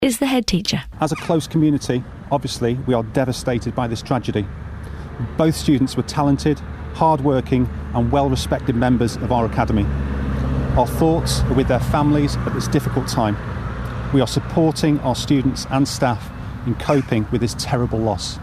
is the head teacher. As a close community, obviously, we are devastated by this tragedy. Both students were talented, hard-working and well-respected members of our academy. Our thoughts are with their families at this difficult time. We are supporting our students and staff in coping with this terrible loss.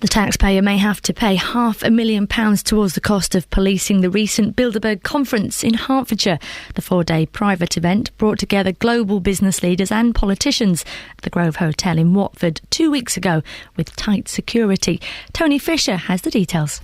The taxpayer may have to pay £500,000 towards the cost of policing the recent Bilderberg conference in Hertfordshire. The 4-day private event brought together global business leaders and politicians at the Grove Hotel in Watford 2 weeks ago with tight security. Tony Fisher has the details.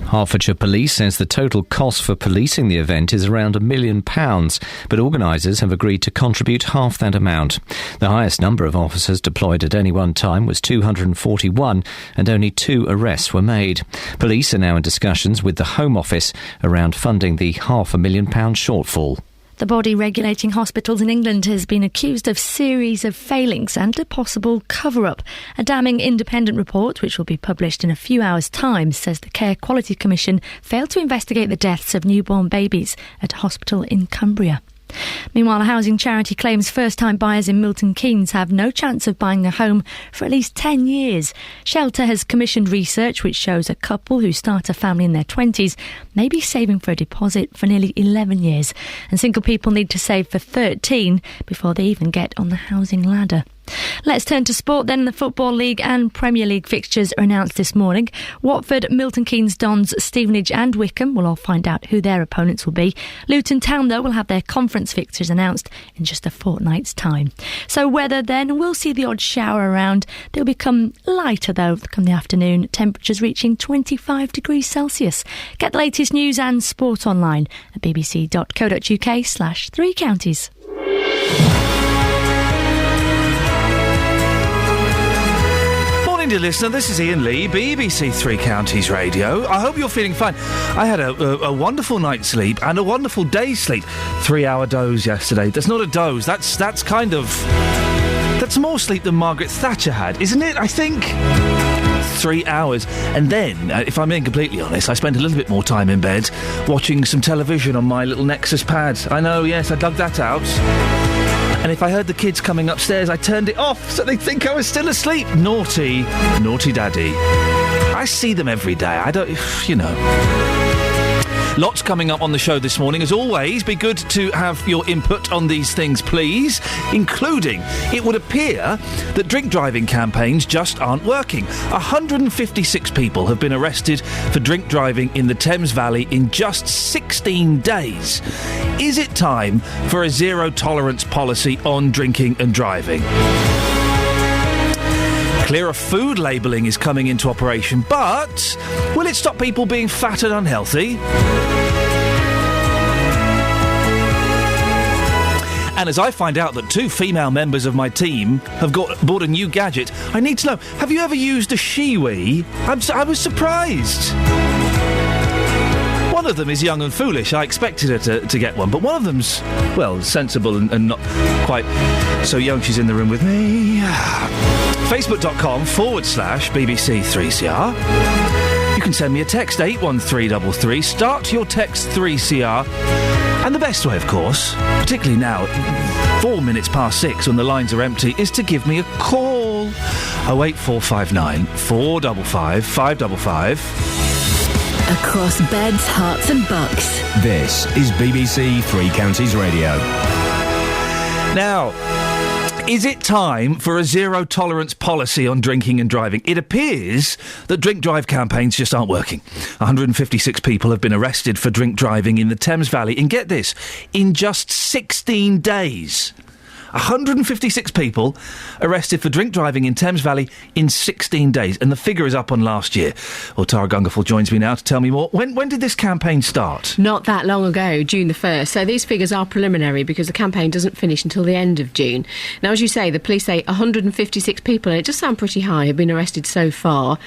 Hertfordshire Police says the total cost for policing the event is around £1 million, but organisers have agreed to contribute half that amount. The highest number of officers deployed at any one time was 241, and only 2 arrests were made. Police are now in discussions with the Home Office around funding the £500,000 shortfall. The body regulating hospitals in England has been accused of series of failings and a possible cover-up. A damning independent report, which will be published in a few hours' time, says the Care Quality Commission failed to investigate the deaths of newborn babies at a hospital in Cumbria. Meanwhile, a housing charity claims first-time buyers in Milton Keynes have no chance of buying a home for at least 10 years. Shelter has commissioned research which shows a couple who start a family in their 20s may be saving for a deposit for nearly 11 years, and single people need to save for 13 before they even get on the housing ladder. Let's turn to sport then. The Football League and Premier League fixtures are announced this morning. Watford, Milton Keynes, Dons, Stevenage and Wycombe will all find out who their opponents will be. Luton Town, though, will have their conference fixtures announced in just a fortnight's time. So weather then, we'll see the odd shower around. They'll become lighter, though, come the afternoon. Temperatures reaching 25 degrees Celsius. Get the latest news and sport online at bbc.co.uk/3 counties. Dear listener, this is Iain Lee, BBC Three Counties Radio. I hope you're feeling fine. I had a wonderful night's sleep and a wonderful day's sleep. 3-hour doze yesterday. That's not a doze. That's more sleep than Margaret Thatcher had, isn't it? I think 3 hours. And then, if I'm being completely honest, I spent a little bit more time in bed watching some television on my little Nexus pad. I know, yes, I dug that out. And if I heard the kids coming upstairs, I turned it off so they'd think I was still asleep. Naughty, naughty daddy. I see them every day. I don't, you know. Lots coming up on the show this morning. As always, be good to have your input on these things, please, including it would appear that drink driving campaigns just aren't working. 156 people have been arrested for drink driving in the Thames Valley in just 16 days. Is it time for a zero-tolerance policy on drinking and driving? Clearer food labelling is coming into operation, but will it stop people being fat and unhealthy? And as I find out that 2 female members of my team have bought a new gadget, I need to know, have you ever used a Shiwi? I was surprised. One of them is young and foolish. I expected her to get one, but one of them's, well, sensible and not quite so young. She's in the room with me. Facebook.com/BBC3CR. You can send me a text, 81333. Start your text 3CR. And the best way, of course, particularly now, 4 minutes past 6 when the lines are empty, is to give me a call. 08459 455 555. Across beds, hearts and bucks. This is BBC Three Counties Radio. Now, is it time for a zero-tolerance policy on drinking and driving? It appears that drink-drive campaigns just aren't working. 156 people have been arrested for drink driving in the Thames Valley. And get this, in just 16 days. 156 people arrested for drink driving in Thames Valley in 16 days. And the figure is up on last year. Well, Tara Gungerful joins me now to tell me more. When did this campaign start? Not that long ago, June the 1st. So these figures are preliminary because the campaign doesn't finish until the end of June. Now, as you say, the police say 156 people, and it does sound pretty high, have been arrested so far.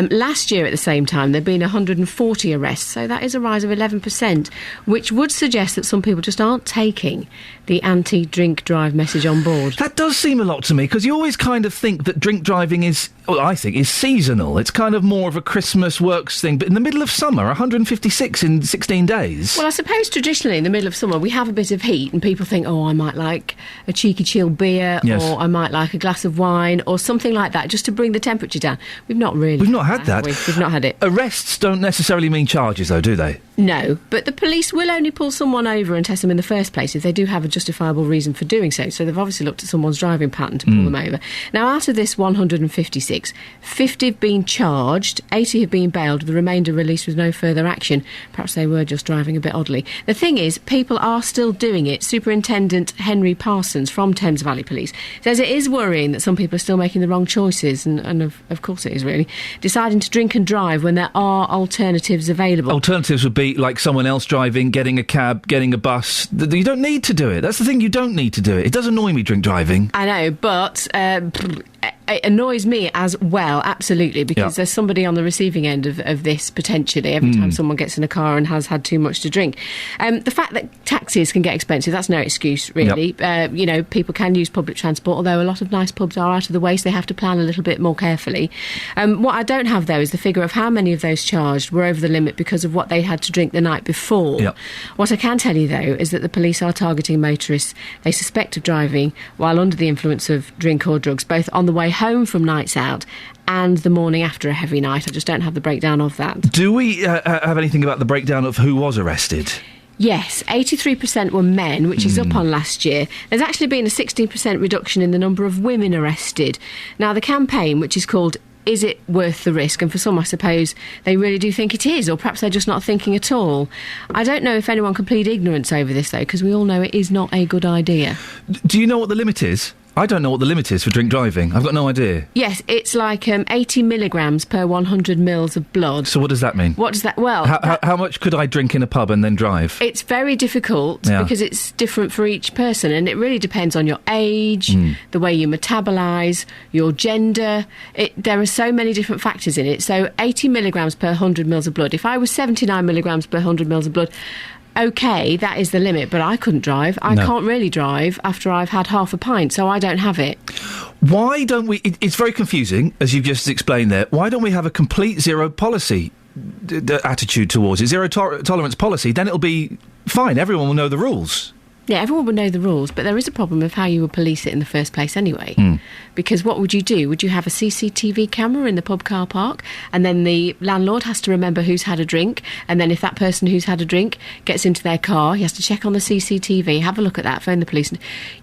Last year at the same time, there have been 140 arrests. So that is a rise of 11%, which would suggest that some people just aren't taking the anti-drink drive message message on board. That does seem a lot to me, because you always kind of think that drink driving is seasonal. It's kind of more of a Christmas works thing, but in the middle of summer, 156 in 16 days. Well, I suppose traditionally in the middle of summer we have a bit of heat and people think, I might like a cheeky chilled beer, or I might like a glass of wine or something like that, just to bring the temperature down. We've not had that. We've not had it. Arrests don't necessarily mean charges, though, do they? No, but the police will only pull someone over and test them in the first place if they do have a justifiable reason for doing so. So they've obviously looked at someone's driving pattern to pull them over. Now, out of this 156, 50 have been charged, 80 have been bailed, the remainder released with no further action. Perhaps they were just driving a bit oddly. The thing is, people are still doing it. Superintendent Henry Parsons from Thames Valley Police says it is worrying that some people are still making the wrong choices, and of course it is really, deciding to drink and drive when there are alternatives available. Alternatives would be like someone else driving, getting a cab, getting a bus. You don't need to do it. That's the thing, you don't need to do it. It does annoy me, drink driving. I know, but it annoys me as well, absolutely, because there's somebody on the receiving end of this potentially every time someone gets in a car and has had too much to drink. The fact that taxis can get expensive, that's no excuse, really. People can use public transport, although a lot of nice pubs are out of the way, so they have to plan a little bit more carefully. What I don't have, though, is the figure of how many of those charged were over the limit because of what they had to drink the night before. What I can tell you, though, is that the police are targeting motorists they suspect of driving while under the influence of drink or drugs, both on the way home from nights out and the morning after a heavy night. I just don't have the breakdown of that. Do we have anything about the breakdown of who was arrested? Yes, 83% were men, which is up on last year. There's actually been a 16% reduction in the number of women arrested. Now, the campaign, which is called Is It Worth the Risk? And for some, I suppose, they really do think it is, or perhaps they're just not thinking at all. I don't know if anyone can plead ignorance over this, though, because we all know it is not a good idea. Do you know what the limit is? I don't know what the limit is for drink driving. I've got no idea. Yes, it's like 80 milligrams per 100 mils of blood. So what does that mean? What does that... Well... How much could I drink in a pub and then drive? It's very difficult because it's different for each person, and it really depends on your age, the way you metabolise, your gender. There are so many different factors in it. So 80 milligrams per 100 mils of blood. If I was 79 milligrams per 100 mils of blood... OK, that is the limit, but I couldn't drive. I can't really drive after I've had half a pint, so I don't have it. Why don't we... It's very confusing, as you've just explained there. Why don't we have a complete zero policy attitude towards it? Zero tolerance policy, then it'll be fine. Everyone will know the rules. Yeah, everyone would know the rules, but there is a problem of how you would police it in the first place anyway. Because what would you do? Would you have a CCTV camera in the pub car park, and then the landlord has to remember who's had a drink, and then if that person who's had a drink gets into their car, he has to check on the CCTV, have a look at that, phone the police.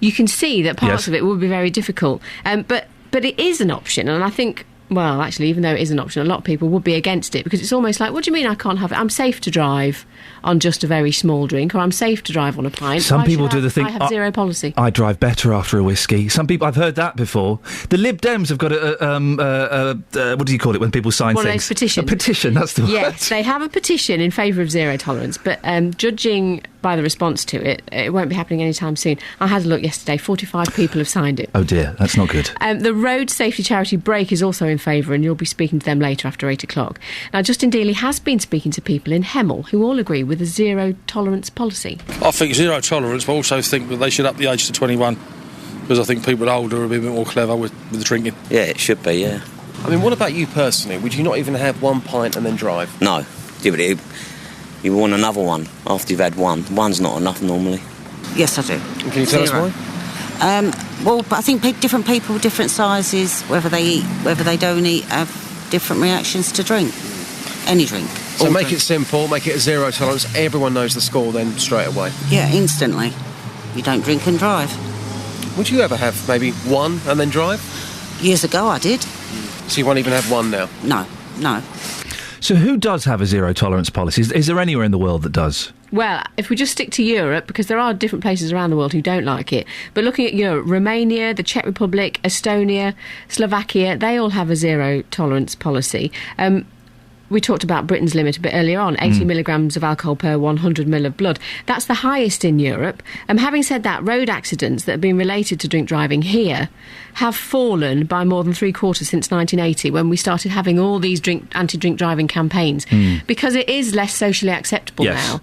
You can see that parts of it would be very difficult. But it is an option, and I think... Well, actually, even though it is an option, a lot of people would be against it, because it's almost like, what do you mean I can't have it? I'm safe to drive on just a very small drink, or I'm safe to drive on a pint. Some people do the thing... I have zero policy. I drive better after a whiskey. Some people... I've heard that before. The Lib Dems have got what do you call it when people sign things? One of those petitions. A petition, that's the word. Yes, they have a petition in favour of zero tolerance, but judging by the response to it, it won't be happening anytime soon. I had a look yesterday, 45 people have signed it. Oh dear, that's not good. The road safety charity Break is also in favour, and you'll be speaking to them later after 8 o'clock. Now, Justin Dealey has been speaking to people in Hemel who all agree with a zero tolerance policy. I think zero tolerance, but I also think that they should up the age to 21, because I think people older are a bit more clever with the drinking. Yeah, it should be, yeah. I mean, what about you personally? Would you not even have one pint and then drive? No. Yeah, but you want another one after you've had one. One's not enough normally. Yes, I do. And can you tell us why? Well, but I think different people, different sizes, whether they eat, whether they don't eat, have different reactions to drink. Any drink. So make it simple, make it a zero tolerance. Everyone knows the score then straight away. Yeah, instantly. You don't drink and drive. Would you ever have maybe one and then drive? Years ago I did. So you won't even have one now? No. So who does have a zero tolerance policy? Is there anywhere in the world that does? Well, if we just stick to Europe, because there are different places around the world who don't like it, but looking at Europe, Romania, the Czech Republic, Estonia, Slovakia, they all have a zero tolerance policy. We talked about Britain's limit a bit earlier on, 80 milligrams of alcohol per 100 ml of blood. That's the highest in Europe. Having said that, road accidents that have been related to drink driving here have fallen by more than 3/4 since 1980, when we started having all these anti-drink driving campaigns, because it is less socially acceptable now.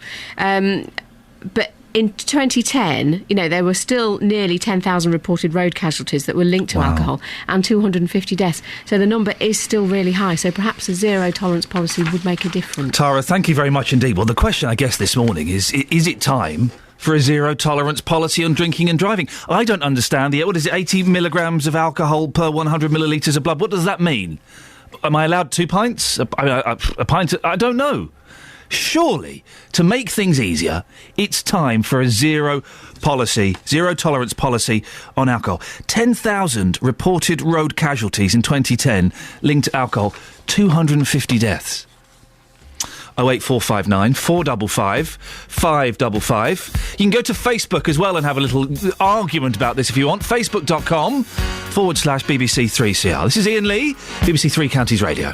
But in 2010, there were still nearly 10,000 reported road casualties that were linked to alcohol and 250 deaths. So the number is still really high. So perhaps a zero-tolerance policy would make a difference. Tara, thank you very much indeed. Well, the question, I guess, this morning is it time for a zero-tolerance policy on drinking and driving? I don't understand 80 milligrams of alcohol per 100 millilitres of blood? What does that mean? Am I allowed 2 pints? A pint? I don't know. Surely, to make things easier, it's time for a zero-tolerance policy on alcohol. 10,000 reported road casualties in 2010 linked to alcohol, 250 deaths. 08459 455 555. You can go to Facebook as well and have a little argument about this if you want. Facebook.com/BBC3CR. This is Iain Lee, BBC Three Counties Radio.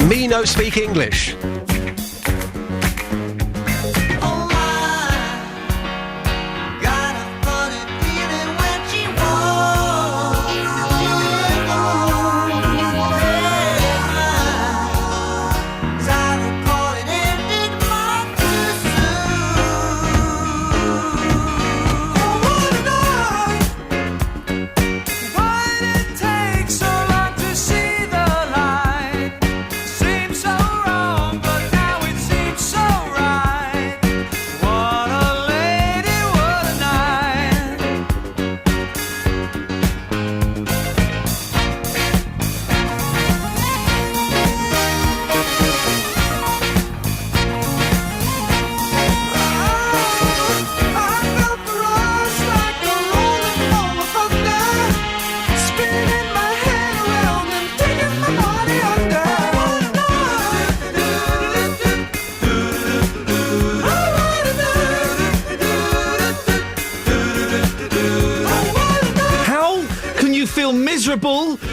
Me no speak English.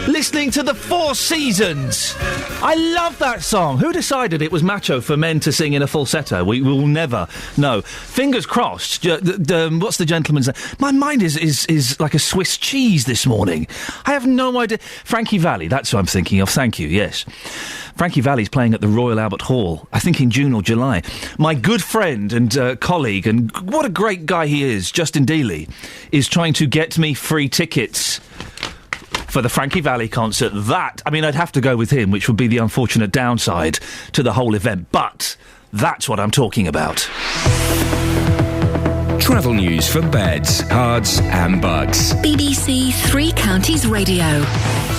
Listening to the Four Seasons. I love that song. Who decided it was macho for men to sing in a falsetto? We will never know. Fingers crossed. What's the gentleman's name? My mind is like a Swiss cheese this morning. I have no idea. Frankie Valli, that's who I'm thinking of. Thank you, yes. Frankie Valli's playing at the Royal Albert Hall, I think in June or July. My good friend and colleague, and what a great guy he is, Justin Dealey, is trying to get me free tickets for the Frankie Valli concert. I'd have to go with him, which would be the unfortunate downside to the whole event. But that's what I'm talking about. Travel news for beds, cards and bugs. BBC Three Counties Radio.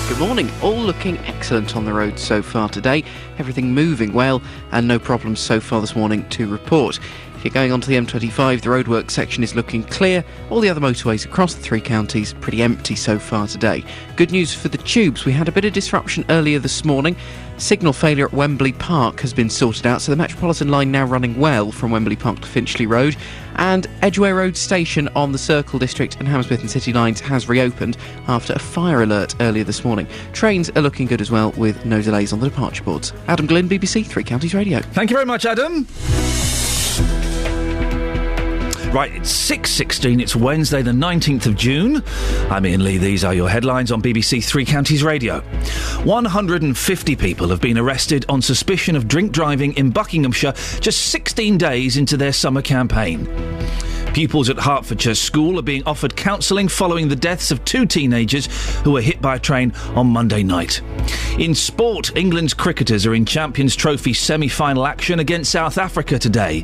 Good morning. All looking excellent on the road so far today. Everything moving well and no problems so far this morning to report. If If you're going onto the M25, the roadwork section is looking clear. All the other motorways across the three counties pretty empty so far today. Good news for the tubes. We had a bit of disruption earlier this morning. Signal failure at Wembley Park has been sorted out, so the Metropolitan line now running well from Wembley Park to Finchley Road. And Edgware Road Station on the Circle District and Hammersmith and City lines has reopened after a fire alert earlier this morning. Trains are looking good as well, with no delays on the departure boards. Adam Glynn, BBC Three Counties Radio. Thank you very much, Adam. Right, it's 6:16, it's Wednesday the 19th of June. I'm Iain Lee, these are your headlines on BBC Three Counties Radio. 150 people have been arrested on suspicion of drink driving in Buckinghamshire just 16 days into their summer campaign. Pupils at Hertfordshire School are being offered counselling following the deaths of two teenagers who were hit by a train on Monday night. In sport, England's cricketers are in Champions Trophy semi-final action against South Africa today.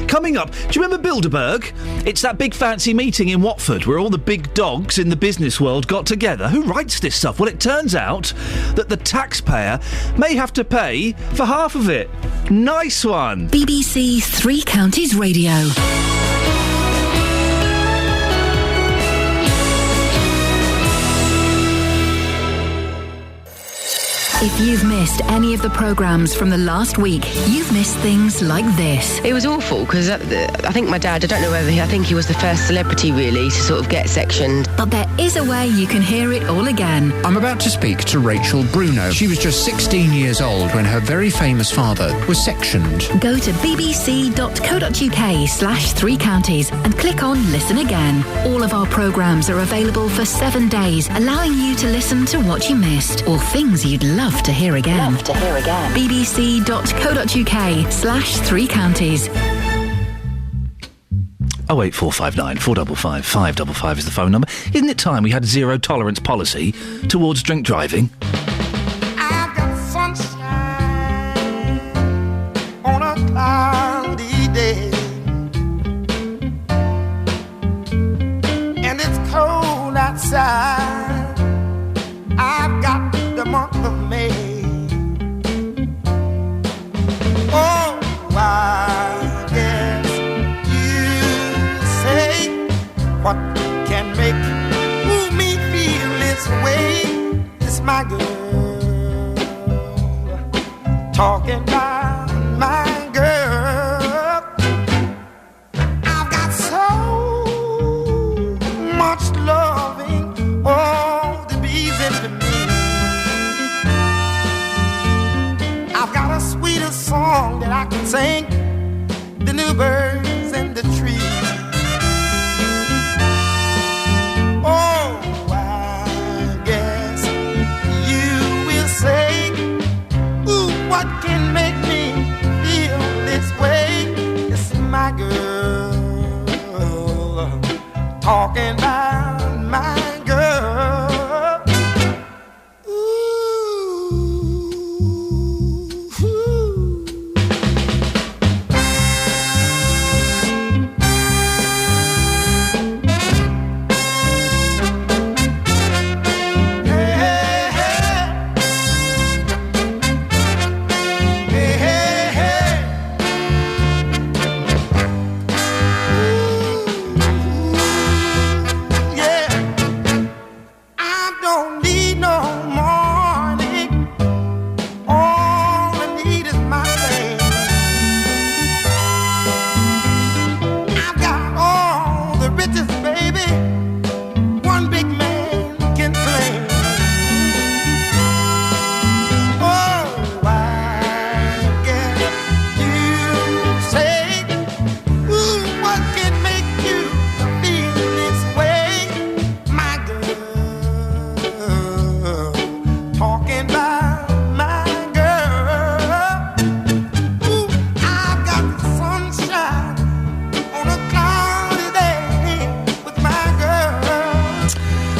Coming up, do you remember Bilderberg? It's that big fancy meeting in Watford where all the big dogs in the business world got together. Who writes this stuff? Well, it turns out that the taxpayer may have to pay for half of it. Nice one. BBC Three Counties Radio. If you've missed any of the programmes from the last week, you've missed things like this. It was awful because I think my dad, I don't know whether I think he was the first celebrity really to sort of get sectioned. But there is a way you can hear it all again. I'm about to speak to Rachel Bruno. She was just 16 years old when her very famous father was sectioned. Go to bbc.co.uk/Three Counties and click on Listen Again. All of our programmes are available for 7 days, allowing you to listen to what you missed or things you'd love to hear again. bbc.co.uk/Three Counties. 08459 455 555 is the phone number. Isn't it time we had zero tolerance policy towards drink driving? I've got sunshine on a cloudy day, and it's cold outside. I've got the month of May. Oh, I guess you say what can make me feel this way. It's my girl talking about my girl. I've got so much loving, oh, the bees into me. I've got a sweeter song that I can sing than the birds in the trees. Oh, I guess you will say, ooh, what can make me feel this way? It's my girl talking about my girl.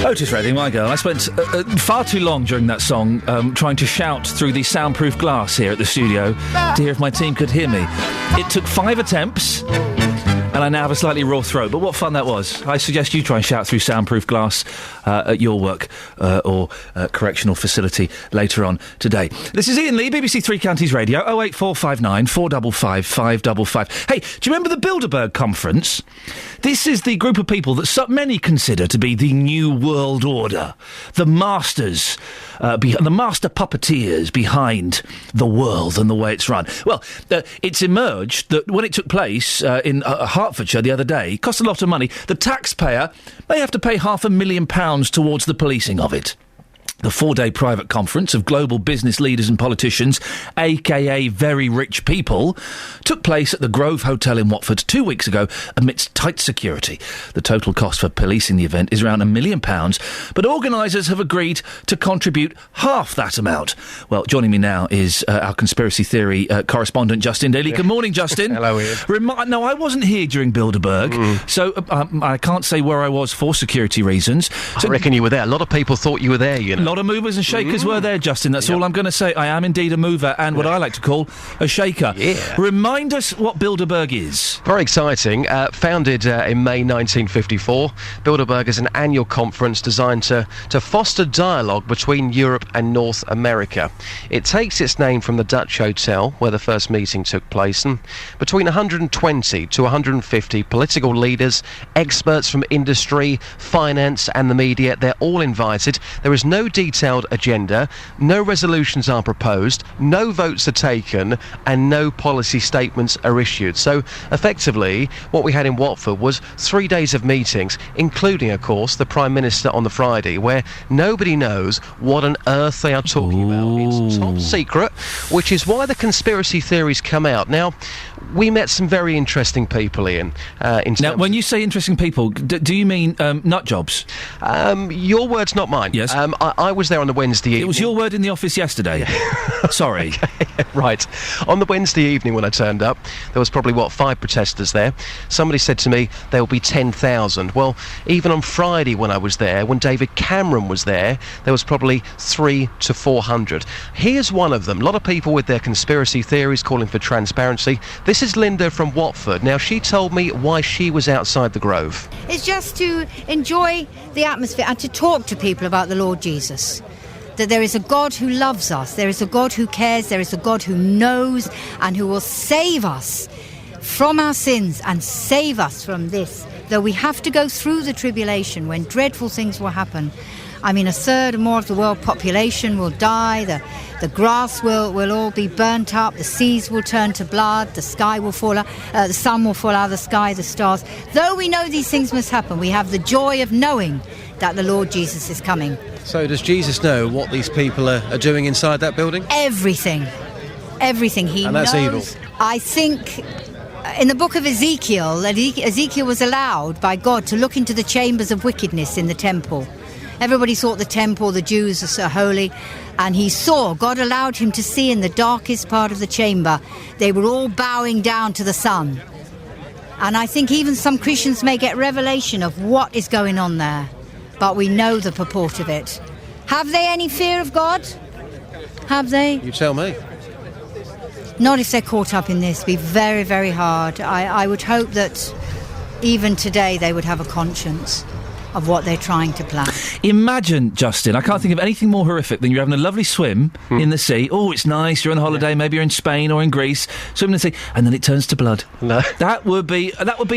Otis Redding, my girl. I spent far too long during that song trying to shout through the soundproof glass here at the studio to hear if my team could hear me. It took 5 attempts, And I now have a slightly raw throat, but what fun that was. I suggest you try and shout through soundproof glass at your work or correctional facility later on today. This is Iain Lee, BBC Three Counties Radio, 08459 455 555. Hey, do you remember the Bilderberg Conference? This is the group of people that many consider to be the New World Order, the masters, the master puppeteers behind the world and the way it's run. Well, it's emerged that when it took place in Hertfordshire the other day, it cost a lot of money. The taxpayer may have to pay £500,000 towards the policing of it. The 4-day private conference of global business leaders and politicians, a.k.a. very rich people, took place at the Grove Hotel in Watford 2 weeks ago amidst tight security. The total cost for policing the event is around £1 million, but organisers have agreed to contribute half that amount. Well, joining me now is our conspiracy theory correspondent, Justin Daly. Good morning, Justin. Hello, Iain. No, I wasn't here during Bilderberg, so I can't say where I was for security reasons. I reckon you were there. A lot of people thought you were there, you know. A lot of movers and shakers were there, Justin. That's all I'm going to say. I am indeed a mover and what I like to call a shaker. Yeah. Remind us what Bilderberg is. Very exciting. Founded in May 1954, Bilderberg is an annual conference designed to foster dialogue between Europe and North America. It takes its name from the Dutch hotel where the first meeting took place, and between 120 to 150 political leaders, experts from industry, finance and the media, they're all invited. There is no detailed agenda, no resolutions are proposed, no votes are taken, and no policy statements are issued. So, effectively, what we had in Watford was 3 days of meetings, including, of course, the Prime Minister on the Friday, where nobody knows what on earth they are talking about. It's top secret, which is why the conspiracy theories come out. Now, we met some very interesting people, Iain. Now, when you say interesting people, do you mean nut jobs? Your word's not mine. Yes. I was there on the Wednesday evening. It was your word in the office yesterday. Sorry. Okay, right. On the Wednesday evening when I turned up, there was probably, 5 protesters there. Somebody said to me, there will be 10,000. Well, even on Friday when I was there, when David Cameron was there was probably 300 to 400. Here's one of them. A lot of people with their conspiracy theories calling for transparency. This is Linda from Watford. Now, she told me why she was outside the Grove. It's just to enjoy the atmosphere and to talk to people about the Lord Jesus. That there is a God who loves us, there is a God who cares, there is a God who knows and who will save us from our sins and save us from this. Though we have to go through the tribulation when dreadful things will happen. I mean, 1/3 or more of the world population will die, the grass will all be burnt up, the seas will turn to blood, the sky will fall out, the sun will fall out of the sky, the stars. Though we know these things must happen, we have the joy of knowing that the Lord Jesus is coming. So does Jesus know what these people are doing inside that building? Everything. Everything. He knows. And that's evil. I think in the book of Ezekiel, Ezekiel was allowed by God to look into the chambers of wickedness in the temple. Everybody thought the temple, the Jews are so holy, and God allowed him to see in the darkest part of the chamber, they were all bowing down to the sun. And I think even some Christians may get revelation of what is going on there, but we know the purport of it. Have they any fear of God? Have they? You tell me. Not if they're caught up in this. It'd be very, very hard. I would hope that even today they would have a conscience of what they're trying to plan. Imagine, Justin, I can't think of anything more horrific than you're having a lovely swim in the sea. Oh, it's nice, you're on holiday, maybe you're in Spain or in Greece, swimming in the sea, and then it turns to blood. No. That would be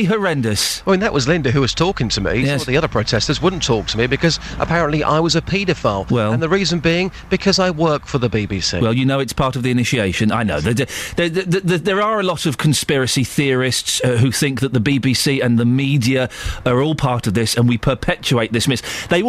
horrendous. I mean, that was Linda who was talking to me. Yes. Some of the other protesters wouldn't talk to me because apparently I was a paedophile. Well, and the reason being because I work for the BBC. Well, you know it's part of the initiation. I know. There are a lot of conspiracy theorists who think that the BBC and the media are all part of this, and we perpetuate this myth. There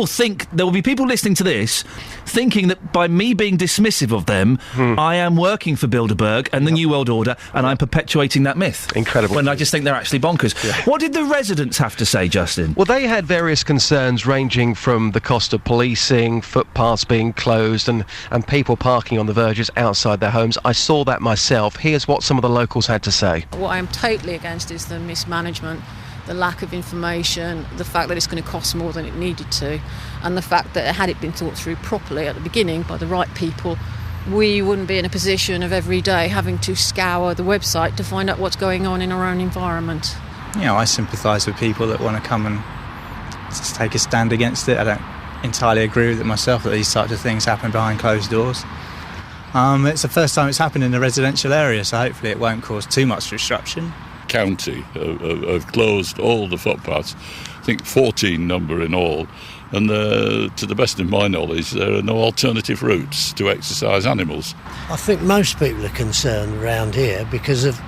will be people listening to this thinking that by me being dismissive of them, I am working for Bilderberg and the New World Order, and I'm perpetuating that myth. Incredible. When I just think they're actually bonkers. Yeah. What did the residents have to say, Justin? Well, they had various concerns ranging from the cost of policing, footpaths being closed, and people parking on the verges outside their homes. I saw that myself. Here's what some of the locals had to say. What I'm totally against is the mismanagement, the lack of information, the fact that it's going to cost more than it needed to, and the fact that had it been thought through properly at the beginning by the right people, we wouldn't be in a position of every day having to scour the website to find out what's going on in our own environment. I sympathise with people that want to come and just take a stand against it. I don't entirely agree with it myself, that these types of things happen behind closed doors. It's the first time it's happened in a residential area, so hopefully it won't cause too much disruption. County have closed all the footpaths, I think 14 number in all, and to the best of my knowledge there are no alternative routes to exercise animals. I think most people are concerned around here because of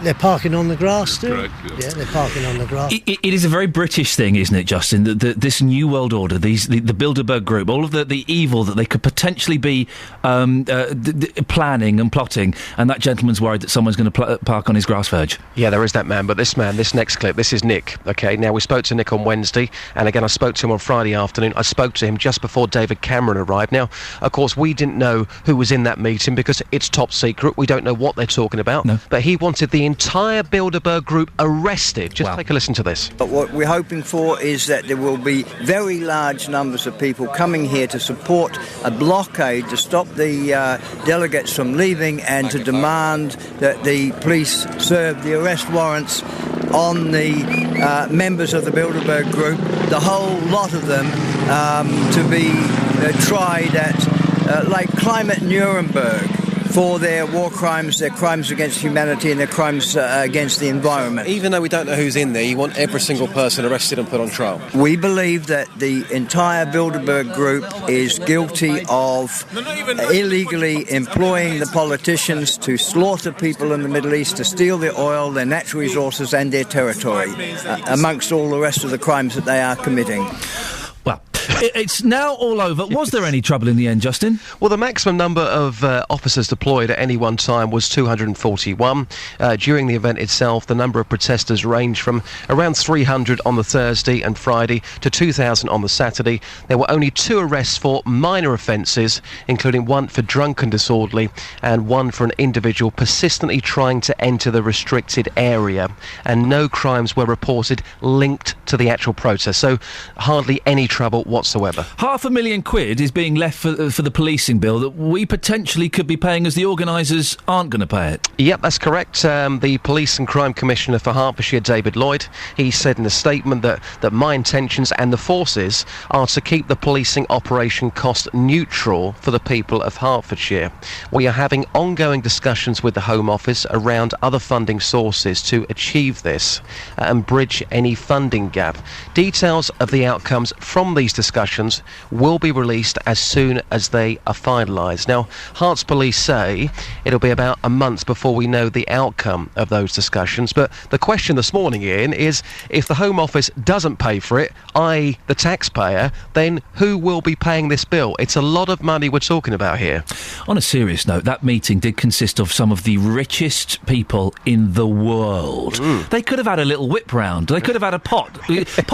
they're parking on the grass still. Correct, yeah, they're parking on the grass. It is a very British thing, isn't it, Justin? This new world order, the Bilderberg Group, all of the evil that they could potentially be planning and plotting, and that gentleman's worried that someone's going to park on his grass verge. Yeah, there is that man, but this next clip, this is Nick, OK? Now, we spoke to Nick on Wednesday, and again, I spoke to him on Friday afternoon. I spoke to him just before David Cameron arrived. Now, of course, we didn't know who was in that meeting because it's top secret. We don't know what they're talking about. No. But he wanted the entire Bilderberg Group arrested. Just take a listen to this. But what we're hoping for is that there will be very large numbers of people coming here to support a blockade to stop the delegates from leaving and to demand that the police serve the arrest warrants on the members of the Bilderberg Group, the whole lot of them, to be tried at like Climate Nuremberg, for their war crimes, their crimes against humanity and their crimes against the environment. Even though we don't know who's in there, you want every single person arrested and put on trial? We believe that the entire Bilderberg Group is guilty of illegally employing the politicians to slaughter people in the Middle East, to steal their oil, their natural resources and their territory, amongst all the rest of the crimes that they are committing. Well, it's now all over. Was there any trouble in the end, Justin? Well, the maximum number of officers deployed at any one time was 241. During the event itself, the number of protesters ranged from around 300 on the Thursday and Friday to 2,000 on the Saturday. There were only 2 arrests for minor offences, including one for drunk and disorderly and one for an individual persistently trying to enter the restricted area. And no crimes were reported linked to the actual protest, so hardly any trouble whatsoever. £500,000 is being left for the policing bill that we potentially could be paying, as the organisers aren't going to pay it. Yep, that's correct. The Police and Crime Commissioner for Hertfordshire, David Lloyd, he said in a statement that my intentions and the forces are to keep the policing operation cost neutral for the people of Hertfordshire. We are having ongoing discussions with the Home Office around other funding sources to achieve this and bridge any funding gap. Details of the outcomes from these discussions will be released as soon as they are finalised. Now, Herts Police say it'll be about a month before we know the outcome of those discussions, but the question this morning, Ian, is if the Home Office doesn't pay for it, i.e. the taxpayer, then who will be paying this bill? It's a lot of money we're talking about here. On a serious note, that meeting did consist of some of the richest people in the world. They could have had a little whip round. They could have had a pot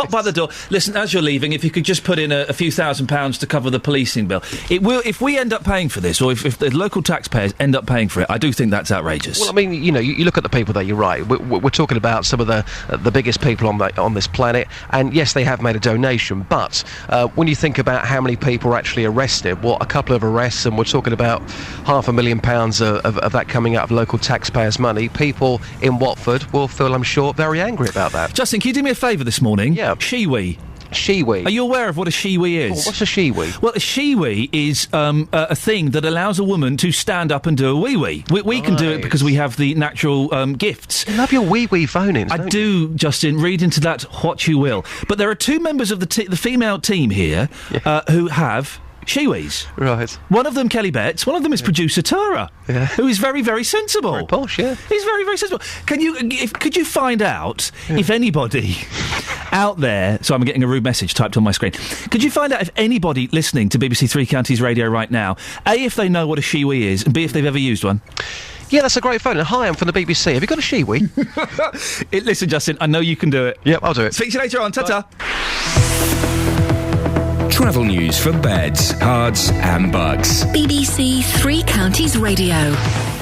by the door. Listen, as you're leaving, if you could just put in a few £1,000s to cover the policing bill. It will, if we end up paying for this, or if the local taxpayers end up paying for it, I do think that's outrageous. Well, I mean, you look at the people there, you're right. We're talking about some of the biggest people on this planet, and yes, they have made a donation, but when you think about how many people were actually arrested, a couple of arrests, and we're talking about £500,000 of that coming out of local taxpayers' money, people in Watford will feel, I'm sure, very angry about that. Justin, can you do me a favour this morning? Yeah. Shiwi. Shiwi. Are you aware of what a shiwi is? Oh, what's a shiwi? Well, a shiwi is a thing that allows a woman to stand up and do a wee-wee. We can do it because we have the natural gifts. You love your wee-wee phone-ins, I do, Justin. Read into that what you will. But there are 2 members of the female team here who have shiwis. Right. One of them, Kelly Betts. One of them is producer Tara, who is very, very sensible. Very posh, yeah. He's very, very sensible. Could you find out if anybody out there... So I'm getting a rude message typed on my screen. Could you find out if anybody listening to BBC Three Counties Radio right now, A, if they know what a shiwi is, and B, if they've ever used one? Yeah, that's a great phone. And hi, I'm from the BBC. Have you got a shiwi? Listen, Justin, I know you can do it. Yep, I'll do it. Speak to you later on. Ta-ta. Travel news for beds, cards and bugs. BBC Three Counties Radio.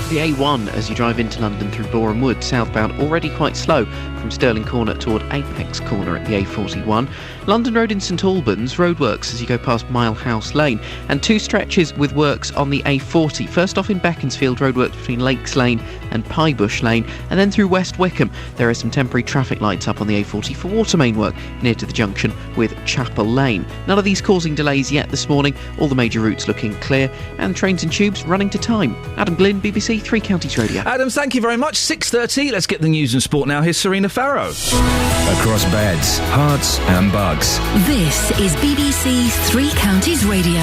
The A1 as you drive into London through Boreham Wood, southbound, already quite slow. from Stirling Corner toward Apex Corner at the A41. London Road in St Albans, roadworks as you go past Mile House Lane, and 2 stretches with works on the A40. First off in Beaconsfield, roadworks between Lakes Lane and Piebush Lane, and then through West Wickham. There are some temporary traffic lights up on the A40 for water main work near to the junction with Chapel Lane. None of these causing delays yet this morning. All the major routes looking clear, and trains and tubes running to time. Adam Glynn, BBC Three Counties Radio. Adam, thank you very much. 6:30. Let's get the news and sport now. Here's Serena Farrow. Across beds, hearts and bugs. This is BBC Three Counties Radio.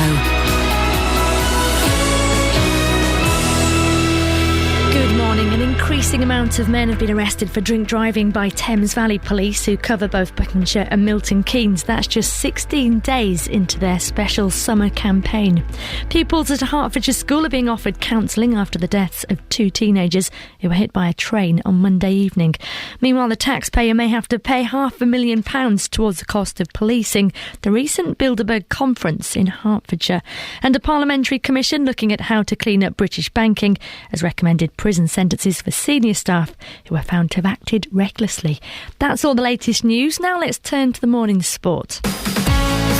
Good morning. An increasing amount of men have been arrested for drink driving by Thames Valley Police, who cover both Buckinghamshire and Milton Keynes. That's just 16 days into their special summer campaign. Pupils at a Hertfordshire school are being offered counselling after the deaths of 2 teenagers who were hit by a train on Monday evening. Meanwhile, the taxpayer may have to pay £500,000 towards the cost of policing the recent Bilderberg conference in Hertfordshire. And a parliamentary commission looking at how to clean up British banking has recommended prison sentences for senior staff who are found to have acted recklessly. That's all the latest news. Now let's turn to the morning sport.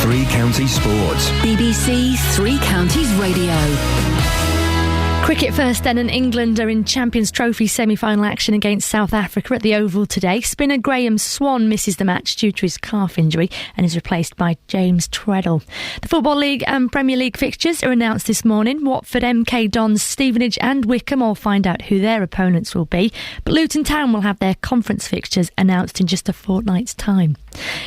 Three Counties Sports. BBC Three Counties Radio. Cricket first then, and England are in Champions Trophy semi-final action against South Africa at the Oval today. Spinner Graham Swan misses the match due to his calf injury and is replaced by James Treadle. The Football League and Premier League fixtures are announced this morning. Watford, MK Dons, Stevenage and Wickham all find out who their opponents will be. But Luton Town will have their conference fixtures announced in just a fortnight's time.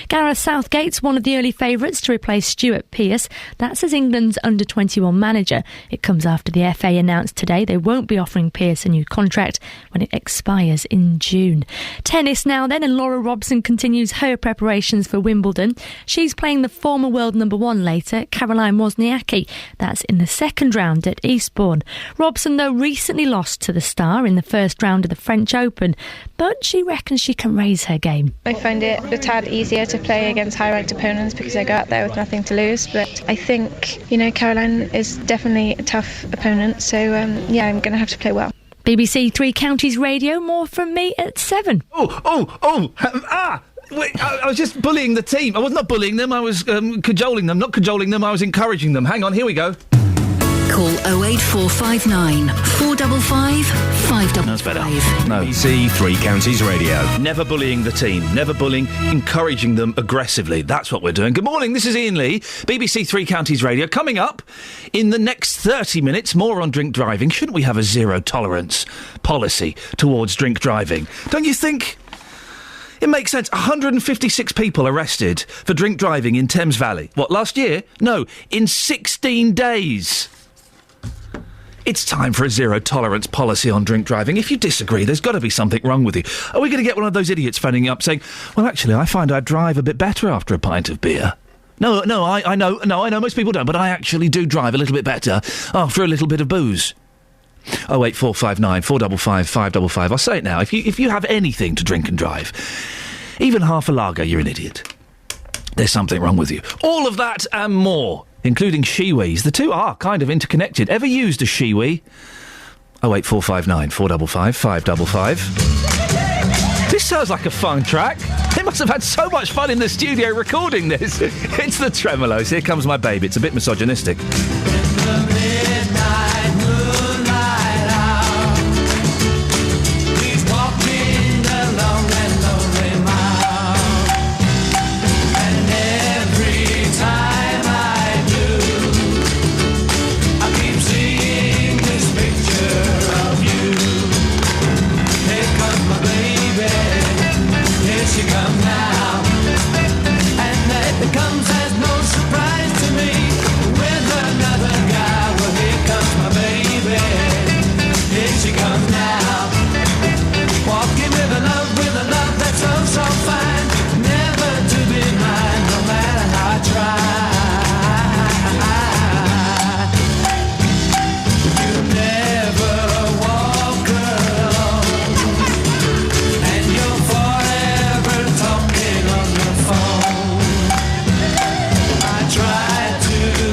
Gareth Southgate's one of the early favourites to replace Stuart Pearce. That's as England's under-21 manager. It comes after the FA announced today they won't be offering Pearce a new contract when it expires in June. Tennis now then, and Laura Robson continues her preparations for Wimbledon. She's playing the former world number 1 later, Caroline Wozniacki. That's in the second round at Eastbourne. Robson, though, recently lost to the star in the first round of the French Open, but she reckons she can raise her game. I find it a tad easier to play against high-ranked opponents because I go out there with nothing to lose, but I think, Caroline is definitely a tough opponent, so I'm going to have to play well. BBC Three Counties Radio, more from me at 7. Wait, I was just bullying the team. I was not bullying them, I was cajoling them. Not cajoling them, I was encouraging them. Hang on, here we go. Call 08459 455 555. That's better. No. BBC Three Counties Radio. Never bullying the team. Never bullying, encouraging them aggressively. That's what we're doing. Good morning, this is Iain Lee, BBC Three Counties Radio. Coming up in the next 30 minutes, more on drink driving. Shouldn't we have a zero-tolerance policy towards drink driving? Don't you think? It makes sense. 156 people arrested for drink driving in Thames Valley. What, last year? No, in 16 days. It's time for a zero-tolerance policy on drink driving. If you disagree, there's got to be something wrong with you. Are we going to get one of those idiots phoning up saying, well, actually, I find I drive a bit better after a pint of beer? No, I know most people don't, but I actually do drive a little bit better after a little bit of booze. 08459 455 555. I'll say it now. If you have anything to drink and drive, even half a lager, you're an idiot. There's something wrong with you. All of that and more, including shiwis. The two are kind of interconnected. Ever used a shiwi? 08459 455 555. This sounds like a fun track. They must have had so much fun in the studio recording this. It's the Tremolos. Here comes my baby. It's a bit misogynistic. Try to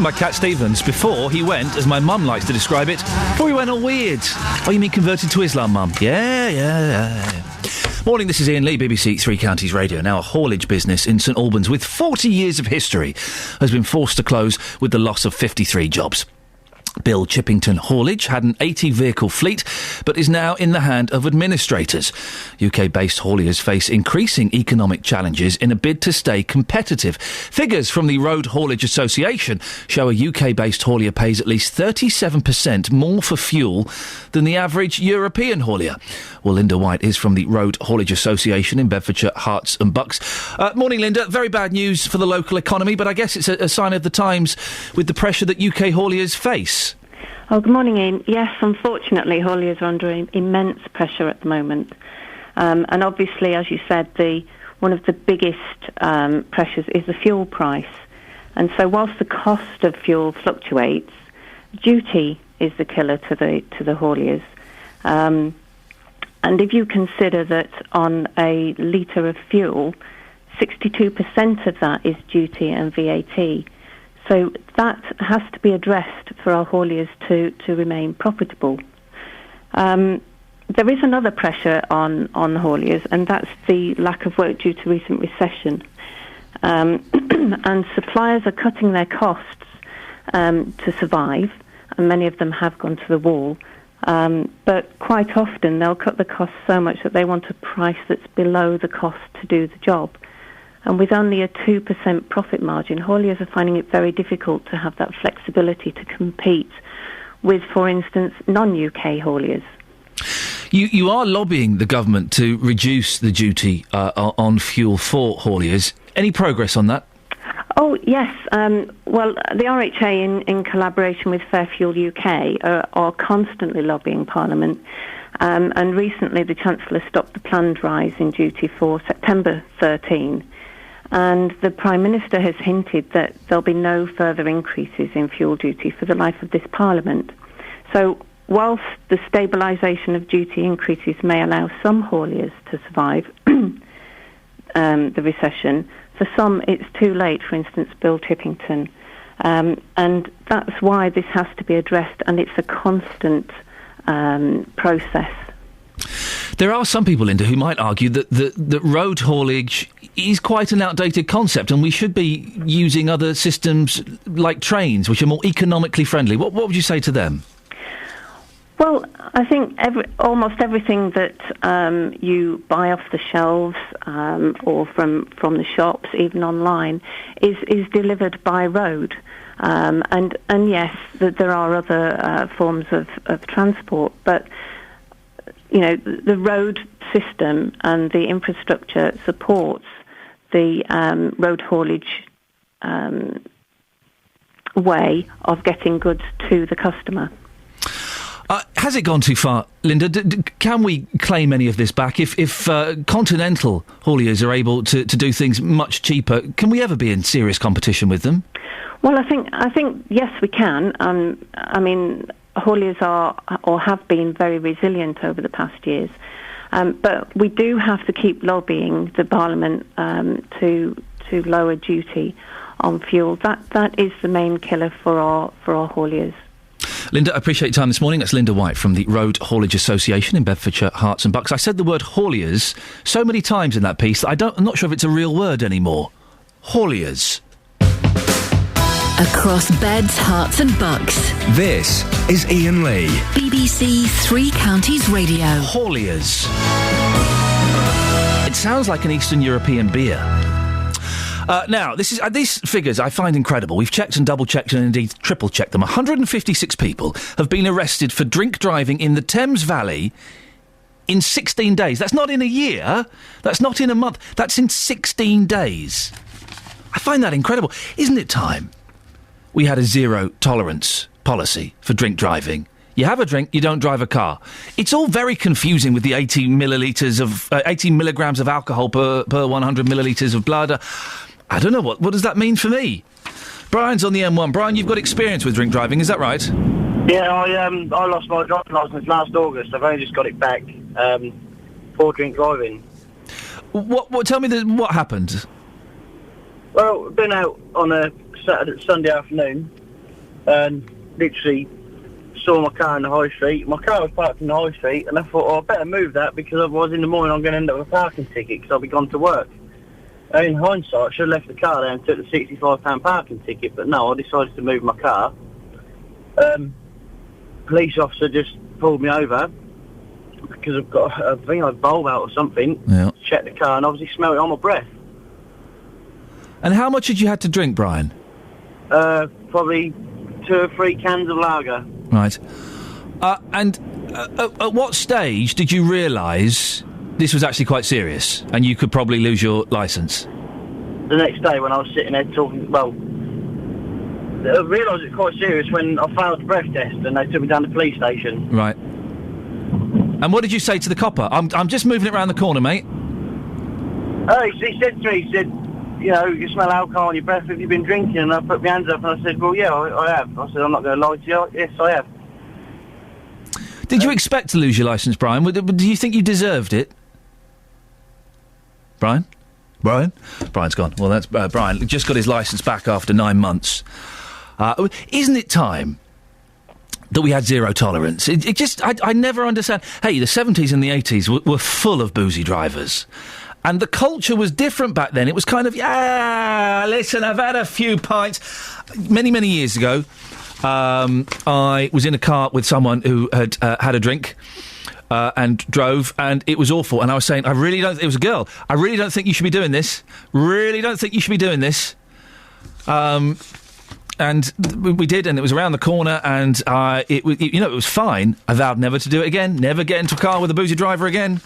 by Cat Stevens before he went, as my mum likes to describe it, before he went all weird. Oh, you mean converted to Islam, Mum? Yeah. Morning, this is Iain Lee, BBC Three Counties Radio. Now, a haulage business in St Albans with 40 years of history has been forced to close with the loss of 53 jobs. Bill Chippington Haulage had an 80-vehicle fleet, but is now in the hand of administrators. UK-based hauliers face increasing economic challenges in a bid to stay competitive. Figures from the Road Haulage Association show a UK-based haulier pays at least 37% more for fuel than the average European haulier. Well, Linda White is from the Road Haulage Association in Bedfordshire, Herts and Bucks. Morning, Linda. Very bad news for the local economy, but I guess it's a sign of the times with the pressure that UK hauliers face. Oh, good morning, Ian. Yes, unfortunately, hauliers are under immense pressure at the moment. And obviously, as you said, one of the biggest pressures is the fuel price. And so whilst the cost of fuel fluctuates, duty is the killer to the hauliers. And if you consider that on a litre of fuel, 62% of that is duty and VAT. So that has to be addressed for our hauliers to remain profitable. There is another pressure on hauliers, and that's the lack of work due to recent recession. And suppliers are cutting their costs to survive, and many of them have gone to the wall. But quite often they'll cut the costs so much that they want a price that's below the cost to do the job. And with only a 2% profit margin, hauliers are finding it very difficult to have that flexibility to compete with, for instance, non-UK hauliers. You are lobbying the government to reduce the duty on fuel for hauliers. Any progress on that? Oh, yes. Well, the RHA, in collaboration with Fair Fuel UK, are constantly lobbying Parliament. And recently the Chancellor stopped the planned rise in duty for September 13. And the Prime Minister has hinted that there'll be no further increases in fuel duty for the life of this Parliament. So whilst the stabilisation of duty increases may allow some hauliers to survive the recession, for some it's too late, for instance, Bill Chippington. And that's why this has to be addressed, and it's a constant process. There are some people, Linda, who might argue that road haulage is quite an outdated concept and we should be using other systems like trains, which are more economically friendly. What would you say to them? Well, I think almost everything that you buy off the shelves or from the shops, even online, is delivered by road. And yes, there are other forms of transport, but you know, the road system and the infrastructure supports the road haulage way of getting goods to the customer. Has it gone too far, Linda? Can we claim any of this back? If continental hauliers are able to do things much cheaper, can we ever be in serious competition with them? Well, I think yes, we can. I mean, hauliers are or have been very resilient over the past years, but we do have to keep lobbying the Parliament to lower duty on fuel. That is the main killer for our hauliers. Linda, I appreciate your time this morning. That's Linda White from the Road Haulage Association in Bedfordshire, Herts and Bucks. I said the word hauliers so many times in that piece that I'm not sure if it's a real word anymore. Hauliers. Across Beds, Herts and Bucks. This is Iain Lee. BBC Three Counties Radio. Hauliers. It sounds like an Eastern European beer. Now, these figures I find incredible. We've checked and double-checked and indeed triple-checked them. 156 people have been arrested for drink driving in the Thames Valley in 16 days. That's not in a year. That's not in a month. That's in 16 days. I find that incredible. Isn't it time we had a zero-tolerance policy for drink driving? You have a drink, you don't drive a car. It's all very confusing with the 18 milligrams of alcohol per 100 millilitres of blood. I don't know, what does that mean for me? Brian's on the M1. Brian, you've got experience with drink driving, is that right? Yeah, I lost my driving licence last August. I've only just got it back for drink driving. Tell me what happened? Well, I've been out on a Sunday afternoon, and literally saw my car in the high street. My car was parked in the high street, and I thought, oh, I better move that, because otherwise in the morning I'm going to end up with a parking ticket because I'll be gone to work. And in hindsight, I should have left the car there and took the £65 parking ticket, but no, I decided to move my car. Police officer just pulled me over because I've got a bulb out or something. Yeah. Checked the car and obviously smelled it on my breath. And how much had you had to drink, Brian? Probably 2 or 3 cans of lager. Right. And at what stage did you realise this was actually quite serious and you could probably lose your licence? The next day when I was sitting there talking, well, I realised it was quite serious when I failed the breath test and they took me down to the police station. Right. And what did you say to the copper? I'm just moving it round the corner, mate. He said to me, he said, you know, you smell alcohol on your breath, have you been drinking? And I put my hands up and I said, well, yeah, I have. I said, I'm not going to lie to you. Yes, I have. Did you expect to lose your licence, Brian? Do you think you deserved it? Brian? Brian's gone. Well, that's Brian. Just got his licence back after 9 months. Isn't it time that we had zero tolerance? I never understand. Hey, the 70s and the 80s were full of boozy drivers. And the culture was different back then. It was kind of, yeah, listen, I've had a few pints. Many, many years ago, I was in a car with someone who had had a drink and drove, and it was awful. And I was saying, it was a girl, I really don't think you should be doing this. Really don't think you should be doing this. And we did, and it was around the corner, and it was fine. I vowed never to do it again, never get into a car with a boozy driver again.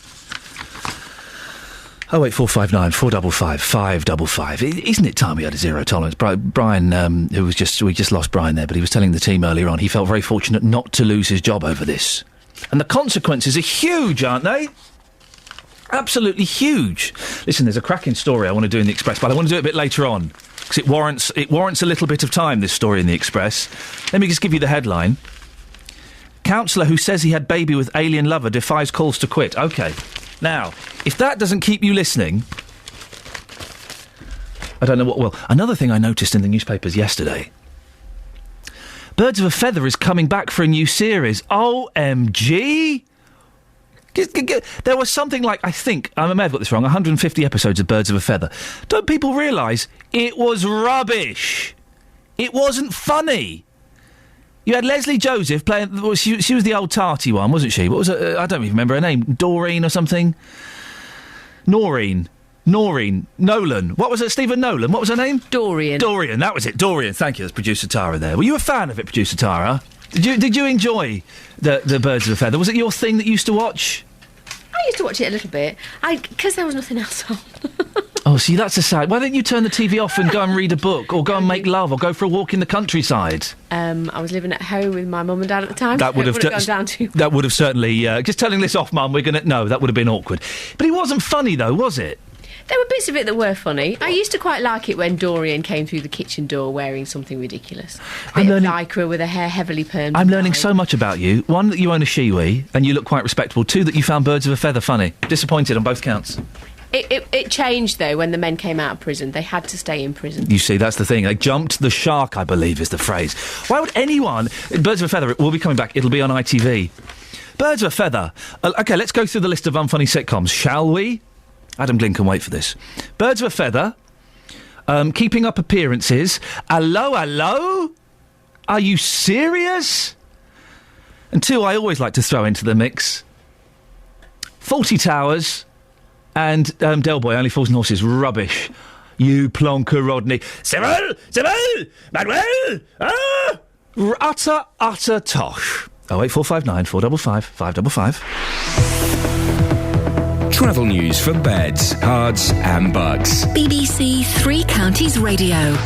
08459 455 555. Isn't it time we had a zero tolerance? Brian, we just lost Brian there, but he was telling the team earlier on he felt very fortunate not to lose his job over this. And the consequences are huge, aren't they? Absolutely huge. Listen, there's a cracking story I want to do in the Express, but I want to do it a bit later on, because it warrants a little bit of time, this story in the Express. Let me just give you the headline. Counsellor who says he had baby with alien lover defies calls to quit. OK. Now, if that doesn't keep you listening, I don't know what will. Another thing I noticed in the newspapers yesterday. Birds of a Feather is coming back for a new series. OMG! There was something like, I may have got this wrong, 150 episodes of Birds of a Feather. Don't people realise it was rubbish? It wasn't funny. You had Leslie Joseph playing... She was the old tarty one, wasn't she? What was her... I don't even remember her name. Doreen or something? Noreen. Nolan. What was it? Stephen Nolan. What was her name? Dorian. That was it. Dorian. Thank you. That's producer Tara there. Were you a fan of it, producer Tara? Did you enjoy the Birds of a Feather? Was it your thing that you used to watch? I used to watch it a little bit. Because there was nothing else on. Oh, see, that's a sad... Why don't you turn the TV off and go and read a book, or go and make love, or go for a walk in the countryside? I was living at home with my mum and dad at the time. That would have gone down to... That would have certainly... just telling this off, Mum, we're going to... No, that would have been awkward. But it wasn't funny, though, was it? There were bits of it that were funny. I used to quite like it when Dorian came through the kitchen door wearing something ridiculous. Bit of lycra with her hair heavily permed. I'm learning so much about you. One, that you own a Shiwi, and you look quite respectable. Two, that you found Birds of a Feather funny. Disappointed on both counts. It changed, though, when the men came out of prison. They had to stay in prison. You see, that's the thing. They jumped the shark, I believe, is the phrase. Why would anyone... Birds of a Feather, it will be coming back. It'll be on ITV. Birds of a Feather. OK, let's go through the list of unfunny sitcoms, shall we? Adam Glynn can wait for this. Birds of a Feather. Keeping Up Appearances. Hello? Are you serious? And two, I always like to throw into the mix. Fawlty Towers... And Del Boy, Only Fools and Horses, rubbish. You plonker, Rodney. Cyril! Manuel! Utter tosh. 08459 455 555. Travel news for beds, cards and bugs. BBC Three Counties Radio.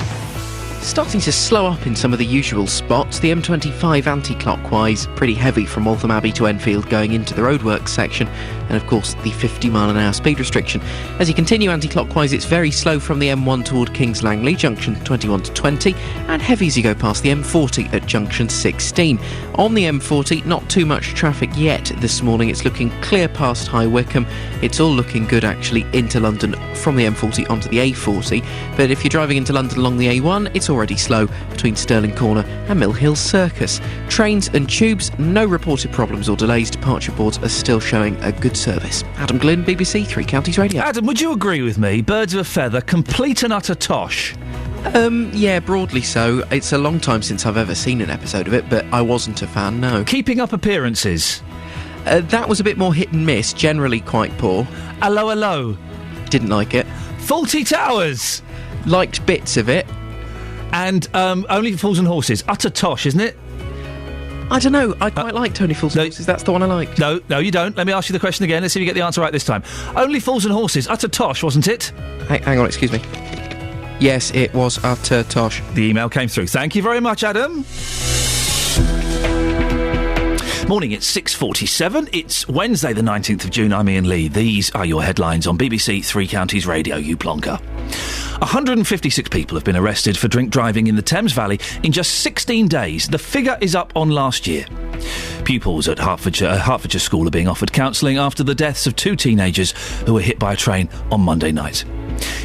Starting to slow up in some of the usual spots. The M25 anti-clockwise, pretty heavy from Waltham Abbey to Enfield going into the roadworks section, and of course the 50-mile-an-hour speed restriction. As you continue anti-clockwise, it's very slow from the M1 toward Kings Langley, junction 21 to 20, and heavy as you go past the M40 at junction 16. On the M40, not too much traffic yet this morning. It's looking clear past High Wycombe. It's all looking good actually into London from the M40 onto the A40, but if you're driving into London along the A1, it's all already slow between Stirling Corner and Mill Hill Circus. Trains and tubes, no reported problems or delays. Departure boards are still showing a good service. Adam Glynn, BBC Three Counties Radio. Adam, would you agree with me? Birds of a feather, complete and utter tosh. Yeah, broadly so. It's a long time since I've ever seen an episode of it, but I wasn't a fan, no. Keeping up appearances. That was a bit more hit and miss, generally quite poor. Hello, hello. Didn't like it. Faulty Towers. Liked bits of it. And Only Fools and Horses. Utter tosh, isn't it? I don't know. I quite like Tony Fools and Horses. That's the one I like. No, you don't. Let me ask you the question again. Let's see if you get the answer right this time. Only Fools and Horses. Utter tosh, wasn't it? Hang on, excuse me. Yes, it was utter tosh. The email came through. Thank you very much, Adam. Morning, it's 6:47. It's Wednesday, the 19th of June. I'm Iain Lee. These are your headlines on BBC Three Counties Radio, you plonker. 156 people have been arrested for drink driving in the Thames Valley in just 16 days. The figure is up on last year. Pupils at Hertfordshire School are being offered counselling after the deaths of 2 teenagers who were hit by a train on Monday night.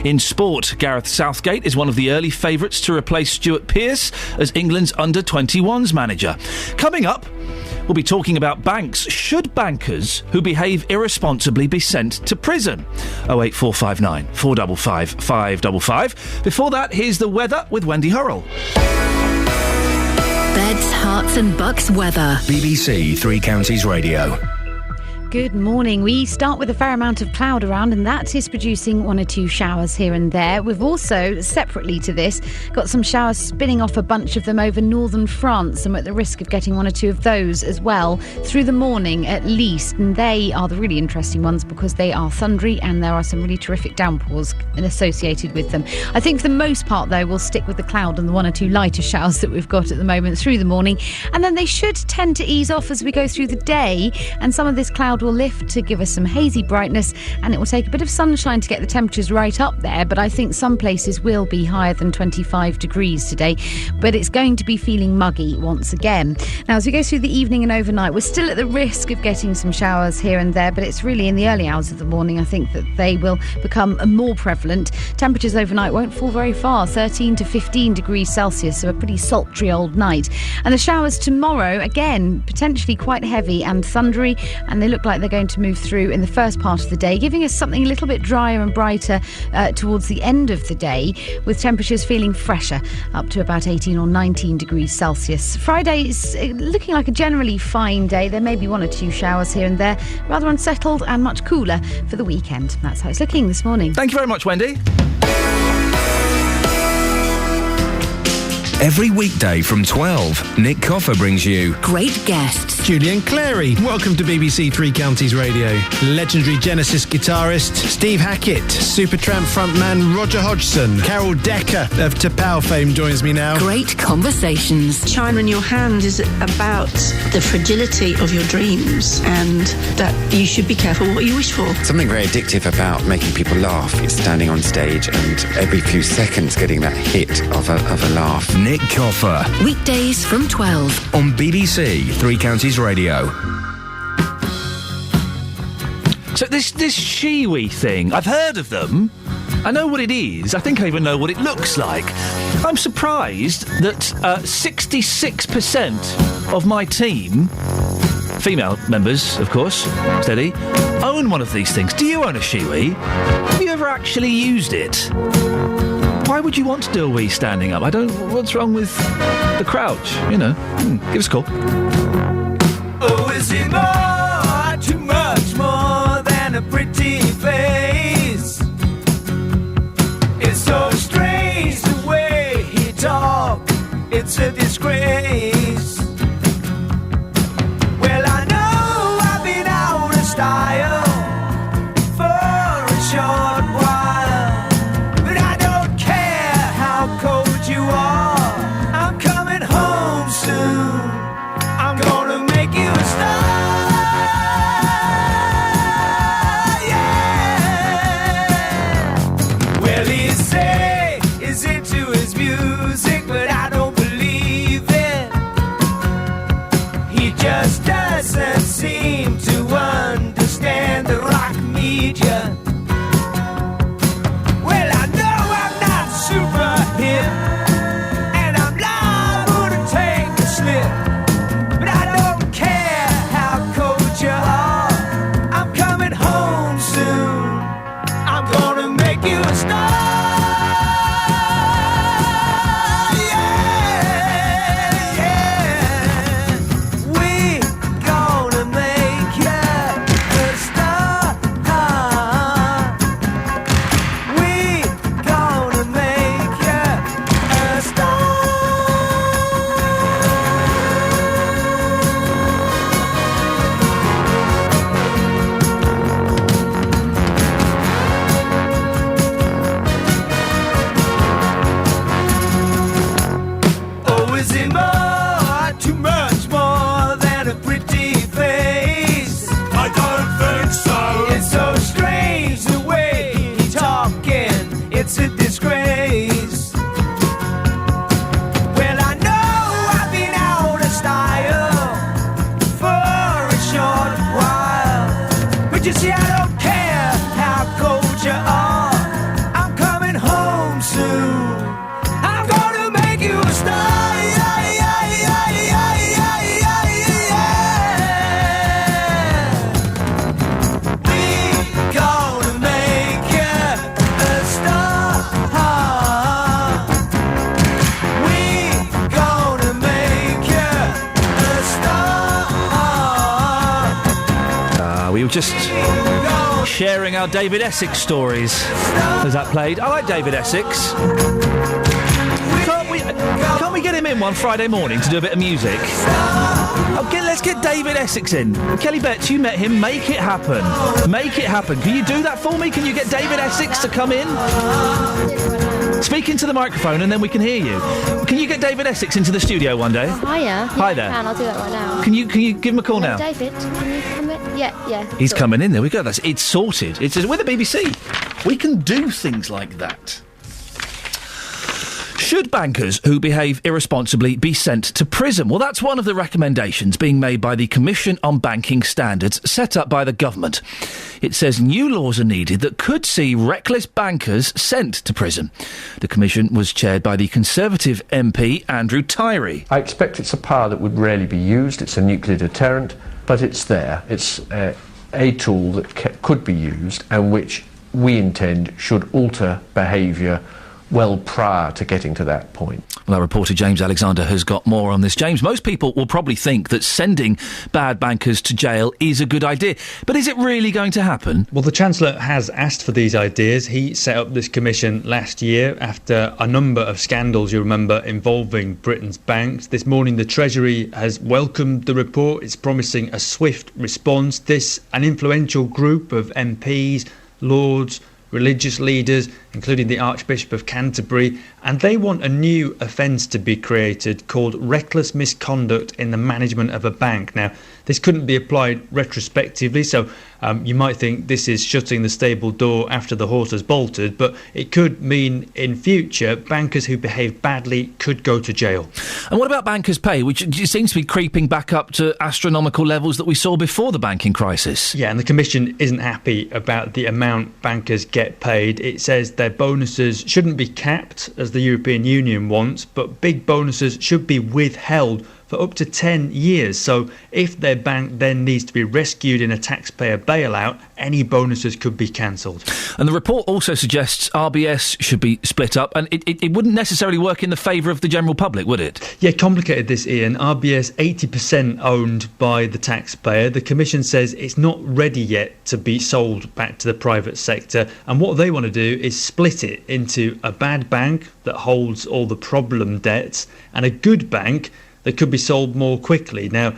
In sport, Gareth Southgate is one of the early favourites to replace Stuart Pearce as England's under-21s manager. Coming up, we'll be talking about banks. Should bankers who behave irresponsibly be sent to prison? 08459 455 555. Before that, here's the weather with Wendy Hurrell. Beds, Herts and Bucks weather. BBC Three Counties Radio. Good morning. We start with a fair amount of cloud around, and that is producing 1 or 2 showers here and there. We've also, separately to this, got some showers spinning off, a bunch of them over northern France, and we're at the risk of getting 1 or 2 of those as well through the morning at least. And they are the really interesting ones because they are thundery and there are some really terrific downpours associated with them. I think for the most part, though, we'll stick with the cloud and the 1 or 2 lighter showers that we've got at the moment through the morning. And then they should tend to ease off as we go through the day, and some of this cloud will lift to give us some hazy brightness, and it will take a bit of sunshine to get the temperatures right up there, but I think some places will be higher than 25 degrees today, but it's going to be feeling muggy once again. Now, as we go through the evening and overnight, we're still at the risk of getting some showers here and there, but it's really in the early hours of the morning I think that they will become more prevalent. Temperatures overnight won't fall very far, 13 to 15 degrees Celsius, so a pretty sultry old night. And the showers tomorrow, again, potentially quite heavy and thundery, and they look like they're going to move through in the first part of the day, giving us something a little bit drier and brighter towards the end of the day, with temperatures feeling fresher, up to about 18 or 19 degrees Celsius. Friday is looking like a generally fine day. There may be 1 or 2 showers here and there, rather unsettled and much cooler for the weekend. That's how it's looking this morning. Thank you very much, Wendy. Every weekday from 12, Nick Coffer brings you great guests. Julian Clary, welcome to BBC Three Counties Radio. Legendary Genesis guitarist Steve Hackett, Supertramp frontman Roger Hodgson, Carol Decker of Tapao fame joins me now. Great conversations. China in your hand is about the fragility of your dreams and that you should be careful what you wish for. Something very addictive about making people laugh is standing on stage and every few seconds getting that hit of a laugh. Nick Coffer. Weekdays from 12 on BBC Three Counties Radio. So this Shiwi thing, I've heard of them. I know what it is. I think I even know what it looks like. I'm surprised that 66% of my team, female members, of course, steady, own one of these things. Do you own a Shiwi? Have you ever actually used it? Why would you want to do a wee standing up? What's wrong with the crouch? You know, give us a call. Oh, is it more, too much more than a pretty face? It's so strange the way he talks. It's a disgrace. Well, I know I've been out of style for a short while, but I don't care how cold you are. I'm coming home soon. I'm gonna make you a star. Yeah. Well, he say he's into his music, but I don't believe it. He just doesn't seem to understand the rock media. Well, I know I'm not super hip, But you see, I don't care how cold you are. I'm coming home soon. I'm gonna make you a star. We were just sharing our David Essex stories as that played. I like David Essex. Can't we get him in one Friday morning to do a bit of music? Let's get David Essex in. Kelly Betts, you met him. Make it happen. Make it happen. Can you do that for me? Can you get David Essex to come in? Speak into the microphone and then we can hear you. Can you get David Essex into the studio one day? Hiya. Hi there. I'll do that right now. Can you give him a call now? David, can you come in? Yeah. He's coming in. There we go. It's sorted. We're the BBC. We can do things like that. Should bankers who behave irresponsibly be sent to prison? Well, that's one of the recommendations being made by the Commission on Banking Standards set up by the government. It says new laws are needed that could see reckless bankers sent to prison. The commission was chaired by the Conservative MP Andrew Tyree. I expect it's a power that would rarely be used. It's a nuclear deterrent, but it's there. It's a tool that could be used and which we intend should alter behaviour well prior to getting to that point. Well, our reporter James Alexander has got more on this. James, most people will probably think that sending bad bankers to jail is a good idea. But is it really going to happen? Well, the Chancellor has asked for these ideas. He set up this commission last year after a number of scandals, you remember, involving Britain's banks. This morning, the Treasury has welcomed the report. It's promising a swift response. An influential group of MPs, Lords, religious leaders, including the Archbishop of Canterbury, and they want a new offence to be created called reckless misconduct in the management of a bank. Now, this couldn't be applied retrospectively, so you might think this is shutting the stable door after the horse has bolted, but it could mean in future bankers who behave badly could go to jail. And what about bankers' pay, which seems to be creeping back up to astronomical levels that we saw before the banking crisis? Yeah, and the Commission isn't happy about the amount bankers get paid. It says their bonuses shouldn't be capped, as the European Union wants, but big bonuses should be withheld for up to 10 years. So if their bank then needs to be rescued in a taxpayer bailout, any bonuses could be cancelled. And the report also suggests RBS should be split up, and it wouldn't necessarily work in the favour of the general public, would it? Yeah, complicated this, Ian. RBS 80% owned by the taxpayer. The Commission says it's not ready yet to be sold back to the private sector, and what they want to do is split it into a bad bank that holds all the problem debts and a good bank that could be sold more quickly. Now,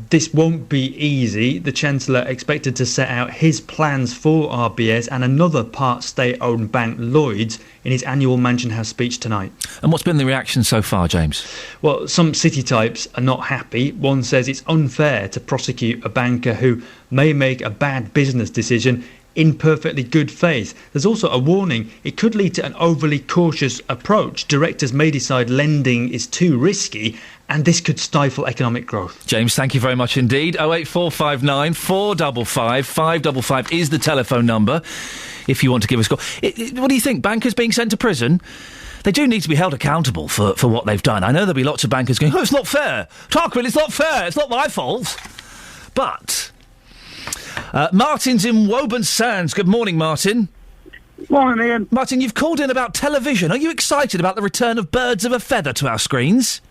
this won't be easy. The Chancellor expected to set out his plans for RBS and another part state-owned bank, Lloyds, in his annual Mansion House speech tonight. And what's been the reaction so far, James? Well, some city types are not happy. One says it's unfair to prosecute a banker who may make a bad business decision in perfectly good faith. There's also a warning it could lead to an overly cautious approach. Directors may decide lending is too risky, and this could stifle economic growth. James, thank you very much indeed. 08459 455 555 is the telephone number if you want to give us a call. What do you think? Bankers being sent to prison? They do need to be held accountable for what they've done. I know there'll be lots of bankers going, it's not fair. Tarquin, it's not fair. It's not my fault. But Martin's in Woburn Sands. Good morning, Martin. Morning, Ian. Martin, you've called in about television. Are you excited about the return of Birds of a Feather to our screens?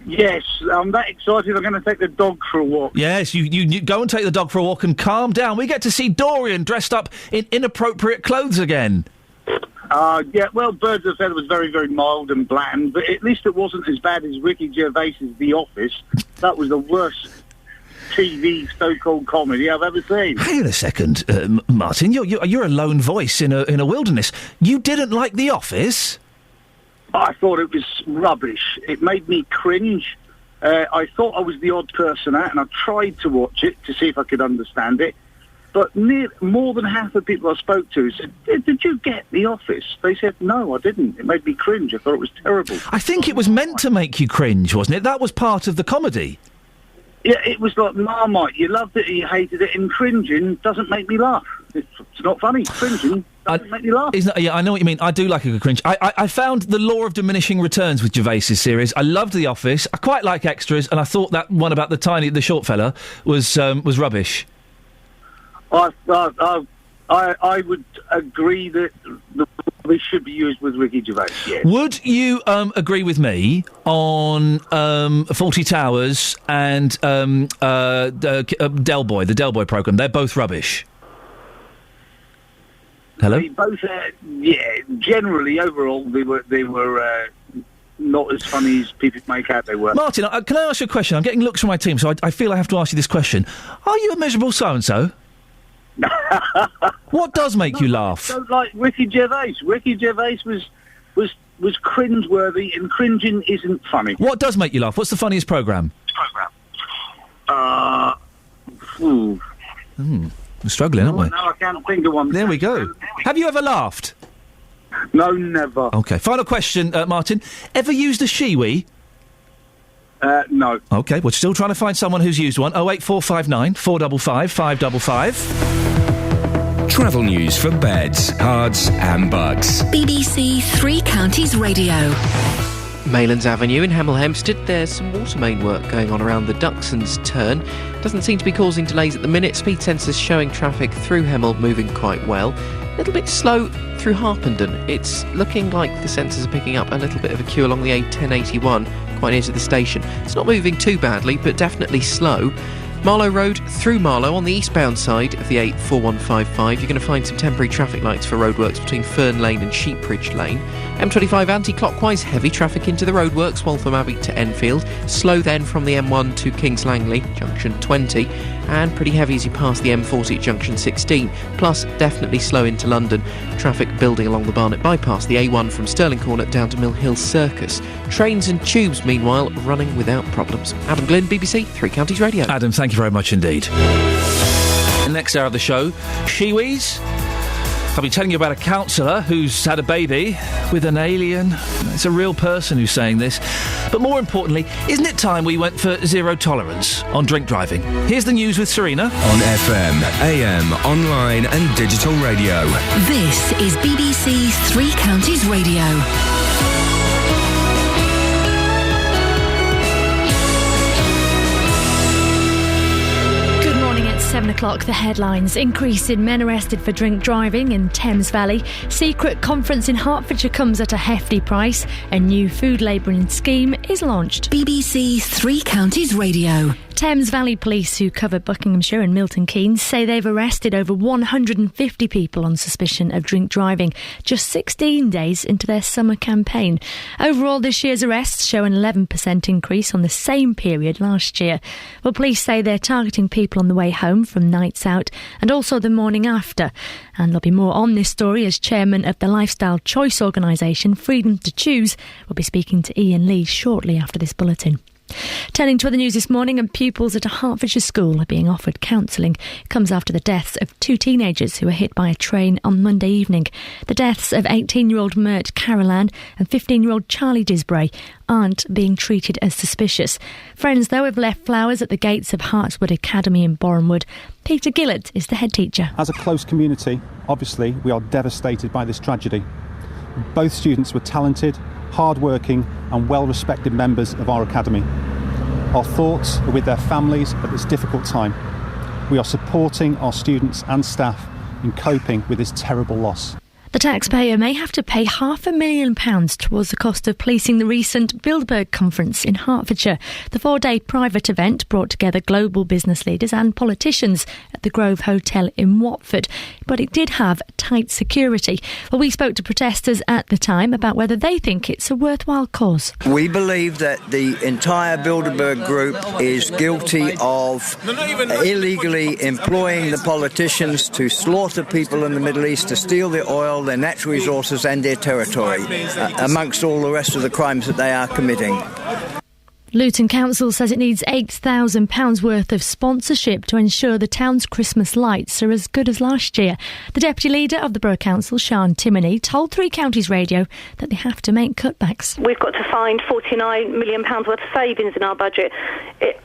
Yes, I'm that excited I'm going to take the dog for a walk. Yes, you go and take the dog for a walk and calm down. We get to see Dorian dressed up in inappropriate clothes again. Yeah, well, Birds of a Feather was very, very mild and bland, but at least it wasn't as bad as Ricky Gervais's The Office. That was the worst TV so-called comedy I've ever seen. Hang on a second, Martin. You're a lone voice in a wilderness. You didn't like The Office? I thought it was rubbish. It made me cringe. I thought I was the odd person out, and I tried to watch it to see if I could understand it. But more than half the people I spoke to said, did you get The Office? They said, no, I didn't. It made me cringe. I thought it was terrible. I think it was meant to make you cringe, wasn't it? That was part of the comedy. Yeah, it was like Marmite. You loved it or you hated it, and cringing doesn't make me laugh. It's not funny. Cringing doesn't make me laugh. Yeah, I know what you mean. I do like a good cringe. I found The Law of Diminishing Returns with Gervais's series. I loved The Office. I quite like Extras, and I thought that one about the short fella was rubbish. I would agree that they should be used with Ricky Gervais, yes. Would you agree with me on Fawlty Towers and Del Boy, the Del Boy programme? They're both rubbish. Hello? They both, generally, overall, they were not as funny as people make out they were. Martin, can I ask you a question? I'm getting looks from my team, so I feel I have to ask you this question. Are you a miserable so-and-so? What does make you laugh? I don't like Ricky Gervais. Ricky Gervais was cringeworthy, and cringing isn't funny. What does make you laugh? What's the funniest programme? We're struggling, aren't we? No, I can't think of one. There we go. Have you ever laughed? No, never. Okay, final question, Martin. Ever used a Shiwi? No. Okay, we're still trying to find someone who's used one. 08459 455 555. Travel news for beds, cards and bugs. BBC Three Counties Radio. Maylands Avenue in Hemel Hempstead, there's some water main work going on around the Duxon's turn. Doesn't seem to be causing delays at the minute. Speed sensors showing traffic through Hemel moving quite well. A little bit slow through Harpenden. It's looking like the sensors are picking up a little bit of a queue along the A1081, quite near to the station. It's not moving too badly, but definitely slow. Marlow Road through Marlow on the eastbound side of the A4155. You're going to find some temporary traffic lights for roadworks between Fern Lane and Sheepridge Lane. M25 anti-clockwise, heavy traffic into the roadworks, Waltham Abbey to Enfield. Slow then from the M1 to Kings Langley, junction 20. And pretty heavy as you pass the M40 at junction 16. Plus, definitely slow into London. Traffic building along the Barnet bypass, the A1 from Stirling Corner down to Mill Hill Circus. Trains and tubes, meanwhile, running without problems. Adam Glynn, BBC Three Counties Radio. Adam, thank you very much indeed. The next hour of the show, Shiwis. I'll be telling you about a counsellor who's had a baby with an alien. It's a real person who's saying this. But more importantly, isn't it time we went for zero tolerance on drink driving? Here's the news with Serena. On FM, AM, online and digital radio. This is BBC Three Counties Radio. 7 o'clock, the headlines. Increase in men arrested for drink driving in Thames Valley. Secret conference in Hertfordshire comes at a hefty price. A new food labelling scheme is launched. BBC Three Counties Radio. Thames Valley Police, who cover Buckinghamshire and Milton Keynes, say they've arrested over 150 people on suspicion of drink driving, just 16 days into their summer campaign. Overall, this year's arrests show an 11% increase on the same period last year. Well, police say they're targeting people on the way home from nights out and also the morning after. And there'll be more on this story as chairman of the lifestyle choice organisation Freedom to Choose will be speaking to Iain Lee shortly after this bulletin. Turning to other news this morning, and pupils at a Hertfordshire school are being offered counselling. It comes after the deaths of two teenagers who were hit by a train on Monday evening. The deaths of 18-year-old Mert Carolan and 15-year-old Charlie Disbray aren't being treated as suspicious. Friends, though, have left flowers at the gates of Hartswood Academy in Borehamwood. Peter Gillett is the head teacher. As a close community, obviously, we are devastated by this tragedy. Both students were talented, hard-working and well-respected members of our academy. Our thoughts are with their families at this difficult time. We are supporting our students and staff in coping with this terrible loss. The taxpayer may have to pay £500,000 towards the cost of policing the recent Bilderberg conference in Hertfordshire. The 4-day private event brought together global business leaders and politicians at the Grove Hotel in Watford, but it did have tight security. Well, we spoke to protesters at the time about whether they think it's a worthwhile cause. We believe that the entire Bilderberg group is guilty of illegally employing the politicians to slaughter people in the Middle East, to steal their oil, their natural resources and their territory, amongst all the rest of the crimes that they are committing. Luton Council says it needs £8,000 worth of sponsorship to ensure the town's Christmas lights are as good as last year. The Deputy Leader of the Borough Council, Sian Timoney, told Three Counties Radio that they have to make cutbacks. We've got to find £49 million worth of savings in our budget.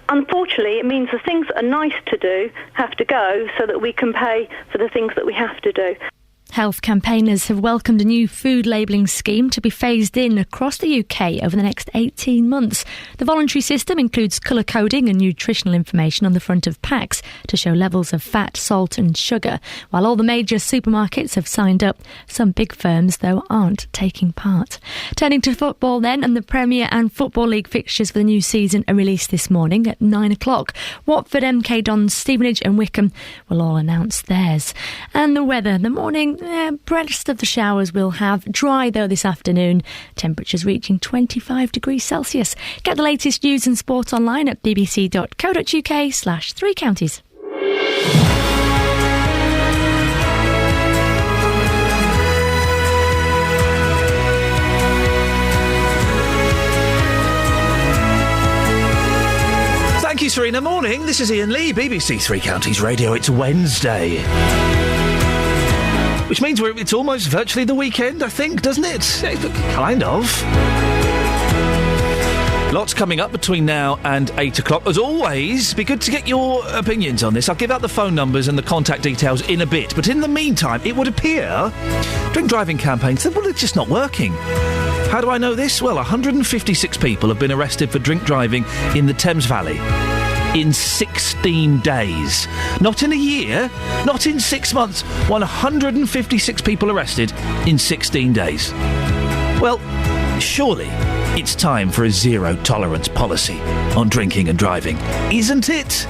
Unfortunately, it means the things that are nice to do have to go so that we can pay for the things that we have to do. Health campaigners have welcomed a new food labelling scheme to be phased in across the UK over the next 18 months. The voluntary system includes colour coding and nutritional information on the front of packs to show levels of fat, salt and sugar. While all the major supermarkets have signed up, some big firms, though, aren't taking part. Turning to football then, and the Premier and Football League fixtures for the new season are released this morning at 9 o'clock. Watford, MK Dons, Stevenage and Wickham will all announce theirs. And the weather, the morning... rest of the showers we'll have. Dry, though, this afternoon. Temperatures reaching 25 degrees Celsius. Get the latest news and sport online at bbc.co.uk/3 counties. Thank you, Serena. Morning. This is Iain Lee, BBC Three Counties Radio. It's Wednesday. Which means it's almost virtually the weekend, I think, doesn't it? Kind of. Lots coming up between now and 8 o'clock. As always, be good to get your opinions on this. I'll give out the phone numbers and the contact details in a bit. But in the meantime, it would appear drink driving campaigns, well, they're just not working. How do I know this? Well, 156 people have been arrested for drink driving in the Thames Valley. In 16 days. Not in a year, not in 6 months. 156 people arrested in 16 days. Well, surely it's time for a zero-tolerance policy on drinking and driving, isn't it?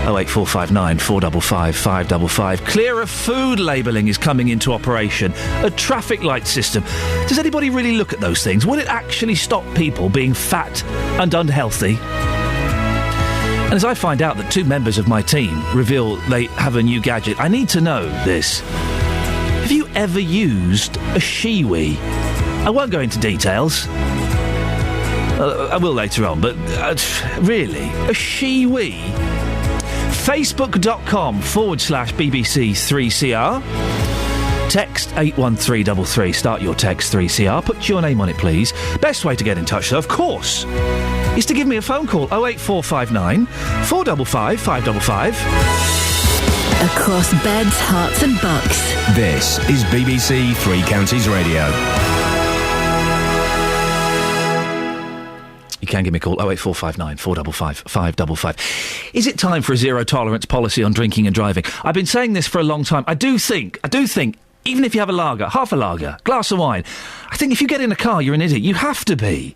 08459 455 555. Clearer food labelling is coming into operation. A traffic light system. Does anybody really look at those things? Will it actually stop people being fat and unhealthy? And as I find out that two members of my team reveal they have a new gadget, I need to know this. Have you ever used a Shiwi? I won't go into details. I will later on, but really, a Shiwi? Facebook.com/BBC3CR. Text 81333. Start your text 3CR. Put your name on it, please. Best way to get in touch, though, of course, is to give me a phone call. 08459 455 555. Across beds, hearts and bucks. This is BBC Three Counties Radio. You can give me a call, 08459 455 555. Is it time for a zero-tolerance policy on drinking and driving? I've been saying this for a long time. I do think, even if you have a lager, half a lager, glass of wine, I think if you get in a car, you're an idiot. You have to be.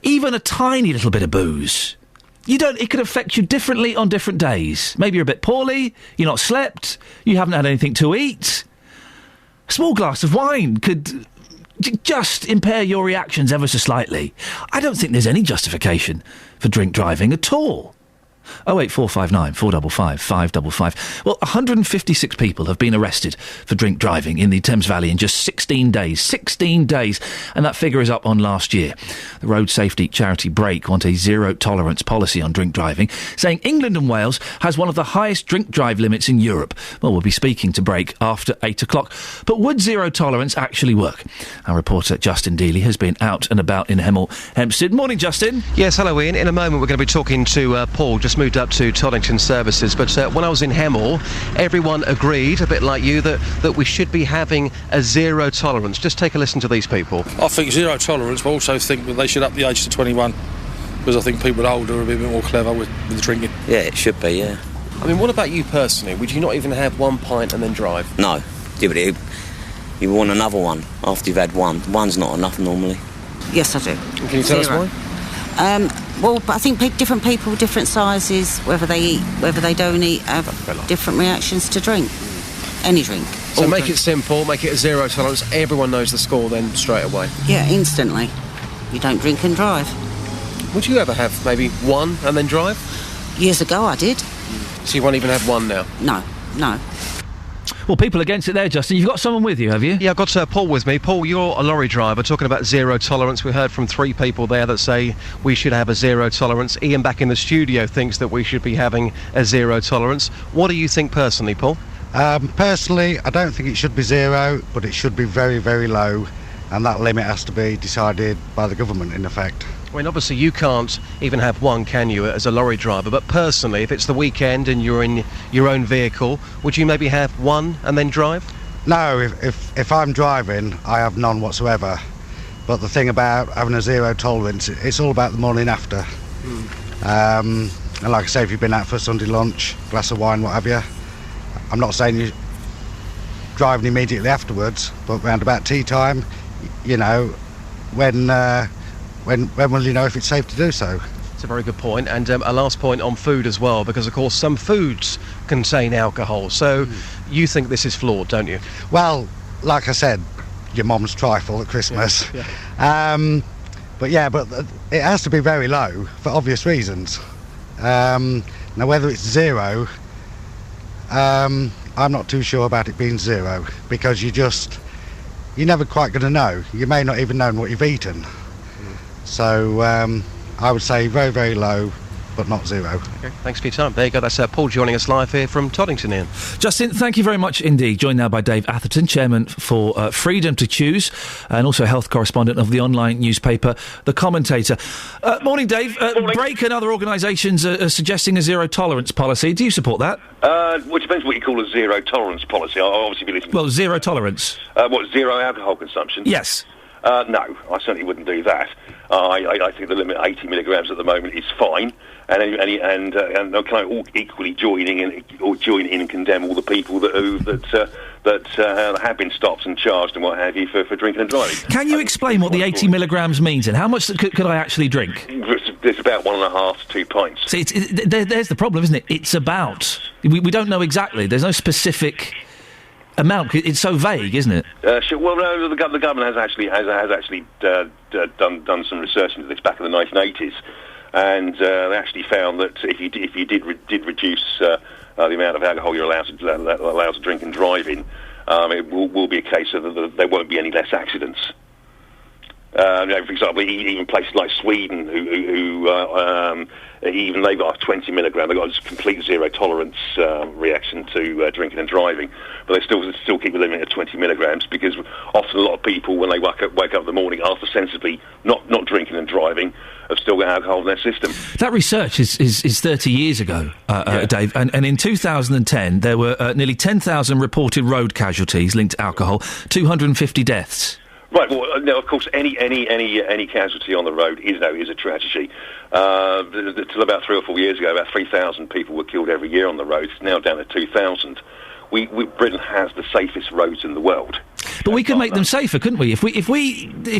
Even a tiny little bit of booze. It could affect you differently on different days. Maybe you're a bit poorly, you're not slept, you haven't had anything to eat. A small glass of wine could just impair your reactions ever so slightly. I don't think there's any justification for drink driving at all. 08459 455 555. Well, 156 people have been arrested for drink driving in the Thames Valley in just 16 days. 16 days. And that figure is up on last year. The road safety charity Break want a zero-tolerance policy on drink driving, saying England and Wales has one of the highest drink drive limits in Europe. Well, we'll be speaking to Break after 8 o'clock. But would zero tolerance actually work? Our reporter Justin Dealey has been out and about in Hemel Hempstead. Morning, Justin. Yes, hello, Ian. In a moment we're going to be talking to Paul, just moved up to Toddington Services, but when I was in Hemel, everyone agreed, a bit like you, that we should be having a zero tolerance. Just take a listen to these people. I think zero tolerance, but also think that they should up the age to 21, because I think people older are a bit more clever with the drinking. Yeah, it should be, yeah. I mean, what about you personally? Would you not even have one pint and then drive? No. Yeah, but you want another one after you've had one. One's not enough normally. Yes, I do. Can you tell us why? Well, I think different people, different sizes, whether they eat, whether they don't eat, have different reactions to drink. Any drink. So make it simple, make it a zero tolerance. Everyone knows the score then straight away. Yeah, instantly. You don't drink and drive. Would you ever have maybe one and then drive? Years ago I did. So you won't even have one now? No. Well, people against it there, Justin. You've got someone with you, have you? Yeah, I've got Paul with me. Paul, you're a lorry driver, talking about zero tolerance. We heard from 3 people there that say we should have a zero tolerance. Ian back in the studio thinks that we should be having a zero tolerance. What do you think personally, Paul? Personally, I don't think it should be zero, but it should be very, very low, and that limit has to be decided by the government, in effect. I mean, obviously you can't even have one, can you, as a lorry driver, but personally, if it's the weekend and you're in your own vehicle, would you maybe have one and then drive? No, if I'm driving, I have none whatsoever. But the thing about having a zero tolerance, it's all about the morning after. And like I say, if you've been out for a Sunday lunch, glass of wine, what have you, I'm not saying you're driving immediately afterwards, but round about tea time, you know, when will you know if it's safe to do so? It's a very good point. And a last point on food as well, because of course some foods contain alcohol. So you think this is flawed, don't you? Well, like I said, your mum's trifle at Christmas. Yeah. But it has to be very low for obvious reasons. Now whether it's zero, I'm not too sure about it being zero, because you're never quite going to know. You may not even know what you've eaten. So I would say very, very low, but not zero. Okay, thanks for your time. There you go. That's Paul joining us live here from Toddington, Ian. Justin, thank you very much indeed. Joined now by Dave Atherton, chairman for Freedom to Choose, and also health correspondent of the online newspaper The Commentator. Morning, Dave. Morning. Break and other organisations are suggesting a zero-tolerance policy. Do you support that? Well, it depends what you call a zero-tolerance policy. I'll obviously be listening. Well, zero tolerance. Zero alcohol consumption? Yes. No, I certainly wouldn't do that. I think the limit 80 milligrams at the moment is fine, and can I all equally join in and condemn all the people that have been stopped and charged and what have you for drinking and driving. Can you explain what the 80 milligrams means, and how much could I actually drink? It's about 1.5 to 2 pints. See, there's the problem, isn't it? It's about. We don't know exactly. There's no specific amount. It's so vague, isn't it? Sure. Well, no, the government has actually done some research into this back in the 1980s, and they actually found that if you did reduce the amount of alcohol you're allowed to drink and drive in, it will be a case of there won't be any less accidents. For example, even places like Sweden, who even they've got 20 milligram, they've got a complete zero tolerance reaction to drinking and driving, but they still keep the limit at 20 milligrams, because often a lot of people, when they wake up in the morning after sensibly not drinking and driving, have still got alcohol in their system. That research is 30 years ago, Dave, and in 2010 there were nearly 10,000 reported road casualties linked to alcohol, 250 deaths. Right. Well, no, of course, any casualty on the road is a tragedy. Till about 3 or 4 years ago, about 3,000 people were killed every year on the roads. It's now down to 2,000. Britain has the safest roads in the world. But we could make them safer, couldn't we? If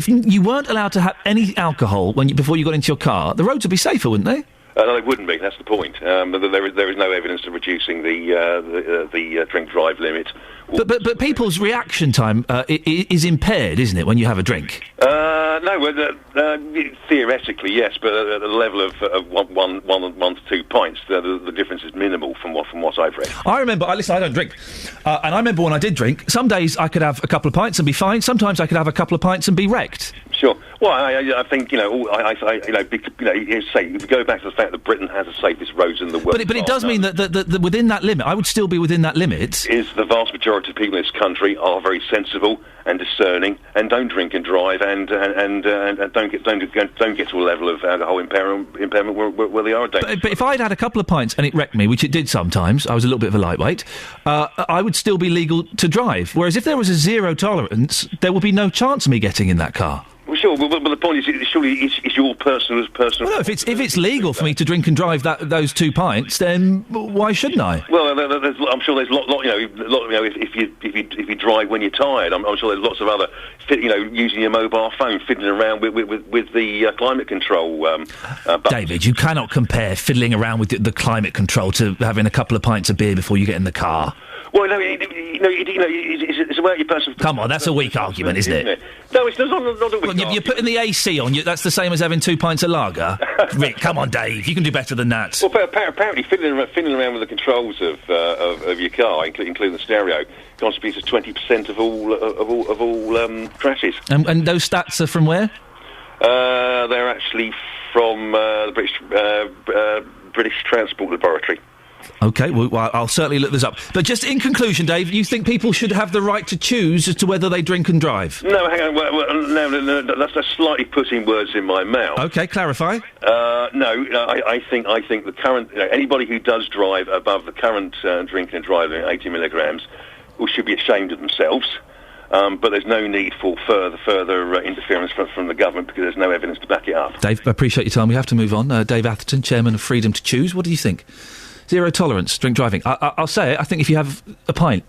you weren't allowed to have any alcohol before you got into your car, the roads would be safer, wouldn't they? No, they wouldn't be. That's the point. But there is no evidence of reducing the drink-drive limit. But people's reaction time is impaired, isn't it, when you have a drink? No, theoretically, yes, but at the level of 1 to 2 pints, the difference is minimal from what I've read. I remember, I don't drink, and I remember when I did drink, some days I could have a couple of pints and be fine, sometimes I could have a couple of pints and be wrecked. Sure. Well, I think, if you go back to the fact that Britain has the safest roads in the world. But it does mean that within that limit, I would still be within that limit. Is the vast majority of people in this country are very sensible and discerning and don't drink and drive and don't get to a level of alcohol impairment where they are. But if I'd had a couple of pints and it wrecked me, which it did sometimes, I was a little bit of a lightweight, I would still be legal to drive. Whereas if there was a zero tolerance, there would be no chance of me getting in that car. Well, sure, but the point is, surely it's your personal. Well, no, if it's legal for me to drink and drive those 2 pints, then why shouldn't I? Well, I'm sure there's if you drive when you're tired, I'm sure there's lots of other, using your mobile phone, fiddling around with the climate control. David, you cannot compare fiddling around with the climate control to having a couple of pints of beer before you get in the car. Well, no, it's about your personal... Come on, that's a weak argument, isn't it? No, it's not a weak argument. You're putting the AC on, that's the same as having 2 pints of lager? Rick, come on, Dave, you can do better than that. Well, apparently fiddling around with the controls of your car, including the stereo, contributes to 20% of all crashes. And those stats are from where? They're actually from the British Transport Laboratory. OK, well, I'll certainly look this up. But just in conclusion, Dave, you think people should have the right to choose as to whether they drink and drive? No, hang on. No, that's slightly putting words in my mouth. OK, clarify. I think the current... anybody who does drive above the current drinking and driving at 80 milligrams should be ashamed of themselves. But there's no need for further interference from the government because there's no evidence to back it up. Dave, I appreciate your time. We have to move on. Dave Atherton, Chairman of Freedom to Choose. What do you think? Zero tolerance, drink driving. I'll say it. I think if you have a pint,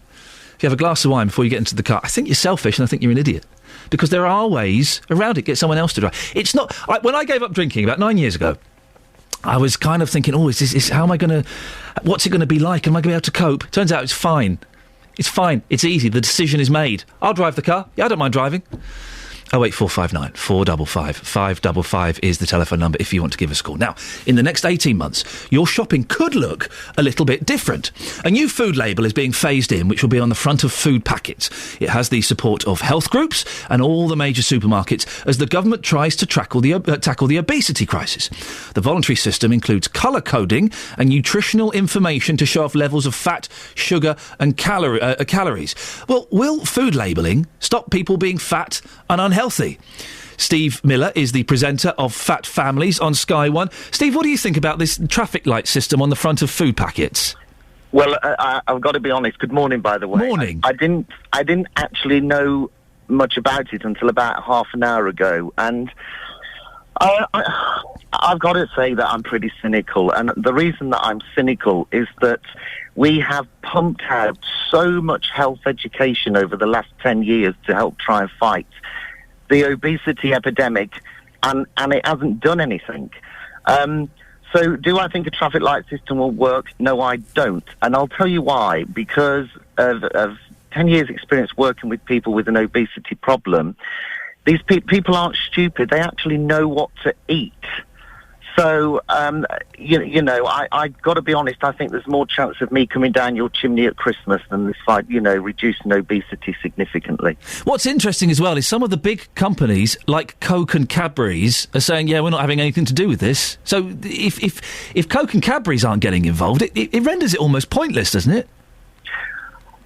if you have a glass of wine before you get into the car, I think you're selfish and I think you're an idiot. Because there are ways around it. Get someone else to drive. It's not... when I gave up drinking about 9 years ago, I was kind of thinking, how am I going to... What's it going to be like? Am I going to be able to cope? Turns out it's fine. It's fine. It's easy. The decision is made. I'll drive the car. Yeah, I don't mind driving. 08459 455 555 is the telephone number if you want to give us a call. Now, in the next 18 months, your shopping could look a little bit different. A new food label is being phased in, which will be on the front of food packets. It has the support of health groups and all the major supermarkets as the government tries to tackle the obesity crisis. The voluntary system includes colour coding and nutritional information to show off levels of fat, sugar and calories. Well, will food labelling stop people being fat and unhealthy? Steve Miller is the presenter of Fat Families on Sky One. Steve, what do you think about this traffic light system on the front of food packets? Well, I've got to be honest. Good morning, by the way. Morning. I didn't actually know much about it until about half an hour ago, and I've got to say that I'm pretty cynical. And the reason that I'm cynical is that we have pumped out so much health education over the last 10 years to help try and fight the obesity epidemic, and it hasn't done anything. So do I think a traffic light system will work? No, I don't. And I'll tell you why. Because of 10 years' experience working with people with an obesity problem, these people aren't stupid. They actually know what to eat. So, I've got to be honest, I think there's more chance of me coming down your chimney at Christmas than this fight, reducing obesity significantly. What's interesting as well is some of the big companies, like Coke and Cadbury's, are saying, yeah, we're not having anything to do with this. So if Coke and Cadbury's aren't getting involved, it renders it almost pointless, doesn't it?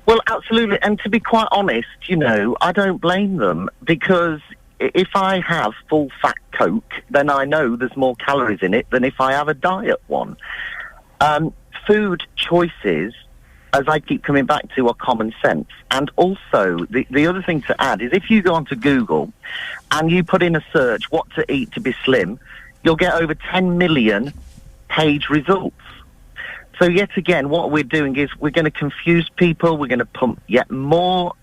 Well, absolutely. And to be quite honest, I don't blame them because... if I have full-fat Coke, then I know there's more calories in it than if I have a diet one. Food choices, as I keep coming back to, are common sense. And also, the other thing to add is if you go onto Google and you put in a search, what to eat to be slim, you'll get over 10 million page results. So yet again, what we're doing is we're going to confuse people. We're going to pump yet more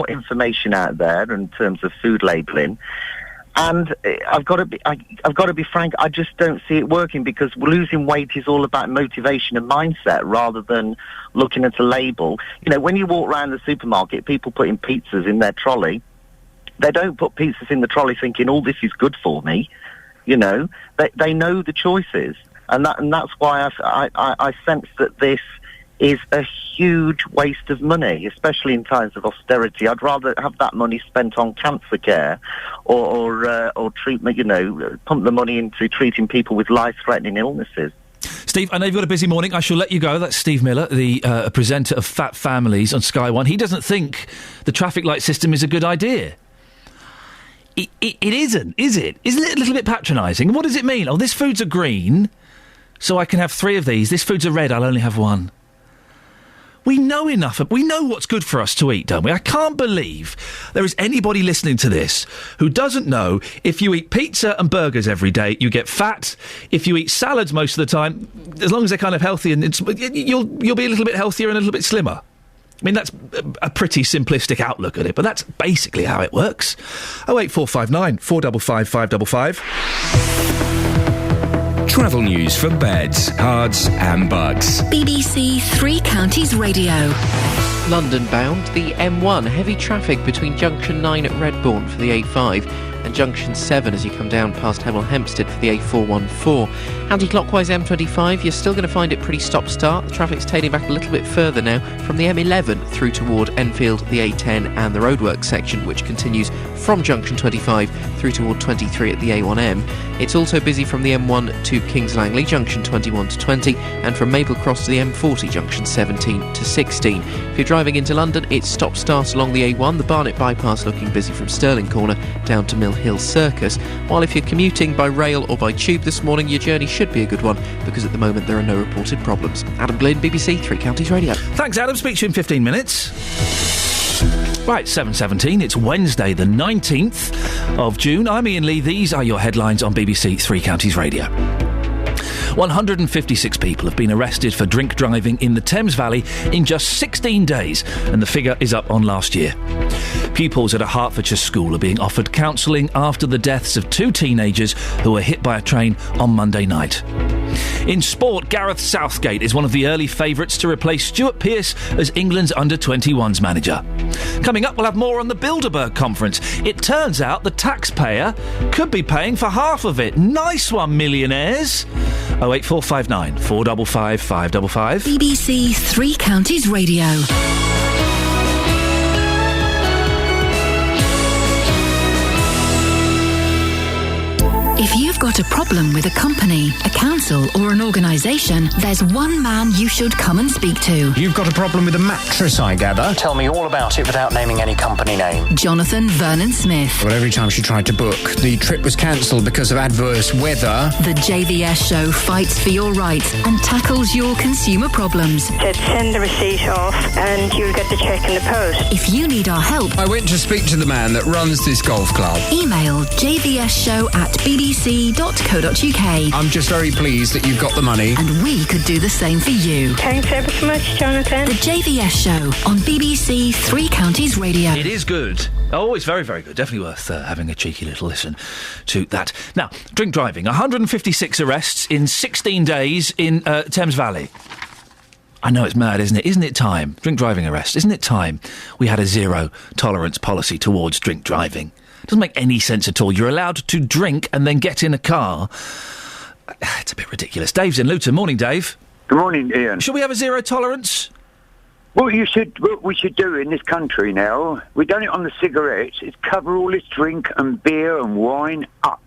information out there in terms of food labelling. And I've got to be frank. I just don't see it working because losing weight is all about motivation and mindset rather than looking at a label. When you walk around the supermarket, people putting pizzas in their trolley. They don't put pizzas in the trolley thinking, "Oh, this is good for me." They know the choices. And that's why I sense that this is a huge waste of money, especially in times of austerity. I'd rather have that money spent on cancer care or treatment, pump the money into treating people with life-threatening illnesses. Steve, I know you've got a busy morning. I shall let you go. That's Steve Miller, the presenter of Fat Families on Sky One. He doesn't think the traffic light system is a good idea. It isn't, is it? Isn't it a little bit patronising? What does it mean? Oh, this food's a green... so I can have 3 of these. This food's a red, I'll only have 1. We know enough. We know what's good for us to eat, don't we? I can't believe there is anybody listening to this who doesn't know if you eat pizza and burgers every day, you get fat. If you eat salads most of the time, as long as they're kind of healthy, and you'll be a little bit healthier and a little bit slimmer. I mean, that's a pretty simplistic outlook at it, but that's basically how it works. 08459 455 555. Travel news for beds, cards and bugs. BBC Three Counties Radio. London bound, the M1, heavy traffic between Junction 9 at Redbourne for the A5 and Junction 7 as you come down past Hemel Hempstead for the A414. Anti-clockwise M25, you're still going to find it pretty stop-start. The traffic's tailing back a little bit further now from the M11 through toward Enfield, the A10 and the roadworks section, which continues from Junction 25 through toward 23 at the A1M. It's also busy from the M1 to Kings Langley, Junction 21 to 20, and from Maple Cross to the M40, Junction 17 to 16. If you're driving into London, it's stop-start along the A1, the Barnet bypass looking busy from Stirling Corner down to Mill Hill Circus, while if you're commuting by rail or by tube this morning, your journey should be a good one, because at the moment there are no reported problems. Adam Glynn, BBC Three Counties Radio. Thanks, Adam. Speak to you in 15 minutes. Right, 7:17. It's Wednesday, the 19th of June. I'm Iain Lee. These are your headlines on BBC Three Counties Radio. 156 people have been arrested for drink driving in the Thames Valley in just 16 days, and the figure is up on last year. Pupils at a Hertfordshire school are being offered counselling after the deaths of 2 teenagers who were hit by a train on Monday night. In sport, Gareth Southgate is one of the early favourites to replace Stuart Pearce as England's under-21s manager. Coming up, we'll have more on the Bilderberg conference. It turns out the taxpayer could be paying for half of it. Nice one, millionaires. 08459 455 555. BBC Three Counties Radio. If you've got a problem with a company, a council or an organisation, there's one man you should come and speak to. You've got a problem with a mattress, I gather. Tell me all about it without naming any company name. Jonathan Vernon Smith. Well, every time she tried to book, the trip was cancelled because of adverse weather. The JVS show fights for your rights and tackles your consumer problems. Just send the receipt off and you'll get the cheque in the post. If you need our help, I went to speak to the man that runs this golf club. Email jvsshow@bbc.co.uk. I'm just very pleased that you've got the money. And we could do the same for you. Thanks ever so much, Jonathan. The JVS show on BBC Three Counties Radio. It is good. Oh, it's very, very good. Definitely worth having a cheeky little listen to that. Now, drink driving. 156 arrests in 16 days in Thames Valley. I know it's mad, isn't it? Isn't it time? Drink driving arrests. Isn't it time we had a zero tolerance policy towards drink driving? Doesn't make any sense at all. You're allowed to drink and then get in a car. It's a bit ridiculous. Dave's in Luton. Morning, Dave. Good morning, Iain. Should we have a zero tolerance? What we should do in this country now, we've done it on the cigarettes, is cover all this drink and beer and wine up.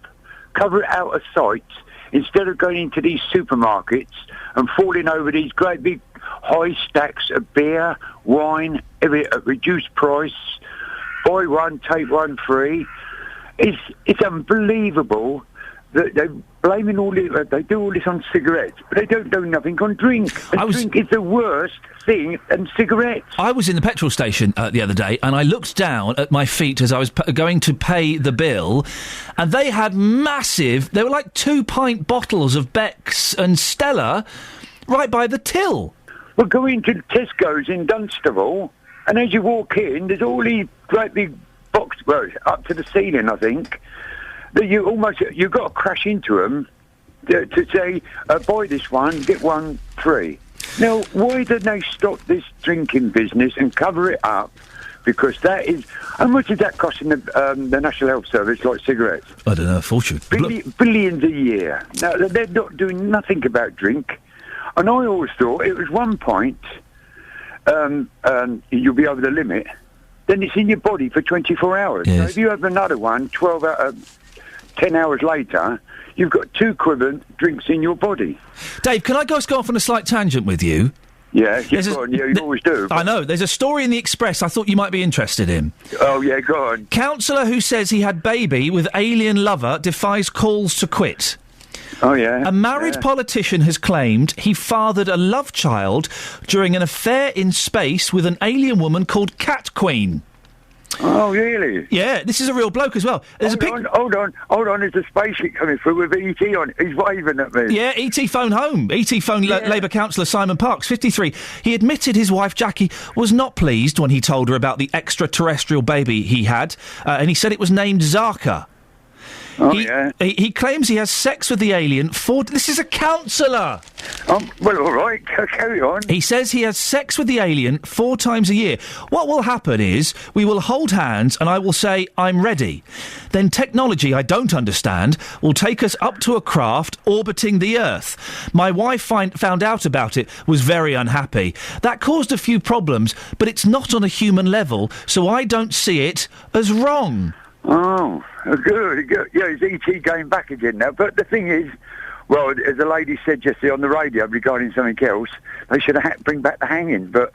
Cover it out of sight instead of going into these supermarkets and falling over these great big high stacks of beer, wine, every at reduced price. Buy one, take one free. It's unbelievable that they're blaming all this. They do all this on cigarettes, but they don't do nothing on drink. And drink is the worst thing than cigarettes. I was in the petrol station the other day, and I looked down at my feet as I was going to pay the bill, and they had massive. They were like 2-pint bottles of Beck's and Stella right by the till. Well, go into Tesco's in Dunstable, and as you walk in, there's all these great big boxes, well, up to the ceiling, I think, that you've got to crash into them to say, buy this one, get one free. Now, why don't they stop this drinking business and cover it up? Because that is... How much is that costing the National Health Service, like cigarettes? I don't know, a fortune. Billions a year. Now, they're not doing nothing about drink. And I always thought it was 1 pint, you'll be over the limit, then it's in your body for 24 hours. Yes. So if you have another one, 10 hours later, you've got 2 equivalent drinks in your body. Dave, can I go off on a slight tangent with you? Yeah, you always do. I know. There's a story in the Express I thought you might be interested in. Oh, yeah, go on. Councillor who says he had baby with alien lover defies calls to quit. Oh, yeah. A married politician has claimed he fathered a love child during an affair in space with an alien woman called Cat Queen. Oh, really? Yeah, this is a real bloke as well. There's hold on. There's a spaceship coming through with E.T. on it. He's waving at me. Yeah, E.T. phone home. E.T. phoned Labour councillor Simon Parks, 53. He admitted his wife Jackie was not pleased when he told her about the extraterrestrial baby he had, and he said it was named Zaka. He claims he has sex with the alien This is a counsellor! Well, all right, carry on. He says he has sex with the alien 4 times a year. What will happen is we will hold hands and I will say, I'm ready. Then technology I don't understand will take us up to a craft orbiting the Earth. My wife found out about it, was very unhappy. That caused a few problems, but it's not on a human level, so I don't see it as wrong. Oh, good. Yeah, it's E.T. going back again now. But the thing is, well, as a lady said yesterday on the radio regarding something else, they should bring back the hanging. But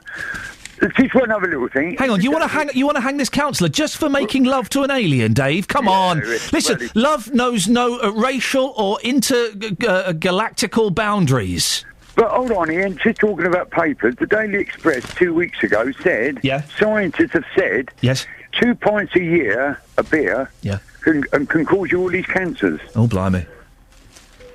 just one other little thing. Hang on, you want to hang this counsellor just for making love to an alien, Dave? Come on. Listen, love knows no racial or intergalactical boundaries. But hold on, Ian, just talking about papers, the Daily Express 2 weeks ago said, scientists have said, 2 pints a year of beer can cause you all these cancers. Oh, blimey.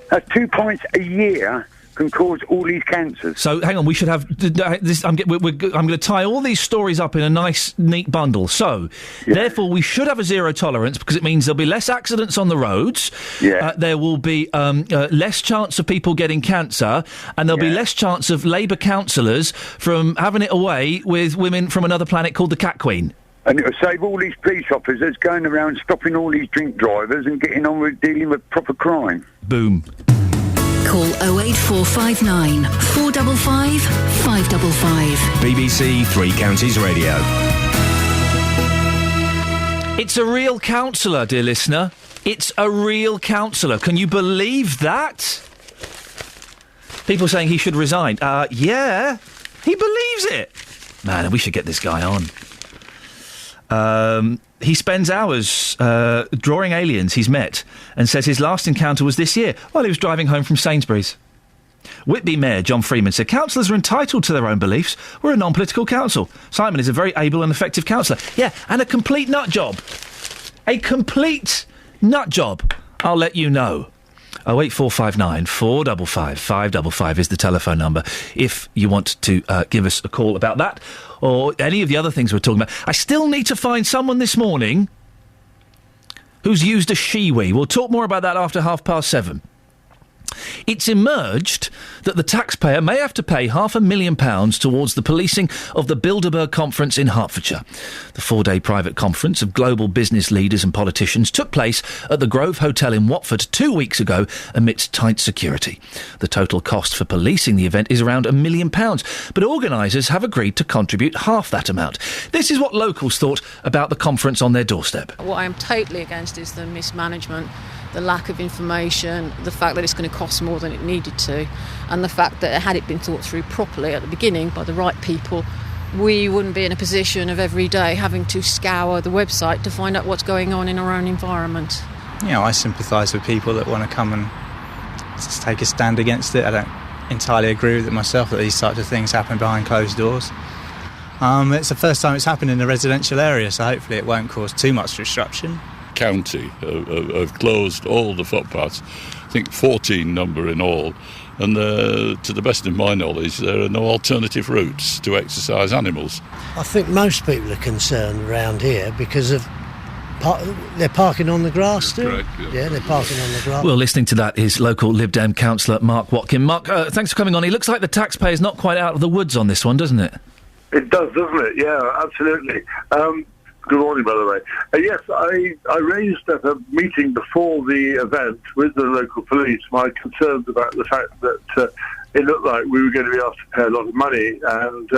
That's 2 pints a year can cause all these cancers. So, hang on, we should have this. I'm going to tie all these stories up in a nice, neat bundle. So, therefore, we should have a zero tolerance because it means there'll be less accidents on the roads. There will be less chance of people getting cancer, and there'll be less chance of Labour councillors from having it away with women from another planet called the Cat Queen. And it'll save all these police officers going around stopping all these drink drivers and getting on with dealing with proper crime. Boom. Call 08459 455 555. BBC Three Counties Radio. It's a real counsellor, dear listener. It's a real counsellor. Can you believe that? People saying he should resign. Yeah, he believes it. Man, we should get this guy on. He spends hours drawing aliens he's met and says his last encounter was this year while he was driving home from Sainsbury's. Whitby Mayor John Freeman said councillors are entitled to their own beliefs. We're a non-political council. Simon is a very able and effective councillor. Yeah, and a complete nut job. A complete nut job. I'll let you know. 08459 455 555 is the telephone number if you want to give us a call about that or any of the other things we're talking about. I still need to find someone this morning who's used a shiwi. We'll talk more about that after 7:30. It's emerged that the taxpayer may have to pay £500,000 towards the policing of the Bilderberg Conference in Hertfordshire. The 4-day private conference of global business leaders and politicians took place at the Grove Hotel in Watford 2 weeks ago amidst tight security. The total cost for policing the event is around £1 million, but organisers have agreed to contribute half that amount. This is what locals thought about the conference on their doorstep. What I am totally against is the mismanagement, the lack of information, the fact that it's going to cost more than it needed to, and the fact that had it been thought through properly at the beginning by the right people, we wouldn't be in a position of every day having to scour the website to find out what's going on in our own environment. You know, I sympathise with people that want to come and just take a stand against it. I don't entirely agree with it myself that these types of things happen behind closed doors. It's the first time it's happened in a residential area, so hopefully it won't cause too much disruption. County have closed all the footpaths, I think 14 number in all, and to the best of my knowledge there are no alternative routes to exercise animals. I think most people are concerned around here because of they're parking on the grass still. Correct, yeah, they're parking on the grass. Well, listening to that is local Lib Dem councillor Mark Watkin. Mark, thanks for coming on. It looks like the taxpayer's not quite out of the woods on this one, doesn't it? It does, doesn't it? Yeah, absolutely. Good morning, by the way. Yes, I raised at a meeting before the event with the local police my concerns about the fact that it looked like we were going to be asked to pay a lot of money, and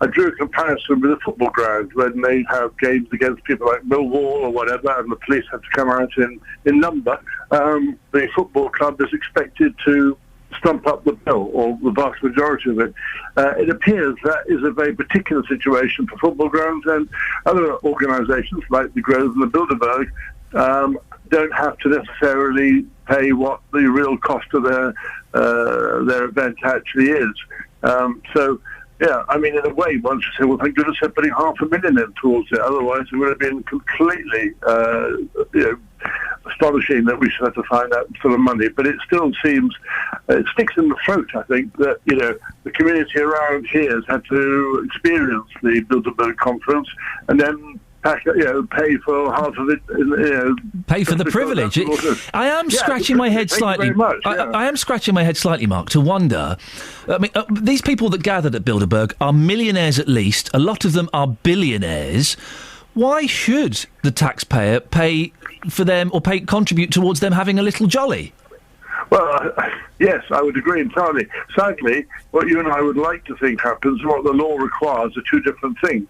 I drew a comparison with a football ground when they have games against people like Millwall or whatever, and the police have to come out in number. The football club is expected to stump up the bill, or the vast majority of it. It appears that is a very particular situation for football grounds, and other organisations like the Grove and the Bilderberg don't have to necessarily pay what the real cost of their event actually is. So, yeah, I mean, in a way, one should say, well, thank goodness they're putting £500,000 in towards it. Otherwise, it would have been completely, astonishing that we should have to find that sort of money. But it still seems, it sticks in the throat, I think, that, the community around here has had to experience the Bilderberg Conference and then pay for half of it. Pay for the privilege. I am scratching my head slightly. Thank you very much, I am scratching my head slightly, Mark, to wonder. I mean, these people that gathered at Bilderberg are millionaires at least. A lot of them are billionaires. Why should the taxpayer pay for them or contribute towards them having a little jolly? Well, yes, I would agree entirely. Sadly, what you and I would like to think happens, and what the law requires, are two different things.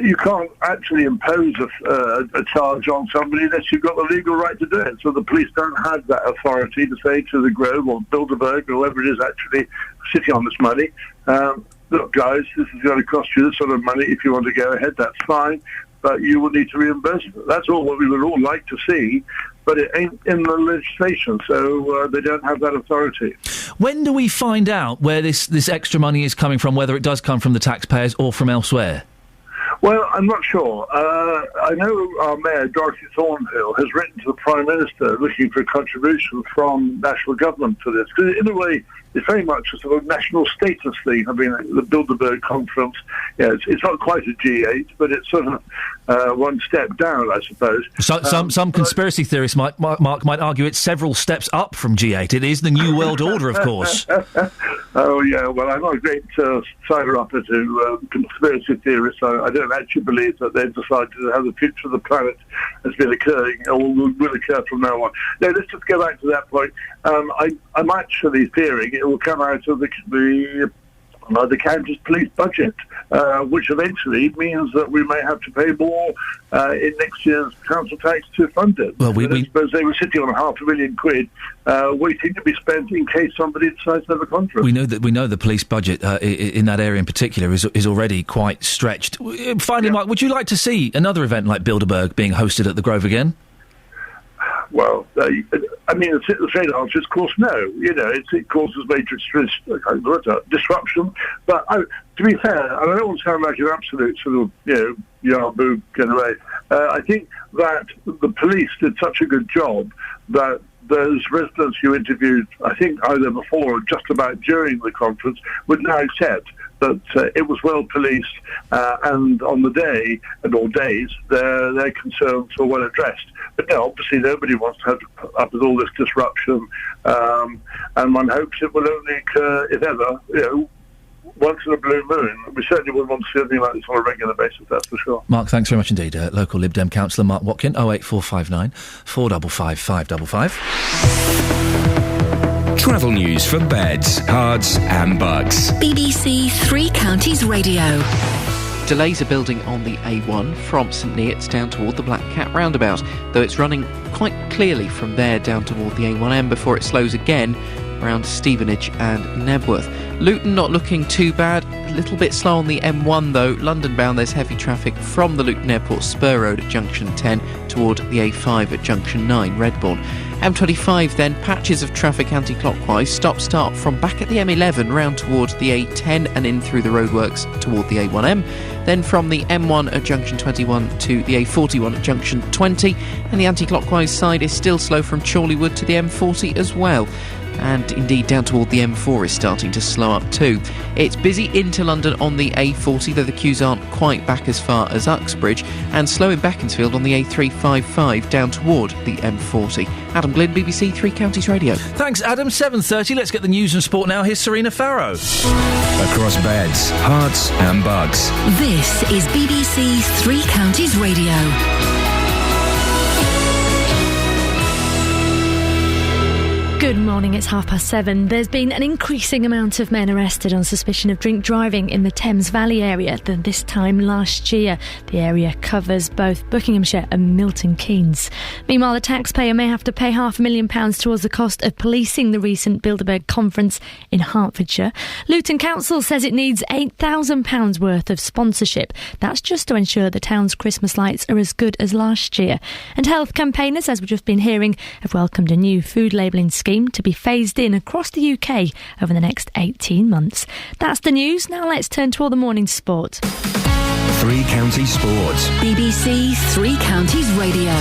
You can't actually impose a charge on somebody unless you've got the legal right to do it. So the police don't have that authority to say to the Grove or Bilderberg or whoever it is actually sitting on this money, look, guys, this is going to cost you this sort of money. If you want to go ahead, that's fine, but you will need to reimburse it. That's all what we would all like to see, but it ain't in the legislation, so they don't have that authority. When do we find out where this extra money is coming from, whether it does come from the taxpayers or from elsewhere? Well, I'm not sure. I know our Mayor, Dorothy Thornhill, has written to the Prime Minister looking for a contribution from national government for this. Because in a way, it's very much a sort of national status thing. I mean, the Bilderberg conference, it's not quite a G8, but it's sort of one step down, I suppose. Some conspiracy theorists, Mark, might argue it's several steps up from G8. It is the New World Order, of course. Oh, yeah, well, I'm not a great sider-upper to conspiracy theorists. I don't actually believe that they've decided how the future of the planet has been occurring, or will occur from now on. No, let's just go back to that point. I'm actually fearing it will come out of the county's police budget, which eventually means that we may have to pay more in next year's council tax to fund it. Well, I suppose they were sitting on £500,000 waiting to be spent in case somebody decides to have a contract. We know the police budget in that area in particular is already quite stretched. Finally, Mark, would you like to see another event like Bilderberg being hosted at the Grove again? Well, I mean, the straight answer is, of course, no. It causes major disruption. But to be fair, and I don't want to sound like an absolute sort of, yah-boo kind of way, I think that the police did such a good job that those residents you interviewed, I think either before or just about during the conference, would now accept that it was well policed, and on the day, or days, their concerns were well addressed. But no, obviously nobody wants to have to put up with all this disruption, and one hopes it will only occur, if ever, once in a blue moon. We certainly wouldn't want to see anything like this on a regular basis, that's for sure. Mark, thanks very much indeed. Local Lib Dem councillor Mark Watkin, 08459 455 555. Travel news for beds, cards and bugs. BBC Three Counties Radio. Delays are building on the A1 from St Neots down toward the Black Cat roundabout, though it's running quite clearly from there down toward the A1M before it slows again around Stevenage and Nebworth. Luton not looking too bad, a little bit slow on the M1 though. London bound there's heavy traffic from the Luton Airport Spur Road at junction 10 toward the A5 at junction 9 Redbourne. M25 then, patches of traffic anti-clockwise, stop-start from back at the M11 round towards the A10 and in through the roadworks toward the A1M. Then from the M1 at junction 21 to the A41 at junction 20, and the anti-clockwise side is still slow from Chorleywood to the M40 as well. And indeed down toward the M4 is starting to slow up too. It's busy into London on the A40, though the queues aren't quite back as far as Uxbridge, and slow in Beaconsfield on the A355 down toward the M40. Adam Glynn, BBC Three Counties Radio. Thanks, Adam. 7:30. Let's get the news and sport now. Here's Serena Farrow. Across beds, hearts and bugs. This is BBC Three Counties Radio. Good morning, it's 7:30. There's been an increasing amount of men arrested on suspicion of drink driving in the Thames Valley area than this time last year. The area covers both Buckinghamshire and Milton Keynes. Meanwhile, the taxpayer may have to pay £500,000 towards the cost of policing the recent Bilderberg conference in Hertfordshire. Luton Council says it needs £8,000 worth of sponsorship. That's just to ensure the town's Christmas lights are as good as last year. And health campaigners, as we've just been hearing, have welcomed a new food labelling scheme to be phased in across the UK over the next 18 months. That's the news. Now let's turn to all the morning sport. Three Counties Sports. BBC Three Counties Radio.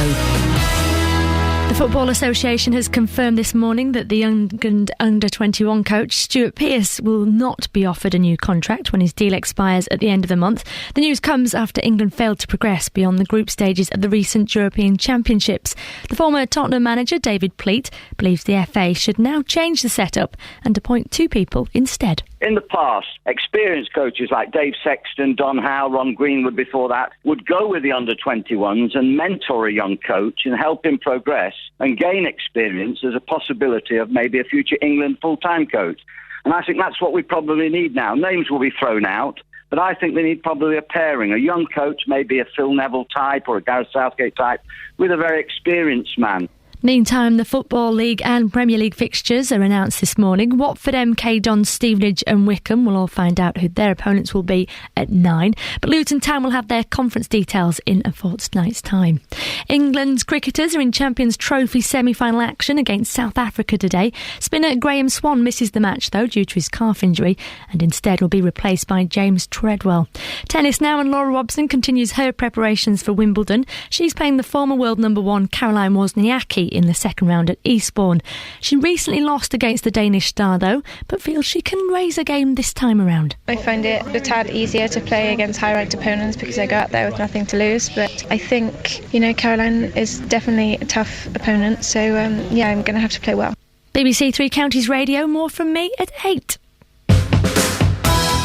The Football Association has confirmed this morning that the England under-21 coach Stuart Pearce will not be offered a new contract when his deal expires at the end of the month. The news comes after England failed to progress beyond the group stages of the recent European Championships. The former Tottenham manager David Pleat believes the FA should now change the setup and appoint 2 people instead. In the past, experienced coaches like Dave Sexton, Don Howe, Ron Greenwood before that would go with the under-21s and mentor a young coach and help him progress and gain experience as a possibility of maybe a future England full-time coach. And I think that's what we probably need now. Names will be thrown out, but I think they need probably a pairing. A young coach, maybe a Phil Neville type or a Gareth Southgate type, with a very experienced man. Meantime, the Football League and Premier League fixtures are announced this morning. Watford, MK Dons, Stevenage and Wycombe will all find out who their opponents will be at 9. But Luton Town will have their conference details in a fortnight's time. England's cricketers are in Champions Trophy semi-final action against South Africa today. Spinner Graham Swan misses the match, though, due to his calf injury, and instead will be replaced by James Treadwell. Tennis now, and Laura Robson continues her preparations for Wimbledon. She's playing the former world number 1 Caroline Wozniacki in the second round at Eastbourne. She recently lost against the Danish star, though, but feels she can raise a game this time around. I find it a tad easier to play against high-ranked opponents because I go out there with nothing to lose, but I think, Caroline is definitely a tough opponent, so I'm going to have to play well. BBC Three Counties Radio, more from me at 8.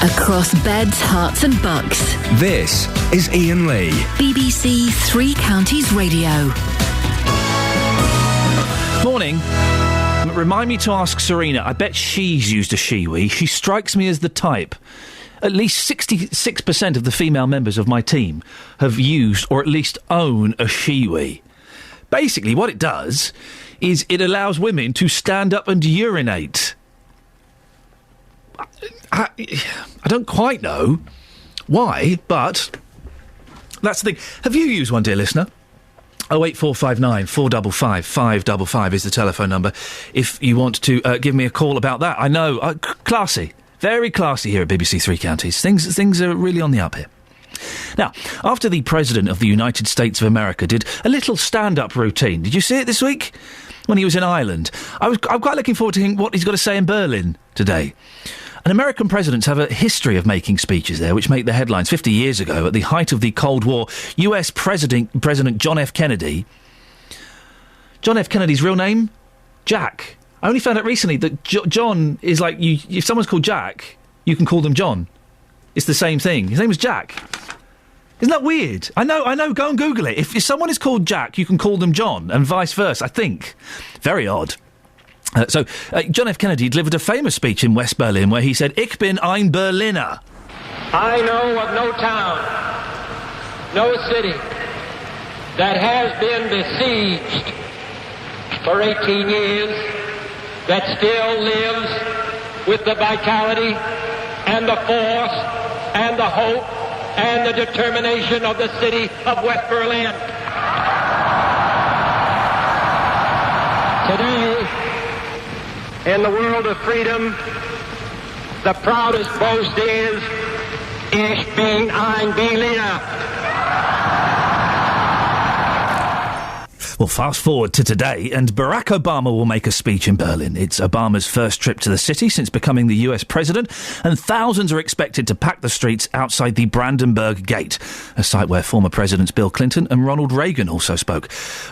Across beds, hearts and bucks. This is Iain Lee. BBC Three Counties Radio. Morning. Remind me to ask Serena. I bet she's used a Shiwi. She strikes me as the type. At least 66% of the female members of my team have used or at least own a Shiwi. Basically, what it does is it allows women to stand up and urinate. I don't quite know why, but that's the thing. Have you used one, dear listener? 08459 455 555 is the telephone number if you want to give me a call about that. I know, classy, very classy here at BBC Three Counties. Things are really on the up here. Now, after the President of the United States of America did a little stand-up routine, did you see it this week? When he was in Ireland. I'm quite looking forward to hearing what he's got to say in Berlin today. And American presidents have a history of making speeches there, which make the headlines. 50 years ago, at the height of the Cold War, US President John F. Kennedy... John F. Kennedy's real name? Jack. I only found out recently that John is like... if someone's called Jack, you can call them John. It's the same thing. His name was Jack. Isn't that weird? I know, go and Google it. If someone is called Jack, you can call them John, and vice versa, I think. Very odd. So, John F. Kennedy delivered a famous speech in West Berlin where he said, Ich bin ein Berliner. I know of no town, no city that has been besieged for 18 years that still lives with the vitality and the force and the hope and the determination of the city of West Berlin. Today, in the world of freedom, the proudest boast is, Ich bin ein Berliner. Well, fast forward to today, and Barack Obama will make a speech in Berlin. It's Obama's first trip to the city since becoming the US president, and thousands are expected to pack the streets outside the Brandenburg Gate, a site where former presidents Bill Clinton and Ronald Reagan also spoke.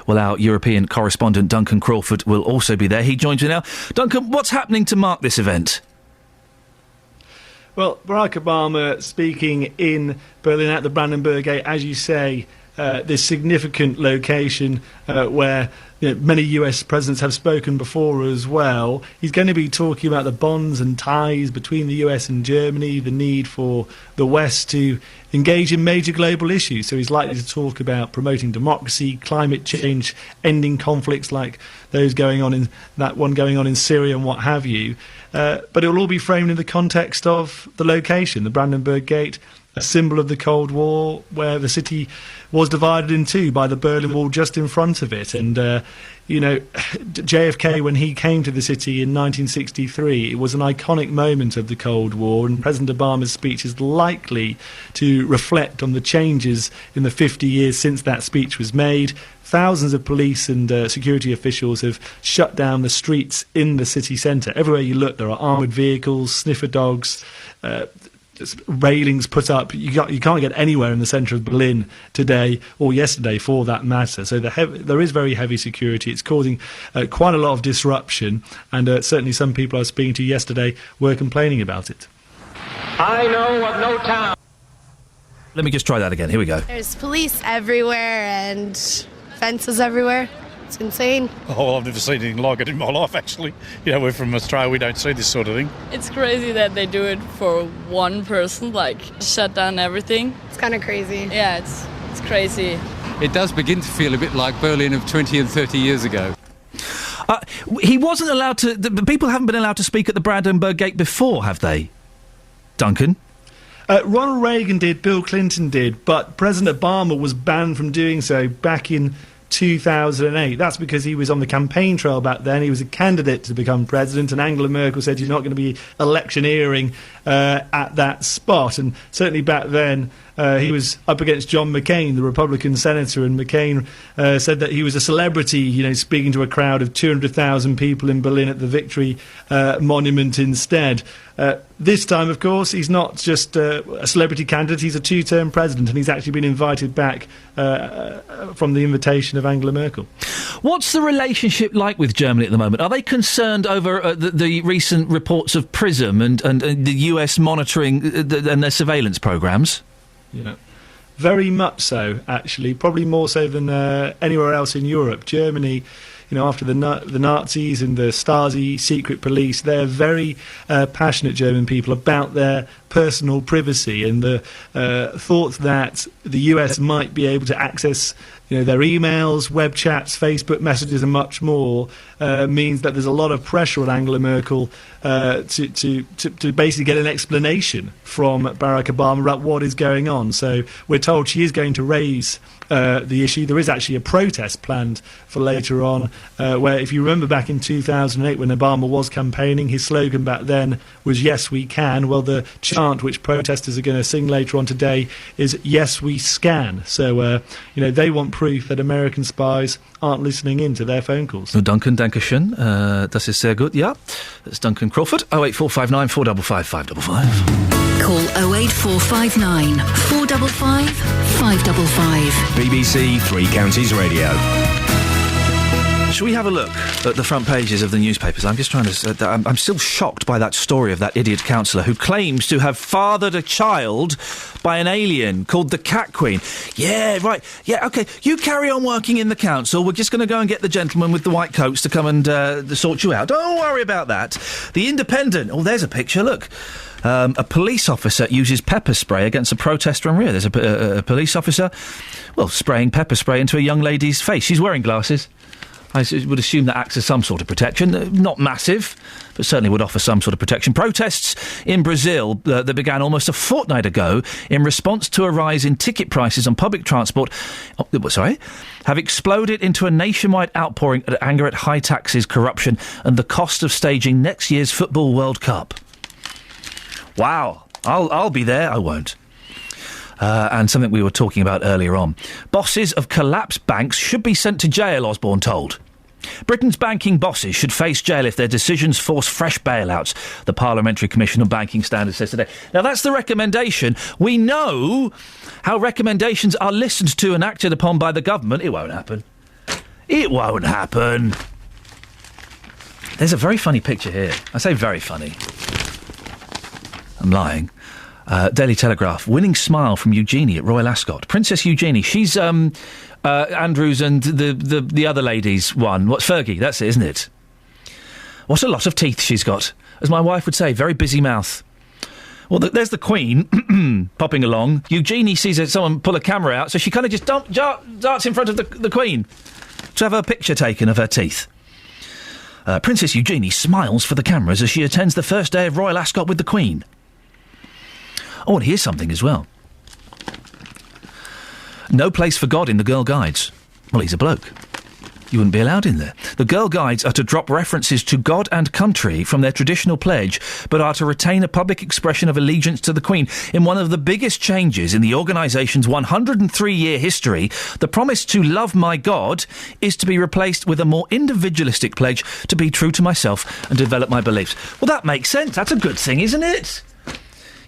Well, our European correspondent Duncan Crawford will also be there. He joins me now. Duncan, what's happening to mark this event? Well, Barack Obama speaking in Berlin at the Brandenburg Gate, as you say, this significant location where many US presidents have spoken before as well. He's going to be talking about the bonds and ties between the US and Germany, the need for the West to engage in major global issues. So he's likely to talk about promoting democracy, climate change, ending conflicts like those going on in Syria and what have you. But it will all be framed in the context of the location, the Brandenburg Gate, a symbol of the Cold War, where the city was divided in two by the Berlin Wall just in front of it. And, JFK, when he came to the city in 1963, it was an iconic moment of the Cold War, and President Obama's speech is likely to reflect on the changes in the 50 years since that speech was made. Thousands of police and security officials have shut down the streets in the city centre. Everywhere you look, there are armoured vehicles, sniffer dogs, railings put up. You can't get anywhere in the centre of Berlin today or yesterday, for that matter. So there is very heavy security. It's causing quite a lot of disruption, and certainly some people I was speaking to yesterday were complaining about it. I know of no town. Let me just try that again. Here we go. There's police everywhere and fences everywhere. It's insane. Oh, I've never seen anything like it in my life, actually. We're from Australia, we don't see this sort of thing. It's crazy that they do it for one person, like shut down everything. It's kind of crazy. Yeah, it's crazy. It does begin to feel a bit like Berlin of 20 and 30 years ago. He wasn't allowed to... The people haven't been allowed to speak at the Brandenburg Gate before, have they? Duncan? Ronald Reagan did, Bill Clinton did, but President Obama was banned from doing so back in 2008. That's because he was on the campaign trail back then. He was a candidate to become president, and Angela Merkel said he's not going to be electioneering at that spot. And certainly back then, he was up against John McCain, the Republican senator, and McCain said that he was a celebrity, speaking to a crowd of 200,000 people in Berlin at the Victory Monument instead. This time, of course, he's not just a celebrity candidate, he's a two-term president, and he's actually been invited back from the invitation of Angela Merkel. What's the relationship like with Germany at the moment? Are they concerned over the recent reports of PRISM and the US monitoring and their surveillance programmes? Yeah, very much so, actually. Probably more so than anywhere else in Europe. Germany, after the Nazis and the Stasi secret police, they're very passionate, German people, about their personal privacy, and the thought that the US might be able to access their emails, web chats, Facebook messages and much more means that there's a lot of pressure on Angela Merkel to basically get an explanation from Barack Obama about what is going on. So we're told she is going to raise the issue. There is actually a protest planned for later on, where, if you remember back in 2008 when Obama was campaigning, his slogan back then was "Yes, we can." Well, the chant which protesters are going to sing later on today is "Yes, we scan." So, they want proof that American spies aren't listening in to their phone calls. Duncan, Dankeschön. Das ist sehr gut, ja. That's Duncan Crawford. 08459 455 555. Call 08459 455 555. BBC Three Counties Radio. Shall we have a look at the front pages of the newspapers? I'm just trying to... I'm still shocked by that story of that idiot councillor who claims to have fathered a child by an alien called the Cat Queen. Yeah, right. Yeah, OK, you carry on working in the council. We're just going to go and get the gentleman with the white coats to come and sort you out. Don't worry about that. The Independent. Oh, there's a picture, look. A police officer uses pepper spray against a protester in Rio. There's a police officer, spraying pepper spray into a young lady's face. She's wearing glasses. I would assume that acts as some sort of protection. Not massive, but certainly would offer some sort of protection. Protests in Brazil that began almost a fortnight ago in response to a rise in ticket prices on public transport have exploded into a nationwide outpouring of anger at high taxes, corruption and the cost of staging next year's Football World Cup. Wow. I'll be there. I won't. And something we were talking about earlier on. Bosses of collapsed banks should be sent to jail, Osborne told. Britain's banking bosses should face jail if their decisions force fresh bailouts, the Parliamentary Commission on Banking Standards says today. Now, that's the recommendation. We know how recommendations are listened to and acted upon by the government. It won't happen. It won't happen. There's a very funny picture here. I say very funny. I'm lying. Daily Telegraph. Winning smile from Eugenie at Royal Ascot. Princess Eugenie. She's Andrews and the other lady's one. What's Fergie? That's it, isn't it? What a lot of teeth she's got. As my wife would say, very busy mouth. Well, there's the Queen popping along. Eugenie sees someone pull a camera out, so she kind of just darts in front of the Queen to have her picture taken of her teeth. Princess Eugenie smiles for the cameras as she attends the first day of Royal Ascot with the Queen. Oh, and here's something as well. No place for God in the Girl Guides. Well, he's a bloke. You wouldn't be allowed in there. The Girl Guides are to drop references to God and country from their traditional pledge, but are to retain a public expression of allegiance to the Queen. In one of the biggest changes in the organisation's 103-year history, the promise to love my God is to be replaced with a more individualistic pledge to be true to myself and develop my beliefs. Well, that makes sense. That's a good thing, isn't it?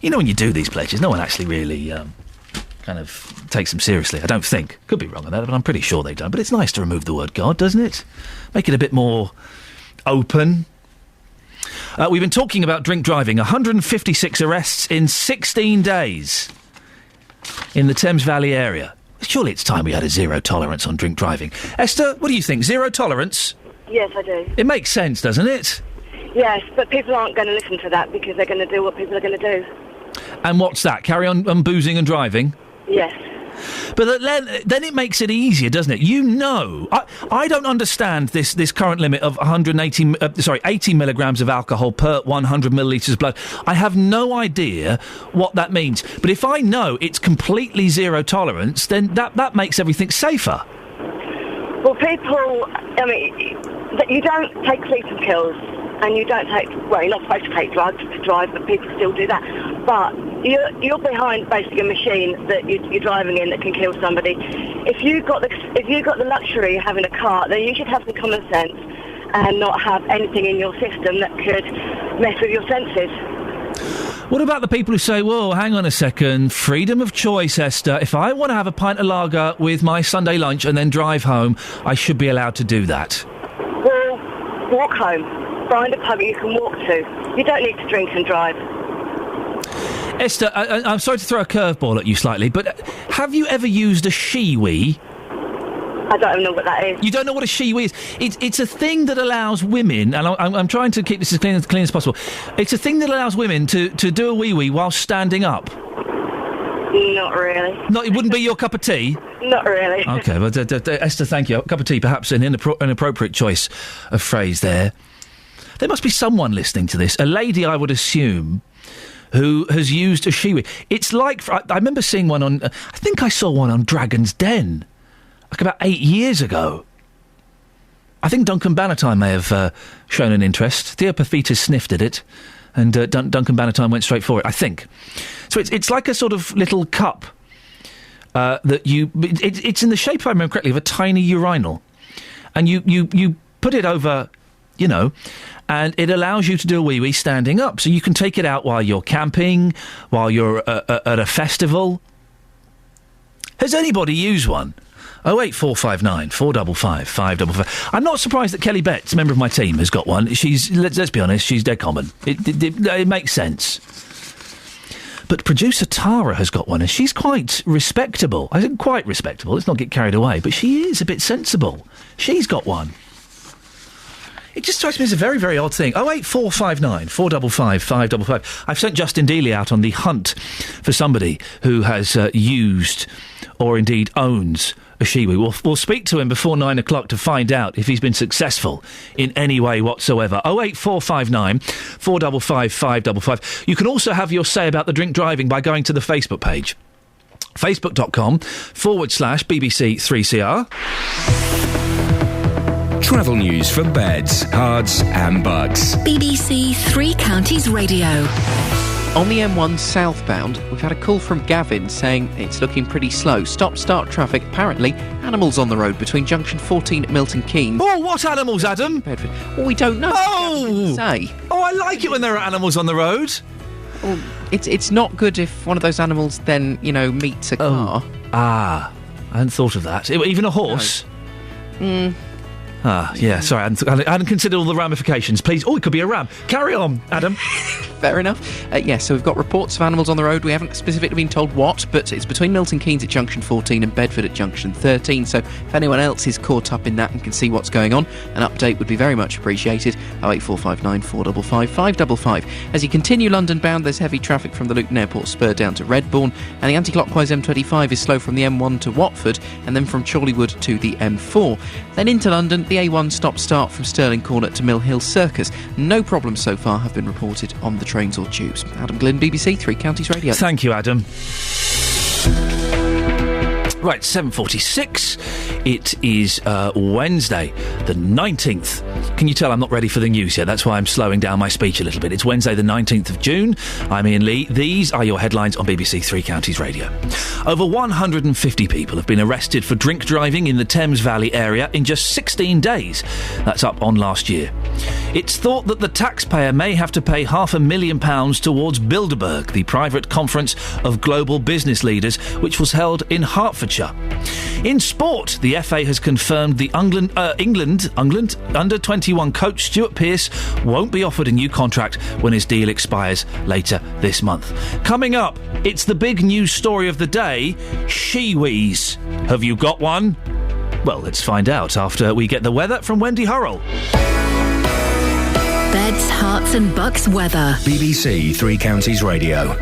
You know, when you do these pledges, no one actually really... kind of takes them seriously, I don't think. Could be wrong on that, but I'm pretty sure they don't. But it's nice to remove the word God, doesn't it? Make it a bit more open. We've been talking about drink driving. 156 arrests in 16 days in the Thames Valley area. Surely it's time we had a zero tolerance on drink driving. Esther, what do you think? Zero tolerance? Yes, I do. It makes sense, doesn't it? Yes, but people aren't going to listen to that because they're going to do what people are going to do. And what's that? Carry on boozing and driving? Yes. But then it makes it easier, doesn't it? You know, I don't understand this current limit of 80 milligrams of alcohol per 100 millilitres of blood. I have no idea what that means. But if I know it's completely zero tolerance, then that makes everything safer. Well, people, I mean, you don't take sleeping pills and you don't take, well, you're not supposed to take drugs to drive, but people still do that. But you're behind basically a machine that you're driving in that can kill somebody. If you've got the luxury of having a car, then you should have some common sense and not have anything in your system that could mess with your senses. What about the people who say, whoa, hang on a second, freedom of choice, Esther. If I want to have a pint of lager with my Sunday lunch and then drive home, I should be allowed to do that? Well, walk home. Find a pub you can walk to. You don't need to drink and drive. Esther, I'm sorry to throw a curveball at you slightly, but have you ever used a she-wee? I don't even know what that is. You don't know what a she-wee is? It's a thing that allows women, and I'm trying to keep this as clean as possible, it's a thing that allows women to do a wee-wee while standing up. Not really. It wouldn't be your cup of tea? Not really. OK, well, Esther, thank you. A cup of tea, perhaps an inappropriate choice of phrase there. There must be someone listening to this, a lady, I would assume, who has used a she-wee. It's like, I remember seeing one on, I think I saw one on Dragon's Den, like about 8 years ago. I think Duncan Bannatyne may have shown an interest. Theo Paphitis sniffed at it, and Duncan Bannatyne went straight for it, I think. So it's like a sort of little cup that it's in the shape, if I remember correctly, of a tiny urinal. And you put it over, you know, and it allows you to do a wee-wee standing up. So you can take it out while you're camping, while you're at a festival. Has anybody used one? 08459 455 555. I'm not surprised that Kelly Betts, a member of my team, has got one. Let's be honest, she's dead common. It makes sense. But producer Tara has got one, and she's quite respectable. I think quite respectable. Let's not get carried away, but she is a bit sensible. She's got one. It just strikes me as a very, very odd thing. 08459 455 555. I've sent Justin Dealey out on the hunt for somebody who has used or indeed owns a she-wee. We'll speak to him before 9 o'clock to find out if he's been successful in any way whatsoever. 08459 455 555. You can also have your say about the drink driving by going to the Facebook page. Facebook.com/BBC 3CR. Travel news for beds, cards and bugs. BBC Three Counties Radio. On the M1 southbound, we've had a call from Gavin saying it's looking pretty slow. Stop-start traffic. Apparently, animals on the road between junction 14 at Milton Keynes. Oh, what animals, Adam? Bedford. Well, we don't know. Oh! Say. Oh, I like it when there are animals on the road. Well, it's not good if one of those animals then, meets a car. Ah, I hadn't thought of that. Even a horse? No. Yeah, sorry, I hadn't considered all the ramifications. Please. Oh, it could be a ram. Carry on, Adam. Fair enough. So we've got reports of animals on the road. We haven't specifically been told what, but it's between Milton Keynes at junction 14 and Bedford at junction 13. So if anyone else is caught up in that and can see what's going on, an update would be very much appreciated. 08459 455 555. As you continue London bound, there's heavy traffic from the Luton Airport spur down to Redbourne, and the anti-clockwise M25 is slow from the M1 to Watford, and then from Chorleywood to the M4. Then into London, the A1 stop-start from Stirling Corner to Mill Hill Circus. No problems so far have been reported on the trains or tubes. Adam Glynn, BBC Three Counties Radio. Thank you, Adam. Right, 7:46. It is Wednesday, the 19th. Can you tell I'm not ready for the news yet? That's why I'm slowing down my speech a little bit. It's Wednesday, the 19th of June. I'm Iain Lee. These are your headlines on BBC Three Counties Radio. Over 150 people have been arrested for drink driving in the Thames Valley area in just 16 days. That's up on last year. It's thought that the taxpayer may have to pay £500,000 towards Bilderberg, the private conference of global business leaders, which was held in Hertfordshire. In sport, the FA has confirmed the England under-21 coach Stuart Pearce won't be offered a new contract when his deal expires later this month. Coming up, it's the big news story of the day, Shiwis. Have you got one? Well, let's find out after we get the weather from Wendy Hurrell. Beds, Hearts and Bucks weather. BBC Three Counties Radio.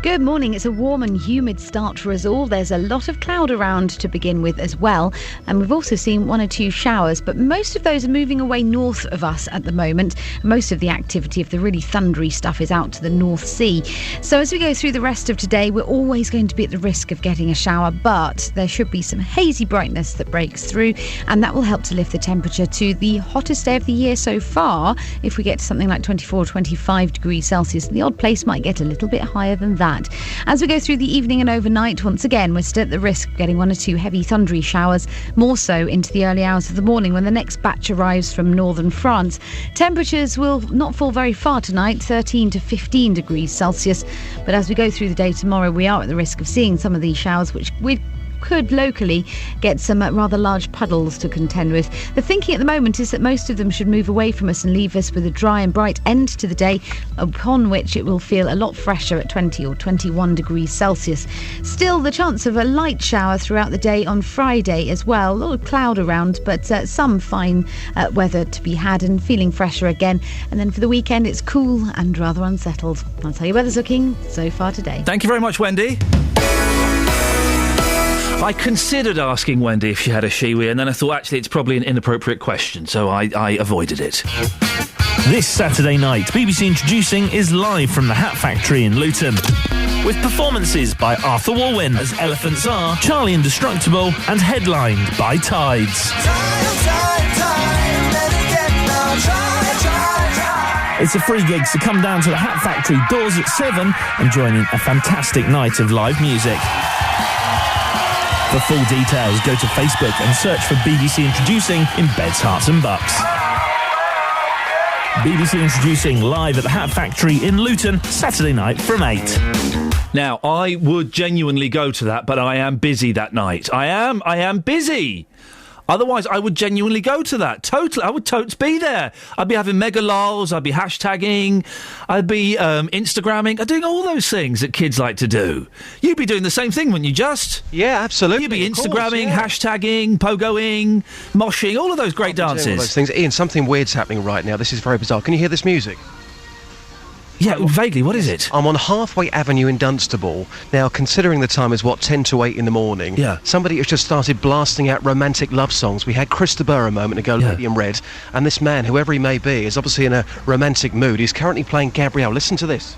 Good morning. It's a warm and humid start for us all. There's a lot of cloud around to begin with as well. And we've also seen 1 or 2 showers, but most of those are moving away north of us at the moment. Most of the activity of the really thundery stuff is out to the North Sea. So as we go through the rest of today, we're always going to be at the risk of getting a shower, but there should be some hazy brightness that breaks through, and that will help to lift the temperature to the hottest day of the year so far. If we get to something like 24 or 25 degrees Celsius, the odd place might get a little bit higher than that. As we go through the evening and overnight, once again, we're still at the risk of getting 1 or 2 heavy thundery showers, more so into the early hours of the morning when the next batch arrives from northern France. Temperatures will not fall very far tonight, 13 to 15 degrees Celsius. But as we go through the day tomorrow, we are at the risk of seeing some of these showers, which we could locally get some rather large puddles to contend with. The thinking at the moment is that most of them should move away from us and leave us with a dry and bright end to the day, upon which it will feel a lot fresher at 20 or 21 degrees Celsius. Still, the chance of a light shower throughout the day on Friday as well. A lot of cloud around, but some fine weather to be had and feeling fresher again. And then for the weekend, it's cool and rather unsettled. That's how your weather's looking so far today. Thank you very much, Wendy. I considered asking Wendy if she had a shiwi, and then I thought, actually, it's probably an inappropriate question, so I avoided it. This Saturday night, BBC Introducing is live from the Hat Factory in Luton, with performances by Arthur Walwyn as Elephants Are, Charlie Indestructible, and headlined by Tides. It's a free gig, so come down to the Hat Factory, doors at 7, and join in a fantastic night of live music. For full details, go to Facebook and search for BBC Introducing in Beds, Hearts and Bucks. BBC Introducing live at the Hat Factory in Luton, Saturday night from 8. Now, I would genuinely go to that, but I am busy that night. I am busy. Otherwise, I would genuinely go to that. Totally. I would totes be there. I'd be having mega lols, I'd be hashtagging, I'd be Instagramming, I'd doing all those things that kids like to do. You'd be doing the same thing, wouldn't you, Just? Yeah, absolutely. You'd be Instagramming, hashtagging, pogoing, moshing, all of those great dances. All those things. Ian, something weird's happening right now. This is very bizarre. Can you hear this music? Yeah, vaguely. What is it? I'm on Halfway Avenue in Dunstable. Now, considering the time is, 10 to 8 in the morning, somebody has just started blasting out romantic love songs. We had Chris de Burgh a moment ago, Lady in Red, and this man, whoever he may be, is obviously in a romantic mood. He's currently playing Gabrielle. Listen to this.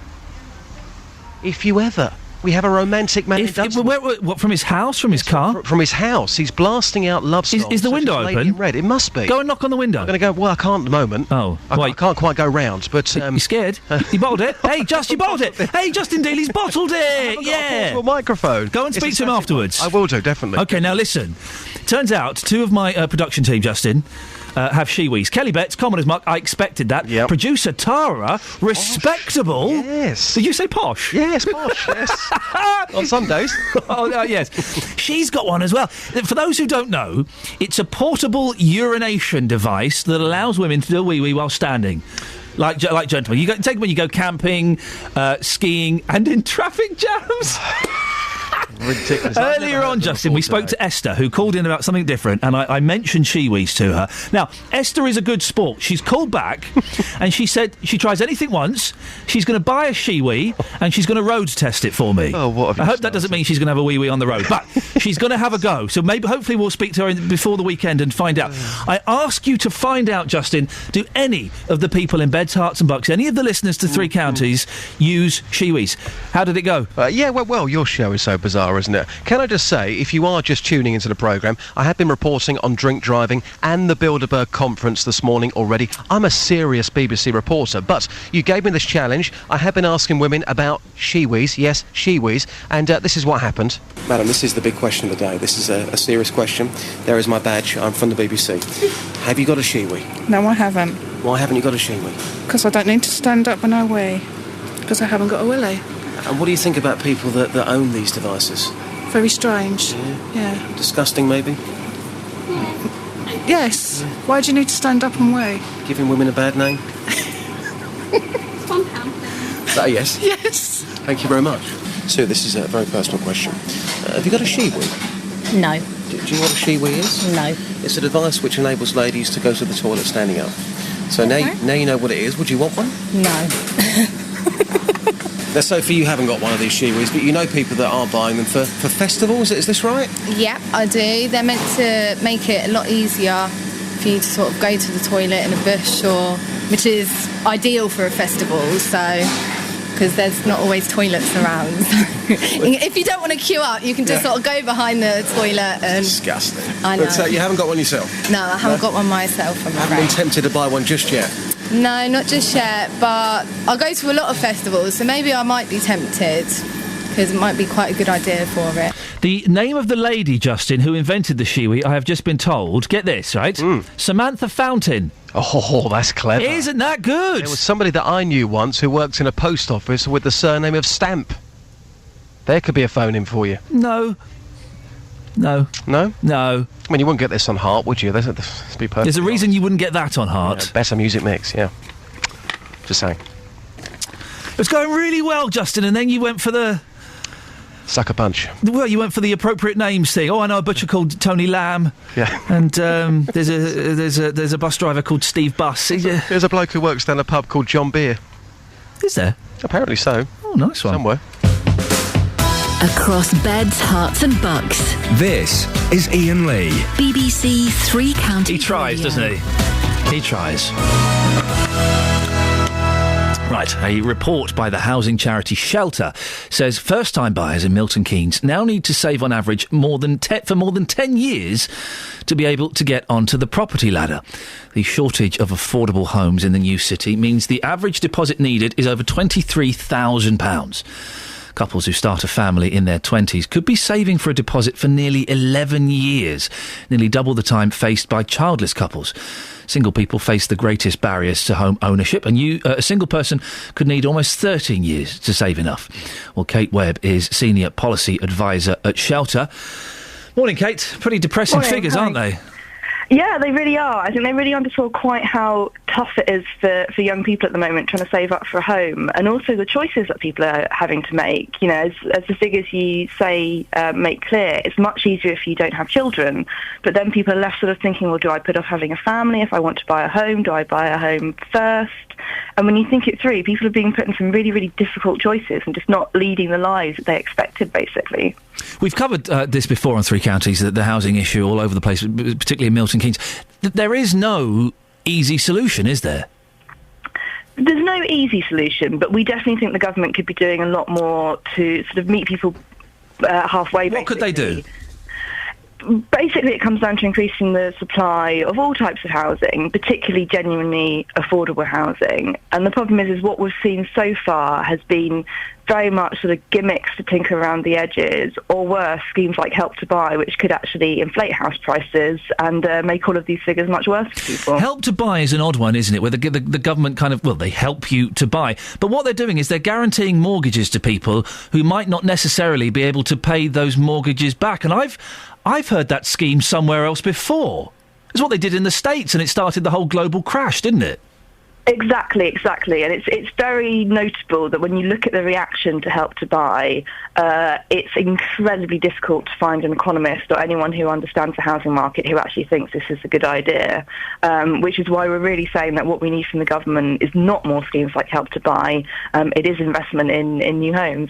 If you ever... We have a romantic man in Dunstable. What, from his house, from his car? From his house. He's blasting out love songs. Is the window open? Lady in Red. It must be. Go and knock on the window. I'm going to go, well, I can't at the moment. Oh. I can't quite go round, but... You scared? You bottled it? Hey, Just, you bottled it! Hey, Justin Dealey's bottled it! Yeah! A microphone. Go and speak to him afterwards. I will do, definitely. OK, now listen. Turns out, 2 of my production team, Justin... have shiwis. Kelly Betts, common as muck. I expected that. Yep. Producer Tara, respectable. Yes. Did you say posh? Yes, posh. Yes. On some days. Yes. She's got one as well. For those who don't know, it's a portable urination device that allows women to do a wee-wee while standing. Like gentlemen. You take it when you go camping, skiing, and in traffic jams. Ridiculous. Earlier on, Justin, we spoke to Esther, who called in about something different, and I mentioned shiwis to her. Now, Esther is a good sport. She's called back, and she said she tries anything once, she's going to buy a shiwi, and she's going to road test it for me. Oh, what? I hope that doesn't mean she's going to have a wee-wee on the road, but she's going to have a go. So hopefully we'll speak to her before the weekend and find out. I ask you to find out, Justin, do any of the people in Beds, Hearts and Bucks, any of the listeners to Three Counties, use shiwis? How did it go? Well, your show is so bizarre, hour, isn't it? Can I just say, if you are just tuning into the programme, I have been reporting on drink driving and the Bilderberg conference this morning already. I'm a serious BBC reporter, but you gave me this challenge. I have been asking women about shiwis, yes, shiwis, and this is what happened. Madam, this is the big question of the day. This is a serious question. There is my badge. I'm from the BBC. Have you got a shiwi? No, I haven't. Why haven't you got a shiwi? Because I don't need to stand up when I wee. Because I haven't got a willy. And what do you think about people that own these devices? Very strange. Yeah. Disgusting, maybe? Yes. Yeah. Why do you need to stand up and wee? Giving women a bad name? Is that a yes? Yes. Thank you very much. Sue, this is a very personal question. Have you got a shiwi? No. Do you know what a shiwi is? No. It's a device which enables ladies to go to the toilet standing up. So now you know what it is. Would you want one? No. Now, Sophie, you haven't got one of these shiwis, but you know people that are buying them for festivals. Is this right? Yeah, I do. They're meant to make it a lot easier for you to sort of go to the toilet in a bush, which is ideal for a festival, because there's not always toilets around. If you don't want to queue up, you can just sort of go behind the toilet and... Disgusting. I know. But you haven't got one yourself? No, I haven't got one myself, I'm afraid. Haven't been tempted to buy one just yet? No, not just yet, but I go to a lot of festivals, so maybe I might be tempted, because it might be quite a good idea for it. The name of the lady, Justin, who invented the shiwi, I have just been told, get this, right? Samantha Fountain. Oh, that's clever. Isn't that good? There was somebody that I knew once who worked in a post office with the surname of Stamp. There could be a phone-in for you. No. No. No? No. I mean, you wouldn't get this on Heart, would you? Let's be perfect. There's a reason you wouldn't get that on Heart. Yeah, better music mix, yeah. Just saying. It's going really well, Justin, and then you went for the... Sucker punch. Well, you went for the appropriate names thing. Oh, I know a butcher called Tony Lamb. Yeah. And there's a bus driver called Steve Buss. There's a bloke who works down a pub called John Beer. Is there? Apparently so. Oh, nice one. Somewhere. Across beds, hearts and bucks. This is Iain Lee. BBC Three Counties. He tries, doesn't he? He tries. Right, a report by the housing charity Shelter says first-time buyers in Milton Keynes now need to save on average for more than 10 years to be able to get onto the property ladder. The shortage of affordable homes in the new city means the average deposit needed is over £23,000. Couples who start a family in their 20s could be saving for a deposit for nearly 11 years, nearly double the time faced by childless couples. Single people face the greatest barriers to home ownership, and a single person could need almost 13 years to save enough. Well, Kate Webb is Senior Policy Advisor at Shelter. Morning, Kate. Pretty depressing figures, aren't they? Yeah, they really are. I think they really underscore quite how tough it is for young people at the moment trying to save up for a home, and also the choices that people are having to make. You know, as the figures you say make clear, it's much easier if you don't have children, but then people are left sort of thinking, well, do I put off having a family if I want to buy a home? Do I buy a home first? And when you think it through, people are being put in some really, really difficult choices and just not leading the lives that they expected, basically. We've covered this before on Three Counties, the housing issue all over the place, particularly in Milton Keynes. There is no easy solution, is there? There's no easy solution, but we definitely think the government could be doing a lot more to sort of meet people halfway. What could they do? Basically, it comes down to increasing the supply of all types of housing, particularly genuinely affordable housing. And the problem is what we've seen so far has been very much sort of gimmicks to tinker around the edges, or worse, schemes like Help to Buy, which could actually inflate house prices and make all of these figures much worse for people. Help to Buy is an odd one, isn't it, where the government kind of, well, they help you to buy. But what they're doing is they're guaranteeing mortgages to people who might not necessarily be able to pay those mortgages back. And I've heard that scheme somewhere else before. It's what they did in the States, and it started the whole global crash, didn't it? Exactly. And it's very notable that when you look at the reaction to Help to Buy, it's incredibly difficult to find an economist or anyone who understands the housing market who actually thinks this is a good idea, which is why we're really saying that what we need from the government is not more schemes like Help to Buy, it is investment in new homes.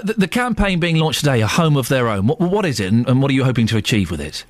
The campaign being launched today, A Home of Their Own, what is it, and what are you hoping to achieve with it?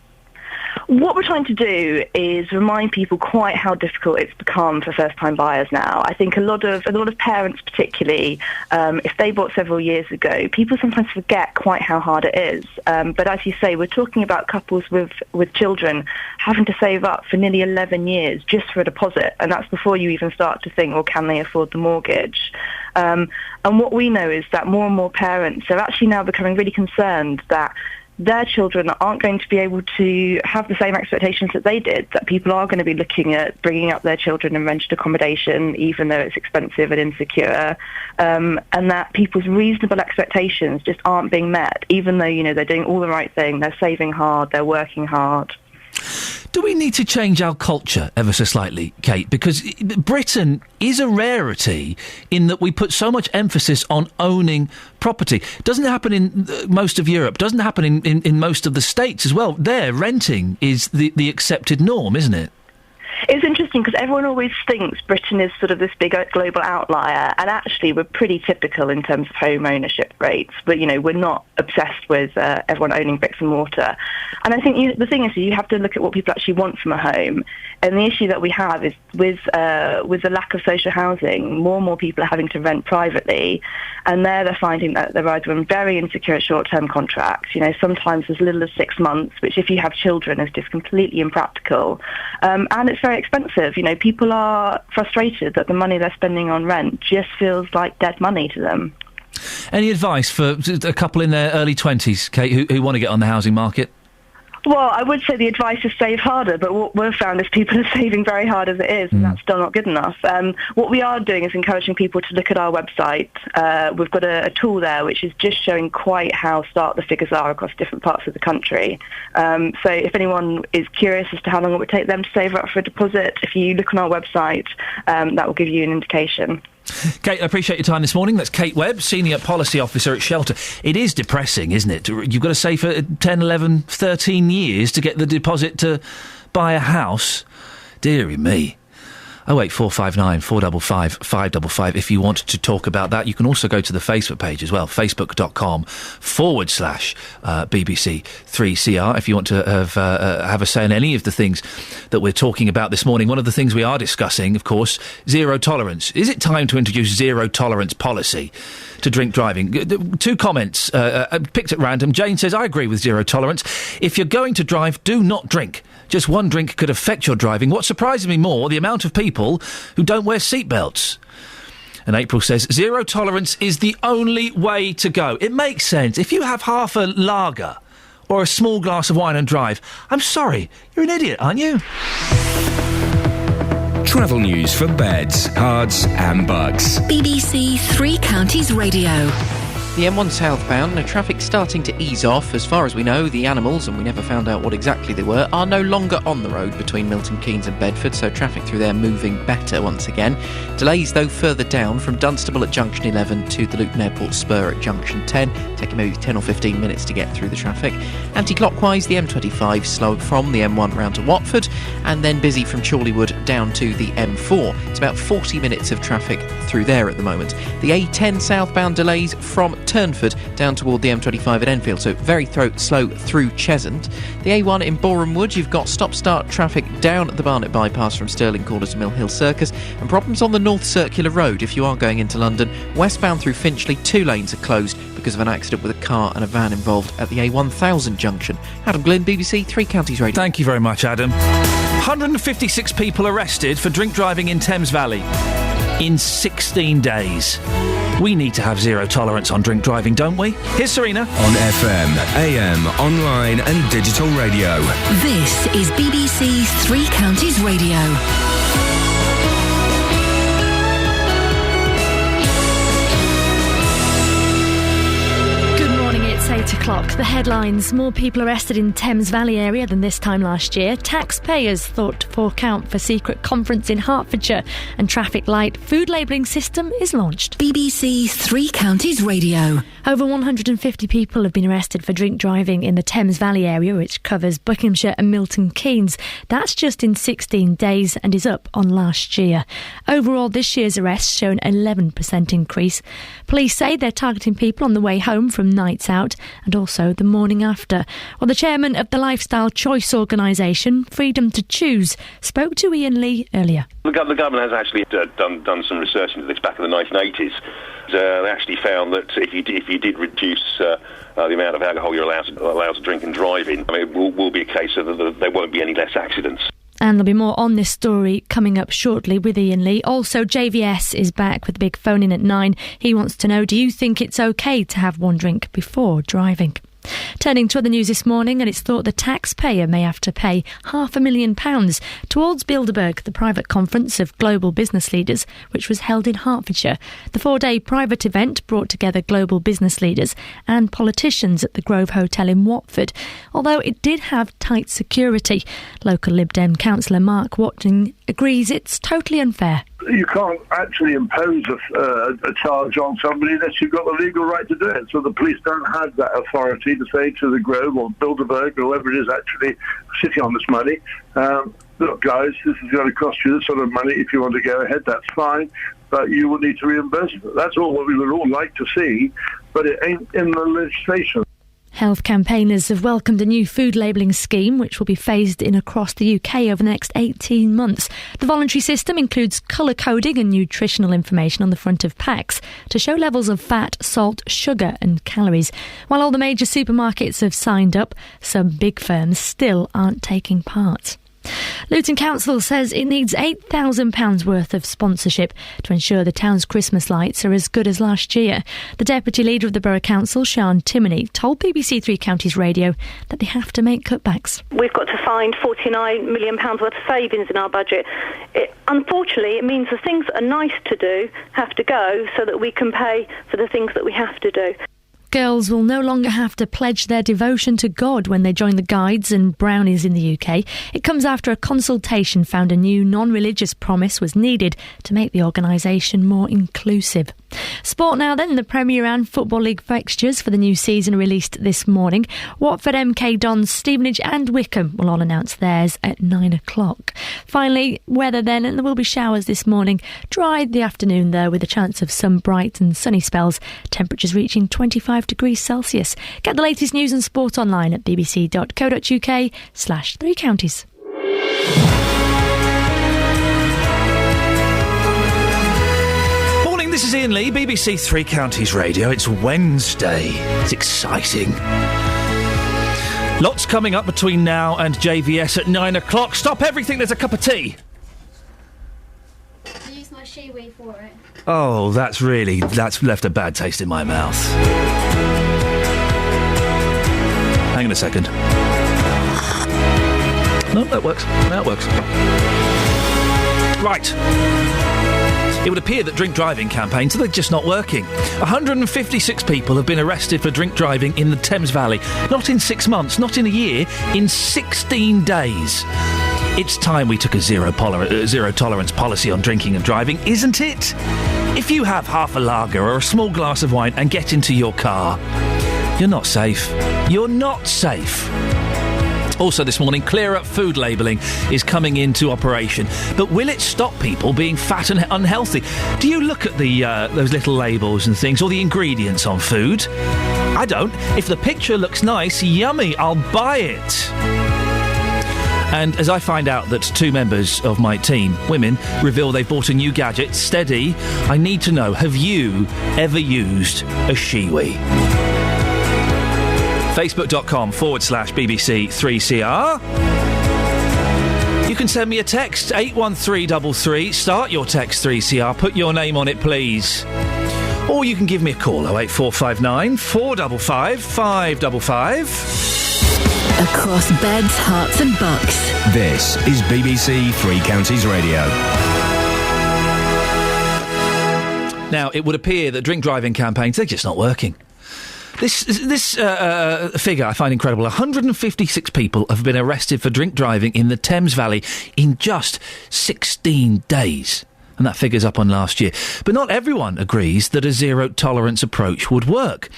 What we're trying to do is remind people quite how difficult it's become for first-time buyers now. I think a lot of parents, particularly, if they bought several years ago, people sometimes forget quite how hard it is. But as you say, we're talking about couples with children having to save up for nearly 11 years just for a deposit, and that's before you even start to think, well, can they afford the mortgage? And what we know is that more and more parents are actually now becoming really concerned that their children aren't going to be able to have the same expectations that they did, that people are going to be looking at bringing up their children in rented accommodation, even though it's expensive and insecure, and that people's reasonable expectations just aren't being met, even though, they're doing all the right thing, they're saving hard, they're working hard. Do we need to change our culture ever so slightly, Kate? Because Britain is a rarity in that we put so much emphasis on owning property. Doesn't happen in most of Europe. Doesn't happen in most of the States as well. There, renting is the accepted norm, isn't it? It's interesting because everyone always thinks Britain is sort of this big global outlier, and actually we're pretty typical in terms of home ownership rates. But, we're not obsessed with everyone owning bricks and mortar. And I think the thing is you have to look at what people actually want from a home. And the issue that we have is with the lack of social housing, more and more people are having to rent privately, and they're finding that they're either in very insecure short-term contracts, sometimes as little as 6 months, which if you have children is just completely impractical. And it's very expensive. People are frustrated that the money they're spending on rent just feels like dead money to them. Any advice for a couple in their early 20s, Kate, who want to get on the housing market? Well, I would say the advice is save harder, but what we've found is people are saving very hard as it is, and that's still not good enough. What we are doing is encouraging people to look at our website. We've got a tool there which is just showing quite how stark the figures are across different parts of the country. So if anyone is curious as to how long it would take them to save up for a deposit, if you look on our website, that will give you an indication. Kate, I appreciate your time this morning. That's Kate Webb, Senior Policy Officer at Shelter. It is depressing, isn't it? You've got to save for 10, 11, 13 years to get the deposit to buy a house. Dearie me. 08459 455 555 if you want to talk about that. You can also go to the Facebook page as well, facebook.com/BBC3CR if you want to have a say in any of the things that we're talking about this morning. One of the things we are discussing, of course, zero tolerance. Is it time to introduce zero tolerance policy to drink driving? Two comments picked at random. Jane says, I agree with zero tolerance. If you're going to drive, do not drink. Just one drink could affect your driving. What surprises me more, the amount of people who don't wear seatbelts. And April says, zero tolerance is the only way to go. It makes sense. If you have half a lager or a small glass of wine and drive, I'm sorry, you're an idiot, aren't you? Travel news for beds, cards and bugs. BBC Three Counties Radio. The M1 southbound, traffic starting to ease off. As far as we know, the animals, and we never found out what exactly they were, are no longer on the road between Milton Keynes and Bedford, so traffic through there moving better once again. Delays, though, further down from Dunstable at Junction 11 to the Luton Airport Spur at Junction 10, taking maybe 10 or 15 minutes to get through the traffic. Anti-clockwise, the M25 slow from the M1 round to Watford, and then busy from Chorleywood down to the M4. It's about 40 minutes of traffic through there at the moment. The A10 southbound delays from Turnford down toward the M25 at Enfield, so very slow through Cheshunt. The A1 in Boreham Wood, you've got stop-start traffic down at the Barnet bypass from Stirling Corner to Mill Hill Circus, and problems on the North Circular Road if you are going into London. Westbound through Finchley, 2 lanes are closed because of an accident with a car and a van involved at the A1000 junction. Adam Glynn, BBC Three Counties Radio. Thank you very much, Adam. 156 people arrested for drink driving in Thames Valley in 16 days. We need to have zero tolerance on drink driving, don't we? Here's Serena. On FM, AM, online and digital radio. This is BBC Three Counties Radio. It's 8 o'clock. The headlines: more people arrested in Thames Valley area than this time last year. Taxpayers thought to account for secret conference in Hertfordshire. And traffic light food labelling system is launched. BBC Three Counties Radio. Over 150 people have been arrested for drink driving in the Thames Valley area, which covers Buckinghamshire and Milton Keynes. That's just in 16 days and is up on last year. Overall, this year's arrests show an 11% increase. Police say they're targeting people on the way home from nights out and also the morning after. Well, the chairman of the lifestyle choice organisation, Freedom to Choose, spoke to Iain Lee earlier. The government has actually done some research into this back in the 1980s. They actually found that if you did reduce the amount of alcohol you're allowed to drink and drive in, it will be a case of there won't be any less accidents. And there'll be more on this story coming up shortly with Iain Lee. Also, JVS is back with a big phone in at 9. He wants to know, do you think it's okay to have one drink before driving? Turning to other news this morning, and it's thought the taxpayer may have to pay £500,000 towards Bilderberg, the private conference of global business leaders, which was held in Hertfordshire. The 4-day private event brought together global business leaders and politicians at the Grove Hotel in Watford, although it did have tight security. Local Lib Dem councillor Mark Watling agrees it's totally unfair. You can't actually impose a charge on somebody unless you've got the legal right to do it. So the police don't have that authority to say to the Grove or Bilderberg or whoever it is actually sitting on this money, look guys, this is going to cost you this sort of money. If you want to go ahead, that's fine, but you will need to reimburse it. That's all what we would all like to see, but it ain't in the legislation. Health campaigners have welcomed a new food labelling scheme which will be phased in across the UK over the next 18 months. The voluntary system includes colour coding and nutritional information on the front of packs to show levels of fat, salt, sugar and calories. While all the major supermarkets have signed up, some big firms still aren't taking part. Luton Council says it needs £8,000 worth of sponsorship to ensure the town's Christmas lights are as good as last year. The Deputy Leader of the Borough Council, Sian Timoney, told BBC Three Counties Radio that they have to make cutbacks. We've got to find £49 million worth of savings in our budget. Unfortunately, it means the things that are nice to do have to go so that we can pay for the things that we have to do. Girls will no longer have to pledge their devotion to God when they join the Guides and Brownies in the UK. It comes after a consultation found a new non-religious promise was needed to make the organisation more inclusive. Sport now then, the Premier and Football League fixtures for the new season are released this morning. Watford, MK Dons, Stevenage and Wickham will all announce theirs at 9 o'clock. Finally, weather then, and there will be showers this morning. Dry the afternoon though, with a chance of some bright and sunny spells. Temperatures reaching 25 degrees Celsius. Get the latest news and sport online at bbc.co.uk/Three Counties. This is Iain Lee, BBC Three Counties Radio. It's Wednesday. It's exciting. Lots coming up between now and JVS at 9 o'clock. Stop everything, there's a cup of tea. I use my shiwi for it. Oh, that's left a bad taste in my mouth. Hang on a second. No, that works. That works. Right. It would appear that drink driving campaigns are just not working. 156 people have been arrested for drink driving in the Thames Valley. Not in 6 months, not in a year, in 16 days. It's time we took a zero tolerance policy on drinking and driving, isn't it? If you have half a lager or a small glass of wine and get into your car, you're not safe. You're not safe. Also this morning, Clear Up food labelling is coming into operation. But will it stop people being fat and unhealthy? Do you look at the those little labels and things, or the ingredients on food? I don't. If the picture looks nice, yummy, I'll buy it. And as I find out that 2 members of my team, women, reveal they've bought a new gadget, steady, I need to know, have you ever used a shiwi? Facebook.com/BBC3CR. You can send me a text, 81333. Start your text 3CR. Put your name on it, please. Or you can give me a call, 08459 455 555. Across beds, hearts and bucks. This is BBC Three Counties Radio. Now, it would appear that drink driving campaigns, they're just not working. This figure I find incredible. 156 people have been arrested for drink driving in the Thames Valley in just 16 days. And that figure's up on last year. But not everyone agrees that a zero-tolerance approach would work.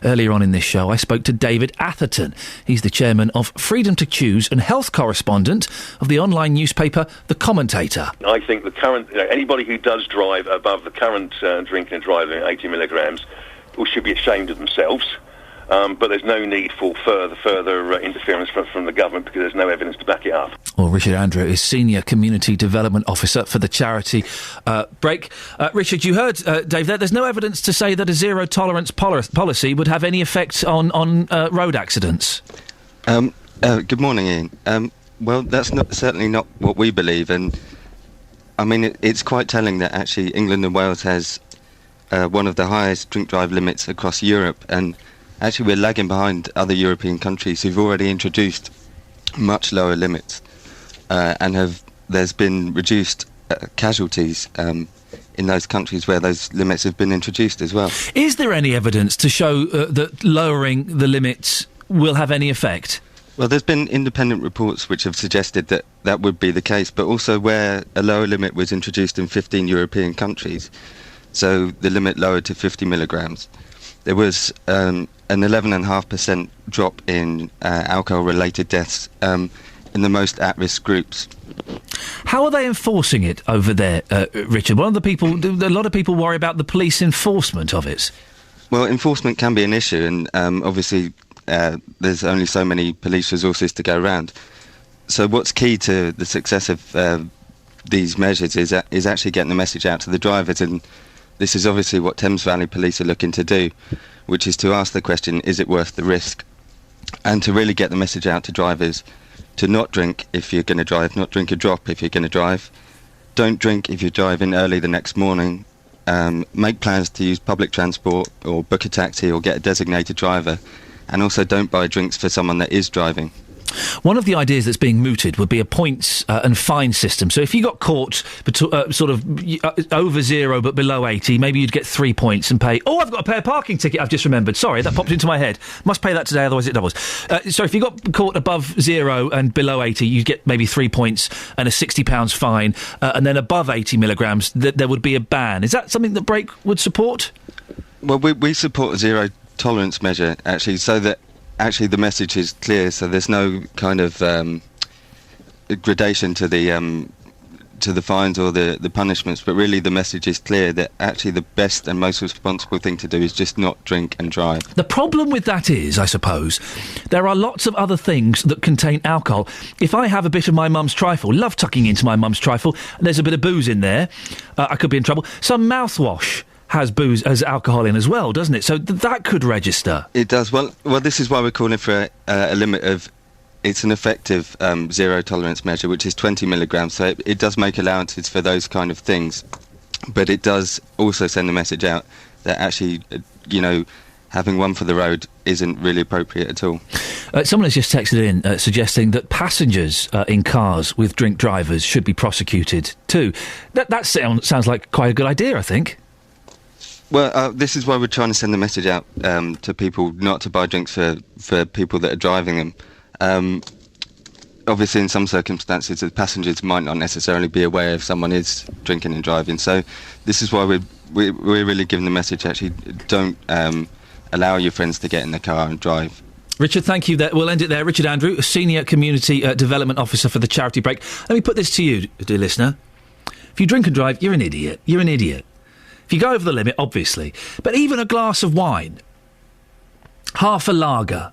Earlier on in this show, I spoke to David Atherton. He's the chairman of Freedom to Choose and health correspondent of the online newspaper The Commentator. I think the current anybody who does drive above the current drinking and driving at 80 milligrams should be ashamed of themselves. but there's no need for further interference from the government because there's no evidence to back it up. Well, Richard Andrew is Senior Community Development Officer for the charity Break. Richard, you heard Dave there. There's no evidence to say that a zero-tolerance policy would have any effect on road accidents. Good morning, Ian. Well, that's certainly not what we believe, and I mean, it's quite telling that actually England and Wales has one of the highest drink-drive limits across Europe, and actually we're lagging behind other European countries who've already introduced much lower limits, and there's been reduced casualties in those countries where those limits have been introduced as well. Is there any evidence to show that lowering the limits will have any effect? Well, there's been independent reports which have suggested that that would be the case, but also where a lower limit was introduced in 15 European countries, so the limit lowered to 50 milligrams, there was an 11.5% drop in alcohol-related deaths in the most at-risk groups. How are they enforcing it over there, Richard? A lot of people worry about the police enforcement of it. Well, enforcement can be an issue, and obviously there's only so many police resources to go around. So what's key to the success of these measures is actually getting the message out to the drivers, and this is obviously what Thames Valley Police are looking to do, which is to ask the question, is it worth the risk? And to really get the message out to drivers to not drink if you're going to drive, not drink a drop if you're going to drive. Don't drink if you're driving early the next morning. Make plans to use public transport or book a taxi or get a designated driver. And also don't buy drinks for someone that is driving. One of the ideas that's being mooted would be a points and fine system. So if you got caught sort of over 0 but below 80, maybe you'd get 3 points and pay... Oh, I've got to pay a parking ticket, I've just remembered. Sorry, that popped into my head. Must pay that today, otherwise it doubles. So if you got caught above 0 and below 80, you'd get maybe 3 points and a £60 fine. And then above 80 milligrams, there would be a ban. Is that something that Break would support? Well, we support a zero tolerance measure, actually, so that actually the message is clear, so there's no kind of gradation to the fines or the punishments, but really the message is clear that actually the best and most responsible thing to do is just not drink and drive. The problem with that is, I suppose, there are lots of other things that contain alcohol. If I have a bit of my mum's trifle, love tucking into my mum's trifle, there's a bit of booze in there, I could be in trouble. Some mouthwash has alcohol in as well, doesn't it? So that could register. It does. Well, this is why we're calling for a limit of... It's an effective zero tolerance measure, which is 20 milligrams. So it does make allowances for those kind of things, but it does also send a message out that actually, having one for the road isn't really appropriate at all. Someone has just texted in suggesting that passengers in cars with drink drivers should be prosecuted too. That sounds like quite a good idea, I think. Well, this is why we're trying to send the message out to people not to buy drinks for people that are driving them. Obviously, in some circumstances, the passengers might not necessarily be aware if someone is drinking and driving. So this is why we're really giving the message, actually, don't allow your friends to get in the car and drive. Richard, thank you. We'll end it there. Richard Andrew, Senior Community Development Officer for the charity Break. Let me put this to you, dear listener. If you drink and drive, you're an idiot. You're an idiot. If you go over the limit, obviously. But even a glass of wine, half a lager,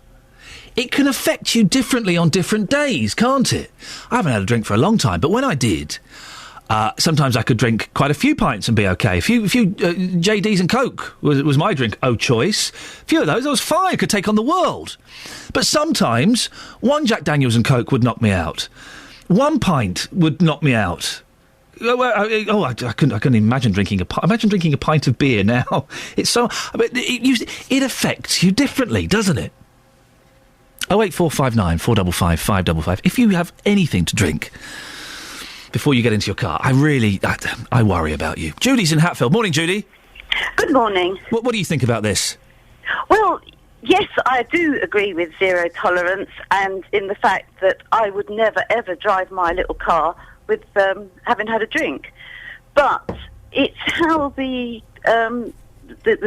it can affect you differently on different days, can't it? I haven't had a drink for a long time, but when I did, sometimes I could drink quite a few pints and be okay. A few JDs and Coke was my drink, choice. A few of those, I was fine, I could take on the world. But sometimes, one Jack Daniels and Coke would knock me out. One pint would knock me out. I couldn't imagine drinking a pint. Imagine drinking a pint of beer now. It's so... It affects you differently, doesn't it? 08459 455 555. If you have anything to drink before you get into your car, I worry about you. Judy's in Hatfield. Morning, Judy. Good morning. What do you think about this? Well, yes, I do agree with zero tolerance, and in the fact that I would never, ever drive my little car with having had a drink. But it's how the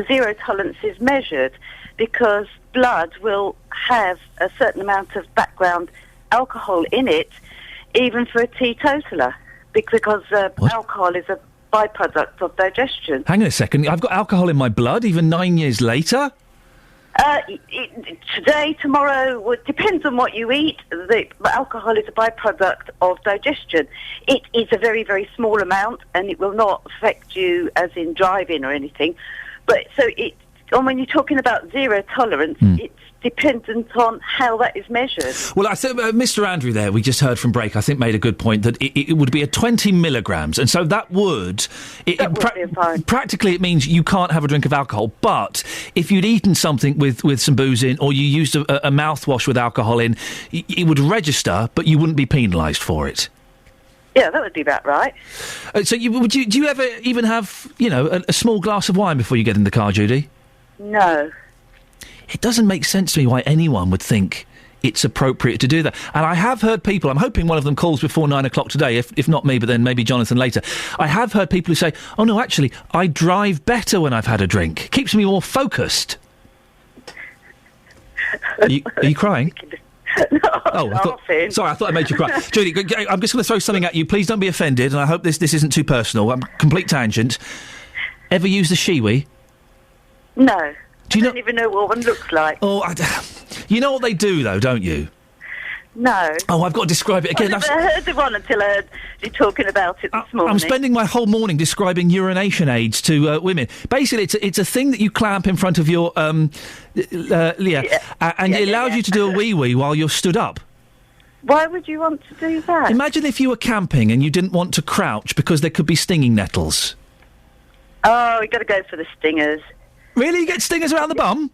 zero tolerance is measured, because blood will have a certain amount of background alcohol in it, even for a teetotaler, because alcohol is a byproduct of digestion. Hang on a second, I've got alcohol in my blood even 9 years later? Today, tomorrow, well, it depends on what you eat. Alcohol is a byproduct of digestion. It is a very, very small amount, and it will not affect you as in driving or anything. But when you're talking about zero tolerance, it's dependent on how that is measured. Well, I think Mr. Andrew there, we just heard from break, I think made a good point that it would be at 20 milligrams, and so that would... be fine. Practically, it means you can't have a drink of alcohol, but if you'd eaten something with some booze in, or you used a mouthwash with alcohol in, it would register, but you wouldn't be penalised for it. Yeah, that would be about right. So do you ever even have, a small glass of wine before you get in the car, Judy? No. It doesn't make sense to me why anyone would think it's appropriate to do that. And I have heard people, I'm hoping one of them calls before 9 o'clock today, if not me, but then maybe Jonathan later. I have heard people who say, oh no, actually, I drive better when I've had a drink. Keeps me more focused. Are you crying? No, I thought I made you cry. Judy, I'm just going to throw something at you. Please don't be offended, and I hope this isn't too personal. Complete tangent. Ever used the shiwi? No. I don't even know what one looks like. Oh, you know what they do, though, don't you? No. Oh, I've got to describe it again. I've never heard of one until I heard you talking about it this morning. I'm spending my whole morning describing urination aids to women. Basically, it's a thing that you clamp in front of your and it allows you to do a wee-wee while you're stood up. Why would you want to do that? Imagine if you were camping and you didn't want to crouch because there could be stinging nettles. Oh, you've got to go for the stingers. Really? You get stingers around the bum?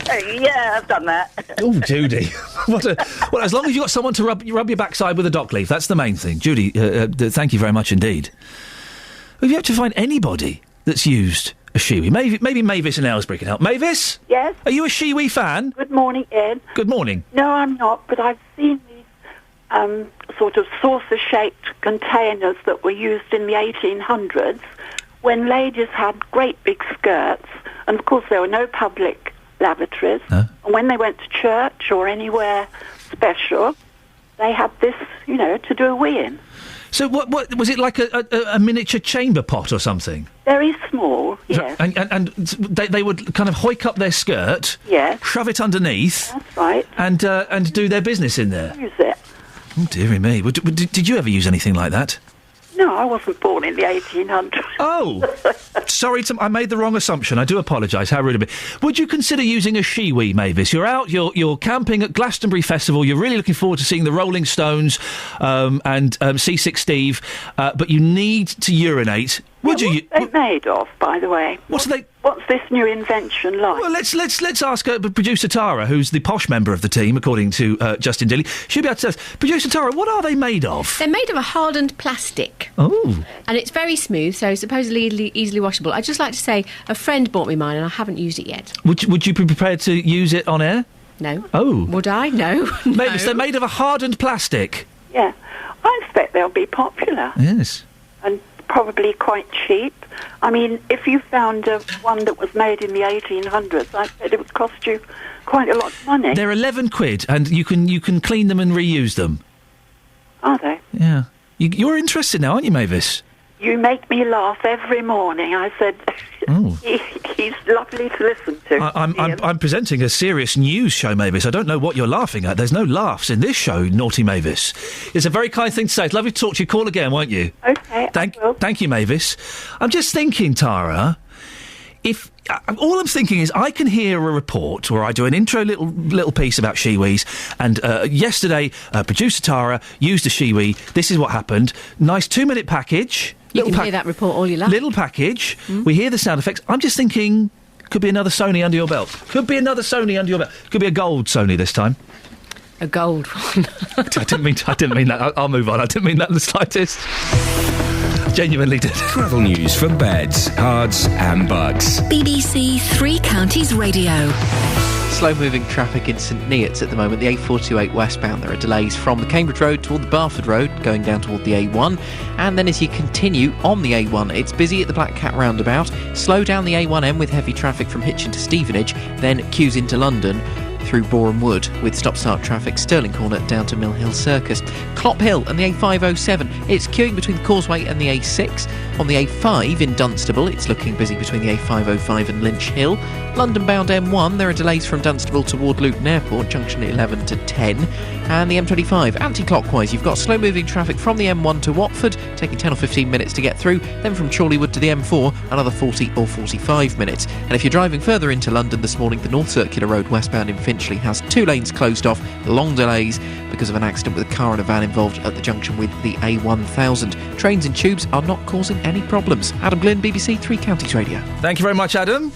Yeah, I've done that. Oh, Judy. Well, as long as you've got someone to rub your backside with a dock leaf, that's the main thing. Judy, thank you very much indeed. Have you had to find anybody that's used a shiwi? Maybe Mavis in Aylesbury can help. Mavis? Yes? Are you a shiwi fan? Good morning, Ed. Good morning. No, I'm not, but I've seen these sort of saucer-shaped containers that were used in the 1800s when ladies had great big skirts, and of course there were no public lavatories. No. And when they went to church or anywhere special, they had this, to do a wee in. So what was it, like a miniature chamber pot or something? Very small, yes. And they would kind of hoik up their skirt, yes, shove it underneath, that's right, and do their business in there. Use it. Oh dearie me! Did you ever use anything like that? No, I wasn't born in the 1800s. Oh, sorry, I made the wrong assumption. I do apologise. How rude of me. Would you consider using a shiwi, Mavis? You're out, you're camping at Glastonbury Festival. You're really looking forward to seeing the Rolling Stones and C6 Steve, but you need to urinate. Would you? What's they made of, by the way? What's this new invention like? Well, let's ask producer Tara, who's the posh member of the team, according to Justin Dilley. She'll be able to tell us. Producer Tara, what are they made of? They're made of a hardened plastic. Oh. And it's very smooth, so supposedly easily washable. I'd just like to say, a friend bought me mine, and I haven't used it yet. Would you be prepared to use it on air? No. Oh. Would I? No. Mavis, they're made of a hardened plastic. Yeah. I expect they'll be popular. Yes. And probably quite cheap. I mean, if you found one that was made in the 1800s, I bet it would cost you quite a lot of money. They're £11, and you can clean them and reuse them. Are they? Yeah. You're interested now, aren't you, Mavis? You make me laugh every morning. I said, he's lovely to listen to. I'm presenting a serious news show, Mavis. I don't know what you're laughing at. There's no laughs in this show, naughty Mavis. It's a very kind thing to say. It's lovely to talk to you. Call again, won't you? Okay, Thank you, Mavis. I'm just thinking, Tara, if... all I'm thinking is I can hear a report where I do an intro little piece about shiwis, and yesterday producer Tara used a shiwi. This is what happened. Nice 2-minute package. You can hear that report all you like. Little package. We hear the sound effects. I'm just thinking, could be another Sony under your belt. Could be another Sony under your belt. Could be a gold Sony this time. A gold one. I didn't mean that. I'll move on. I didn't mean that in the slightest. Genuinely did. Travel news for beds, cards and bugs. BBC Three Counties Radio. Slow-moving traffic in St Neots at the moment. The A428 westbound, there are delays from the Cambridge Road toward the Barford Road, going down toward the A1. And then as you continue on the A1, it's busy at the Black Cat roundabout. Slow down the A1M with heavy traffic from Hitchin to Stevenage, then queues into London through Boreham Wood, with stop-start traffic Stirling Corner down to Mill Hill Circus. Clop Hill and the A507, it's queuing between the Causeway and the A6. On the A5 in Dunstable, it's looking busy between the A505 and Lynch Hill. London-bound M1, there are delays from Dunstable toward Luton Airport, junction 11 to 10. And the M25, anti-clockwise, you've got slow-moving traffic from the M1 to Watford, taking 10 or 15 minutes to get through. Then from Chorleywood to the M4, another 40 or 45 minutes. And if you're driving further into London this morning, the North Circular Road westbound in Finchley has 2 lanes closed off, long delays because of an accident with a car and a van involved at the junction with the A1000. Trains and tubes are not causing any problems. Adam Glynn, BBC Three Counties Radio. Thank you very much, Adam.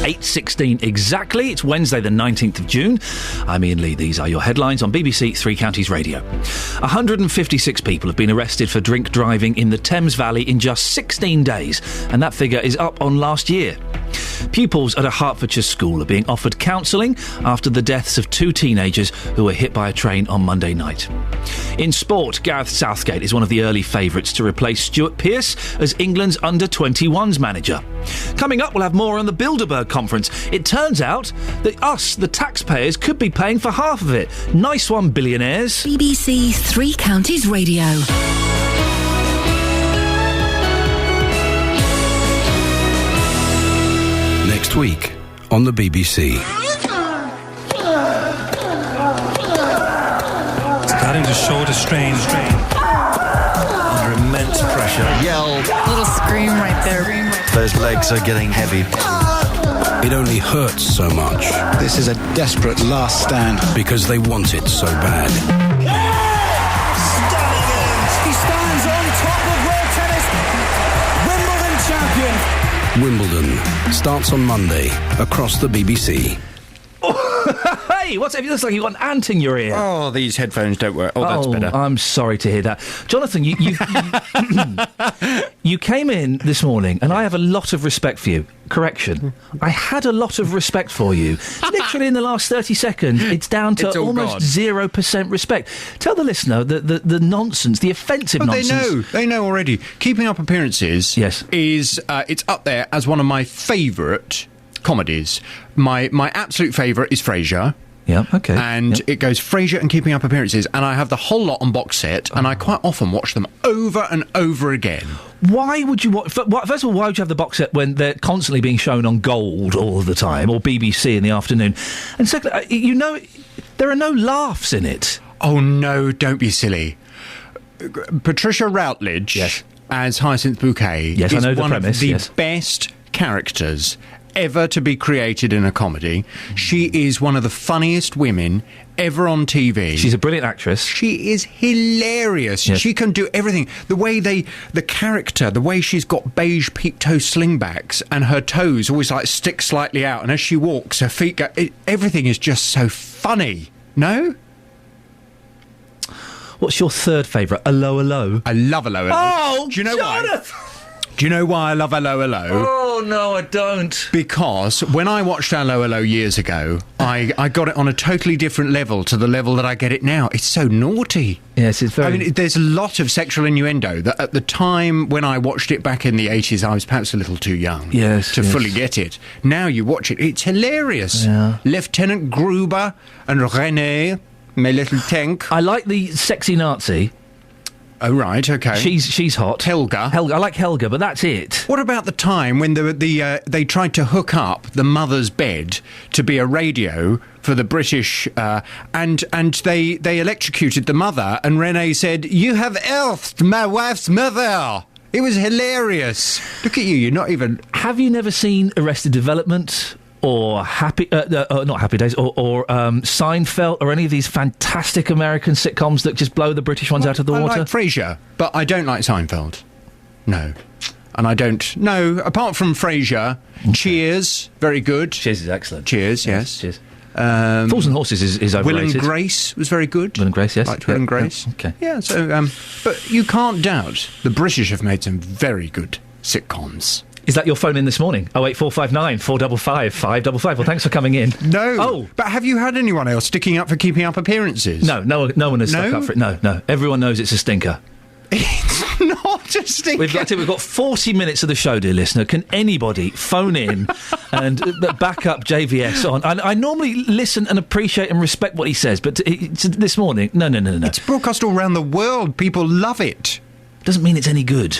8:16 exactly. It's Wednesday the 19th of June. I'm Iain Lee. These are your headlines on BBC Three Counties Radio. 156 people have been arrested for drink driving in the Thames Valley in just 16 days, and that figure is up on last year. Pupils at a Hertfordshire school are being offered counselling after the deaths of 2 teenagers who were hit by a train on Monday night. In sport, Gareth Southgate is one of the early favourites to replace Stuart Pearce as England's under-21s manager. Coming up, we'll have more on the Bilderberg Conference. It turns out that us, the taxpayers, could be paying for half of it. Nice one, billionaires. BBC Three Counties Radio. Next week on the BBC. Starting to shoulder strain under immense pressure. Yell. Little scream right there. Those legs are getting heavy. It only hurts so much. This is a desperate last stand. Because they want it so bad. He stands on top of world tennis. Wimbledon champion. Wimbledon starts on Monday across the BBC. Hey, what's it? It looks like you've got an ant in your ear. Oh, these headphones don't work. Oh, that's better. I'm sorry to hear that. Jonathan, you came in this morning, and I have a lot of respect for you. Correction. I had a lot of respect for you. Literally in the last 30 seconds, it's down to almost 0% respect. Tell the listener the nonsense, the offensive nonsense. They know already. Keeping Up Appearances is it's up there as one of my favourite comedies. My absolute favourite is Frasier. Yeah, okay. And it goes Frasier and Keeping Up Appearances, and I have the whole lot on box set, and I quite often watch them over and over again. Why would you watch... First of all, why would you have the box set when they're constantly being shown on Gold all of the time, or BBC in the afternoon? And secondly, there are no laughs in it. Oh, no, don't be silly. Patricia Routledge as Hyacinth Bouquet is I know the one premise, of the best characters ever to be created in a comedy. She is one of the funniest women ever on TV. She's a brilliant actress. She is hilarious. Yes. She can do everything. The way the character, the way she's got beige peep-toe slingbacks and her toes always like stick slightly out, and as she walks, her feet go... everything is just so funny. No? What's your third favourite? Allo Allo? I love Allo Allo. Oh, do you know Jonathan! why? Do you know why I love Allo Allo? Oh, no, I don't. Because when I watched Allo Allo years ago, I got it on a totally different level to the level that I get it now. It's so naughty. Yes, it's very... I mean, there's a lot of sexual innuendo that at the time when I watched it back in the 80s, I was perhaps a little too young to fully get it. Now you watch it, it's hilarious. Yeah. Lieutenant Gruber and René, my little tank. I like the sexy Nazi. Oh, right, okay. She's hot. Helga. I like Helga, but that's it. What about the time when they tried to hook up the mother's bed to be a radio for the British, and they electrocuted the mother, and René said, "You have earthed my wife's mother." It was hilarious. Look at you, you're not even... Have you never seen Arrested Development... or not Happy Days, or Seinfeld, or any of these fantastic American sitcoms that just blow the British ones out of the water? I like Frasier, but I don't like Seinfeld. No. And I don't... No, apart from Frasier, Cheers, very good. Cheers is excellent. Cheers, yes. Cheers. Fools and Horses is overrated. Will and Grace was very good. Will and Grace, yes. Liked Will and Grace. Yeah, okay. Yeah, so... but you can't doubt the British have made some very good sitcoms. Is that your phone in this morning? 08459 455 555. Well, thanks for coming in. No. Oh. But have you had anyone else sticking up for Keeping Up Appearances? No one has stuck up for it. No. Everyone knows it's a stinker. It's not. not a stinker. We've got 40 minutes of the show, dear listener. Can anybody phone in and back up JVS on? I normally listen and appreciate and respect what he says, but this morning, no. It's broadcast all around the world. People love it. Doesn't mean it's any good.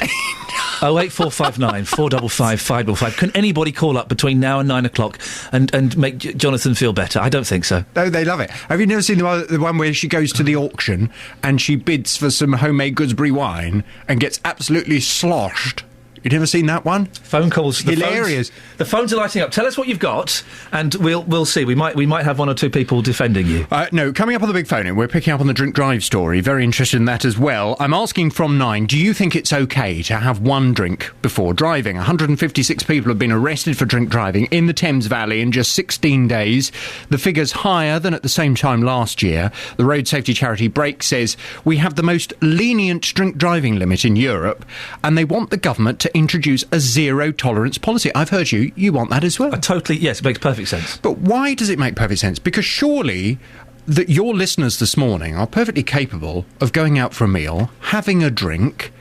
08459 455 555. Can anybody call up between now and 9 o'clock and make Jonathan feel better? I don't think so. Oh, they love it. Have you never seen the one where she goes to the auction and she bids for some homemade gooseberry wine and gets absolutely sloshed? You've never seen that one? Phone calls. Hilarious. The phones are lighting up. Tell us what you've got, and we'll see. We might have one or two people defending you. No, coming up on the big phone, we're picking up on the drink drive story. Very interested in that as well. I'm asking from 9, do you think it's okay to have one drink before driving? 156 people have been arrested for drink driving in the Thames Valley in just 16 days. The figure's higher than at the same time last year. The road safety charity Break says we have the most lenient drink driving limit in Europe, and they want the government to introduce a zero-tolerance policy. I've heard you want that as well. Yes, it makes perfect sense. But why does it make perfect sense? Because surely that your listeners this morning are perfectly capable of going out for a meal, having a drink,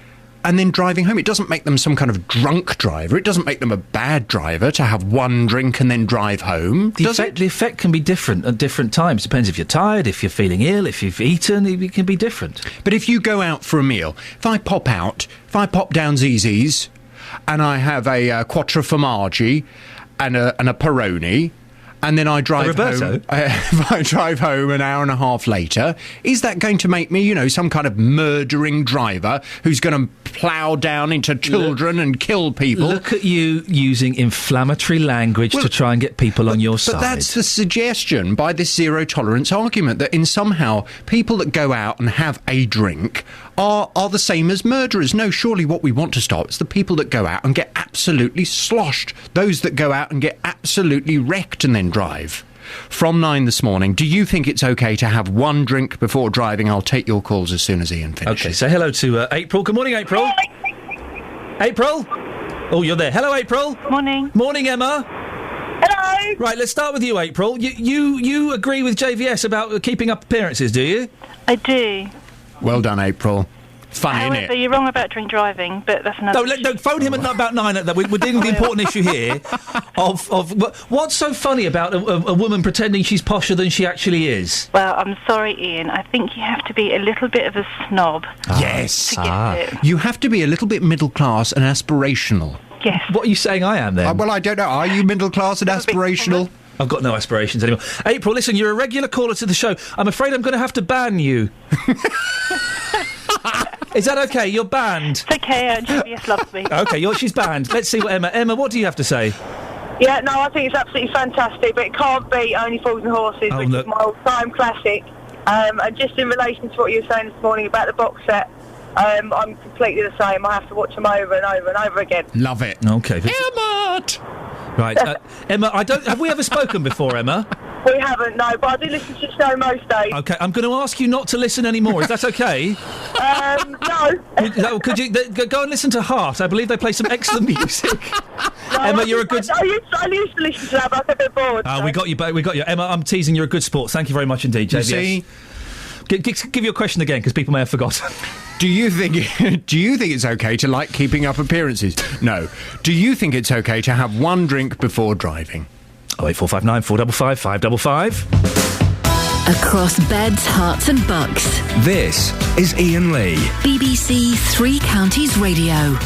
and then driving home. It doesn't make them some kind of drunk driver. It doesn't make them a bad driver to have one drink and then drive home, does it? The effect can be different at different times. Depends if you're tired, if you're feeling ill, if you've eaten, it can be different. But if you go out for a meal, if I pop down Zzz's, and I have a quattro formaggi and a Peroni, and then I drive home. If I drive home an hour and a half later, is that going to make me, some kind of murdering driver who's going to plough down into children and kill people? Look at you using inflammatory language to try and get people on your side. But that's the suggestion by this zero-tolerance argument, that in somehow people that go out and have a drink are the same as murderers. No, surely what we want to stop is the people that go out and get absolutely sloshed. Those that go out and get absolutely wrecked and then drive. From 9 this morning, do you think it's okay to have one drink before driving? I'll take your calls as soon as Iain finishes. Okay, say hello to April. Good morning, April. April? Oh, you're there. Hello, April. Morning. Morning, Emma. Hello. Right, let's start with you, April. You agree with JVS about keeping up appearances, do you? I do. Well done, April. Funny, However, isn't it? you're wrong about drink driving, but that's another issue. No, phone him at about 9. We're dealing with the important issue here of what's so funny about a woman pretending she's posher than she actually is. Well, I'm sorry, Iain. I think you have to be a little bit of a snob. Yes. To get it. You have to be a little bit middle class and aspirational. Yes. What are you saying I am, then? Well, I don't know. Are you middle class and aspirational? I've got no aspirations anymore. April, listen, you're a regular caller to the show. I'm afraid I'm going to have to ban you. Is that okay? You're banned. It's okay, JVS loves me. Okay, she's banned. Let's see what Emma, what do you have to say? Yeah, no, I think it's absolutely fantastic, but it can't beat Only Fools and Horses, which is my old-time classic. And just in relation to what you were saying this morning about the box set, I'm completely the same. I have to watch them over and over and over again. Love it. Okay. Emma! Right, Emma, have we ever spoken before, Emma? We haven't, no, but I do listen to your show most days. Okay, I'm going to ask you not to listen anymore. Is that okay? No. Could you go and listen to Heart? I believe they play some excellent music. No, Emma, you're a good... I used to listen to that, but I got a bit bored. We got you. Emma, I'm teasing. You're a good sport. Thank you very much indeed, JVS. You see? Give your question again, because people may have forgotten. Do you think it's okay to like keeping up appearances? No. Do you think it's okay to have one drink before driving? 08459 455 555. Across beds, hearts and bucks. This is Iain Lee. BBC Three Counties Radio.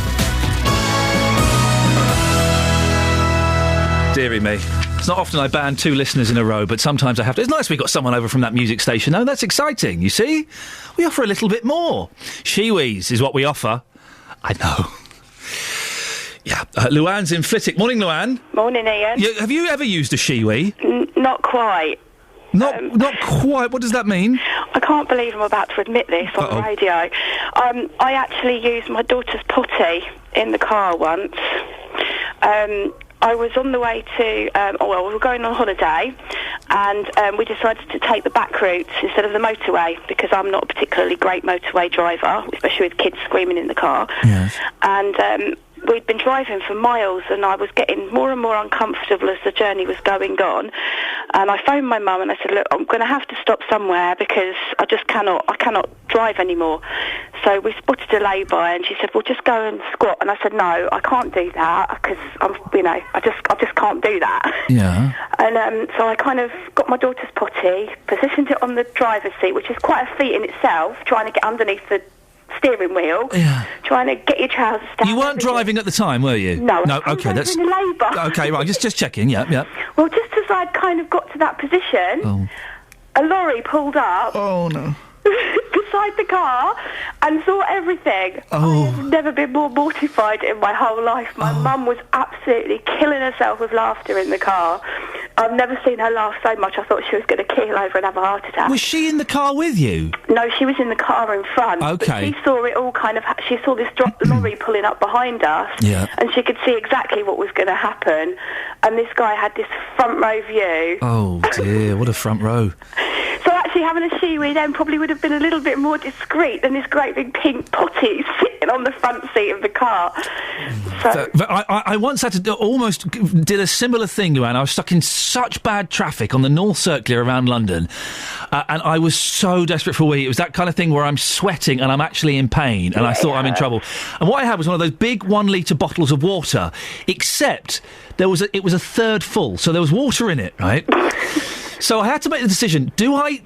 Deary me. It's not often I ban 2 listeners in a row, but sometimes I have to. It's nice we got someone over from that music station. Oh, that's exciting, you see? We offer a little bit more. Shiwis is what we offer. I know. Yeah. Luann's in Flitwick. Morning, Luann. Morning, Iain. Have you ever used a Shiwi? Not quite. Not quite. What does that mean? I can't believe I'm about to admit this on the radio. I actually used my daughter's potty in the car once. I was on the way to, we were going on holiday, and we decided to take the back route instead of the motorway, because I'm not a particularly great motorway driver, especially with kids screaming in the car. Yes. And we'd been driving for miles, and I was getting more and more uncomfortable as the journey was going on. And I phoned my mum and I said, look, I'm going to have to stop somewhere because I cannot drive anymore. So we spotted a lay-by, and she said, "Well, just go and squat." And I said, "No, I can't do that because I just can't do that." Yeah. And so I kind of got my daughter's potty, positioned it on the driver's seat, which is quite a feat in itself, trying to get underneath the steering wheel, trying to get your trousers down. You weren't driving at the time, were you? No. Okay, that's in labour. Okay, right. Just checking. Yeah. Well, just as I'd kind of got to that position, a lorry pulled up. Oh no. Beside the car and saw everything. I've never been more mortified in my whole life. My mum was absolutely killing herself with laughter in the car. I've never seen her laugh so much. I thought she was going to keel over and have a heart attack. Was she in the car with you? No, she was in the car in front. Okay. But she saw it all she saw this lorry pulling up behind us. Yeah. And she could see exactly what was going to happen. And this guy had this front row view. Oh dear, what a front row. So actually having a shiwi then probably would have been a little bit more discreet than this great big pink potty sitting on the front seat of the car. So I once had to almost did a similar thing, Luann. I was stuck in such bad traffic on the North Circular around London, and I was so desperate for a wee. It was that kind of thing where I'm sweating and I'm actually in pain, and I thought I'm in trouble. And what I had was one of those big 1 litre bottles of water, except it was a third full, so there was water in it, right? So I had to make the decision, do I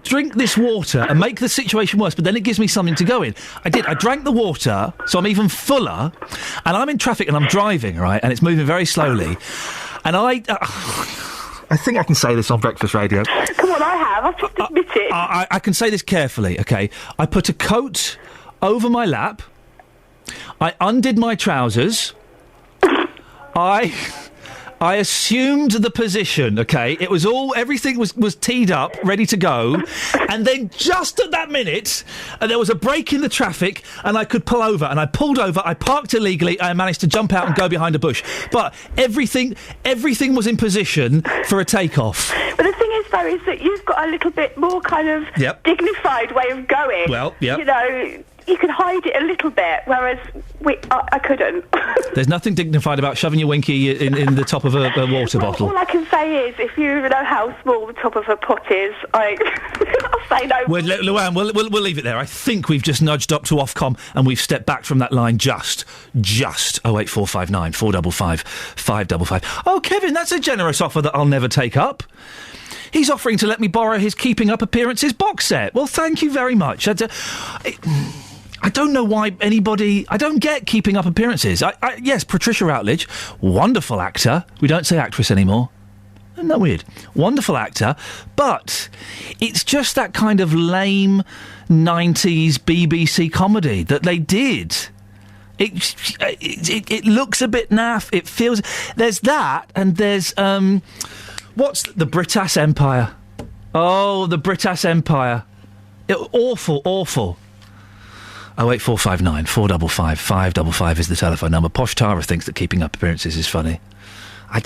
drink this water and make the situation worse, but then it gives me something to go in? I did. I drank the water, so I'm even fuller, and I'm in traffic and I'm driving, right, and it's moving very slowly, and I think I can say this on breakfast radio. Come on, I have. I'll just admit it. I can say this carefully, okay? I put a coat over my lap, I undid my trousers, I assumed the position, okay? It was everything was teed up, ready to go, and then just at that minute, there was a break in the traffic, and I could pull over, and I pulled over, I parked illegally, I managed to jump out and go behind a bush. But everything was in position for a takeoff. But the thing is, though, is that you've got a little bit more kind of dignified way of going. Well, yeah. You know, you can hide it a little bit, whereas I couldn't. There's nothing dignified about shoving your winky in the top of a water bottle. All I can say is, if you know how small the top of a pot is, I'll say no. Well, Luann, we'll leave it there. I think we've just nudged up to Ofcom and we've stepped back from that line just 08459 455 555. Oh, Kevin, that's a generous offer that I'll never take up. He's offering to let me borrow his Keeping Up Appearances box set. Well, thank you very much. I don't know why anybody... I don't get Keeping Up Appearances. Yes, Patricia Routledge, wonderful actor. We don't say actress anymore. Isn't that weird? Wonderful actor, but it's just that kind of lame 90s BBC comedy that they did. It looks a bit naff. It feels... There's that, and there's... what's the Britass Empire? Oh, the Britass Empire. Awful. 08459 455 555 is the telephone number. Posh Tara thinks that Keeping Up Appearances is funny.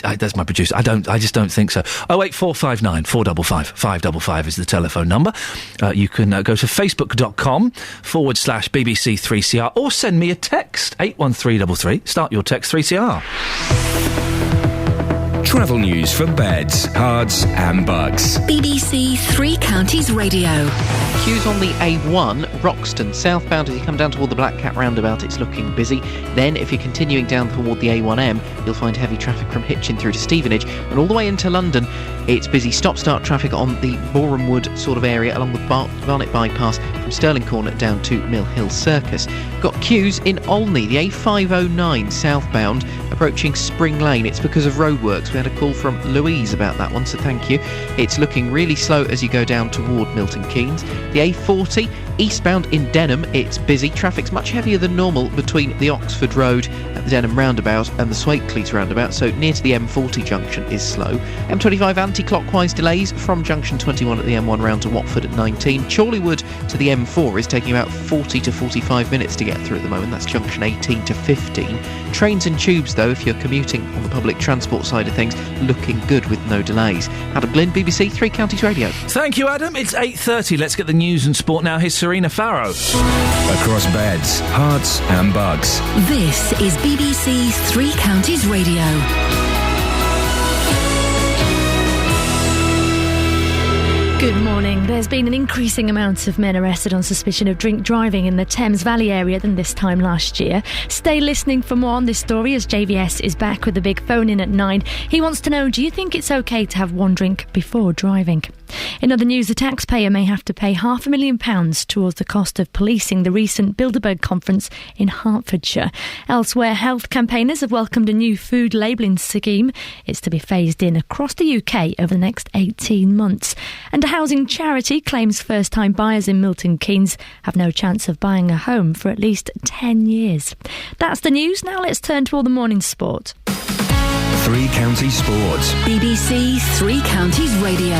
That's my producer. I just don't think so. 08459 455 555 is the telephone number. You can go to facebook.com/BBC3CR or send me a text 81333. Start your text 3CR. Travel news for beds, cards and bugs. BBC Three Counties Radio. Queues on the A1, Roxton, southbound as you come down toward the Black Cat roundabout, it's looking busy. Then, if you're continuing down toward the A1M, you'll find heavy traffic from Hitchin through to Stevenage, and all the way into London, it's busy stop-start traffic on the Boreham Wood sort of area along the Barnet bypass from Stirling Corner down to Mill Hill Circus. Got queues in Olney, the A509 southbound, approaching Spring Lane. It's because of roadworks. We had a call from Louise about that one, so thank you. It's looking really slow as you go down toward Milton Keynes. The A40 eastbound in Denham, it's busy. Traffic's much heavier than normal between the Oxford Road at the Denham roundabout and the Swakecleats roundabout, so near to the M40 junction is slow. M25 anti-clockwise delays from junction 21 at the M1 round to Watford at 19. Chorleywood to the M4 is taking about 40 to 45 minutes to get through at the moment. That's junction 18 to 15. Trains and tubes, though, if you're commuting on the public transport side of things, looking good with no delays. Adam Glynn, BBC Three Counties Radio. Thank you, Adam. It's 8:30. Let's get the news and sport now. Here's Serena Farrow. Across beds, hearts and bugs. This is BBC Three Counties Radio. Good morning. There's been an increasing amount of men arrested on suspicion of drink driving in the Thames Valley area than this time last year. Stay listening for more on this story as JVS is back with the big phone in at 9. He wants to know, do you think it's okay to have one drink before driving? In other news, the taxpayer may have to pay £500,000 towards the cost of policing the recent Bilderberg conference in Hertfordshire. Elsewhere, health campaigners have welcomed a new food labelling scheme. It's to be phased in across the UK over the next 18 months. And a housing charity claims first-time buyers in Milton Keynes have no chance of buying a home for at least 10 years. That's the news. Now let's turn to all the morning sport. Three Counties Sports. BBC Three Counties Radio.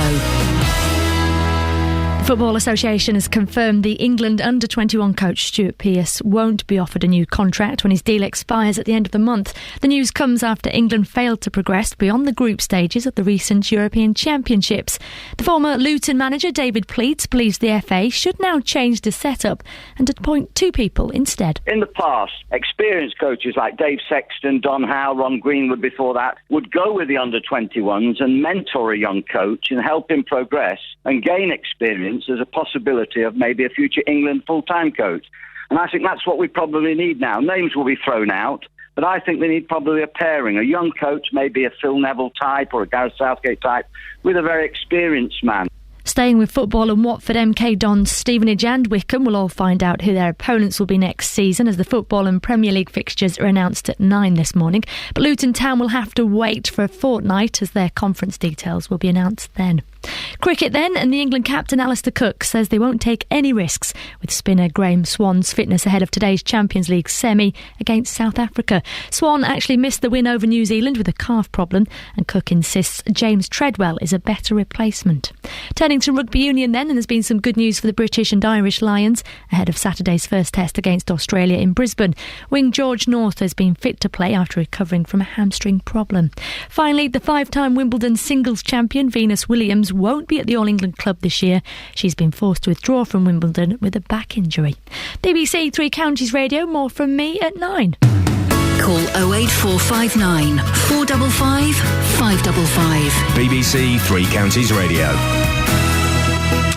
The Football Association has confirmed the England under-21 coach Stuart Pearce won't be offered a new contract when his deal expires at the end of the month. The news comes after England failed to progress beyond the group stages of the recent European Championships. The former Luton manager David Pleat believes the FA should now change the setup and appoint two people instead. In the past, experienced coaches like Dave Sexton, Don Howe, Ron Greenwood before that would go with the under-21s and mentor a young coach and help him progress and gain experience as a possibility of maybe a future England full-time coach. And I think that's what we probably need now. Names will be thrown out, but I think they need probably a pairing. A young coach, maybe a Phil Neville type or a Gareth Southgate type, with a very experienced man. Staying with football, and Watford, MK Dons, Stevenage and Wycombe will all find out who their opponents will be next season as the football and Premier League fixtures are announced at 9 this morning. But Luton Town will have to wait for a fortnight as their conference details will be announced then. Cricket then, and the England captain Alistair Cook says they won't take any risks with spinner Graham Swan's fitness ahead of today's Champions League semi against South Africa. Swan actually missed the win over New Zealand with a calf problem, and Cook insists James Treadwell is a better replacement. Turning to rugby union then, and there's been some good news for the British and Irish Lions ahead of Saturday's first test against Australia in Brisbane. Wing George North has been fit to play after recovering from a hamstring problem. Finally, the five-time Wimbledon singles champion Venus Williams won't be at the All England club this year. She's been forced to withdraw from Wimbledon with a back injury. BBC Three Counties Radio, more from me at 9. Call 08459 455 555. BBC Three Counties Radio.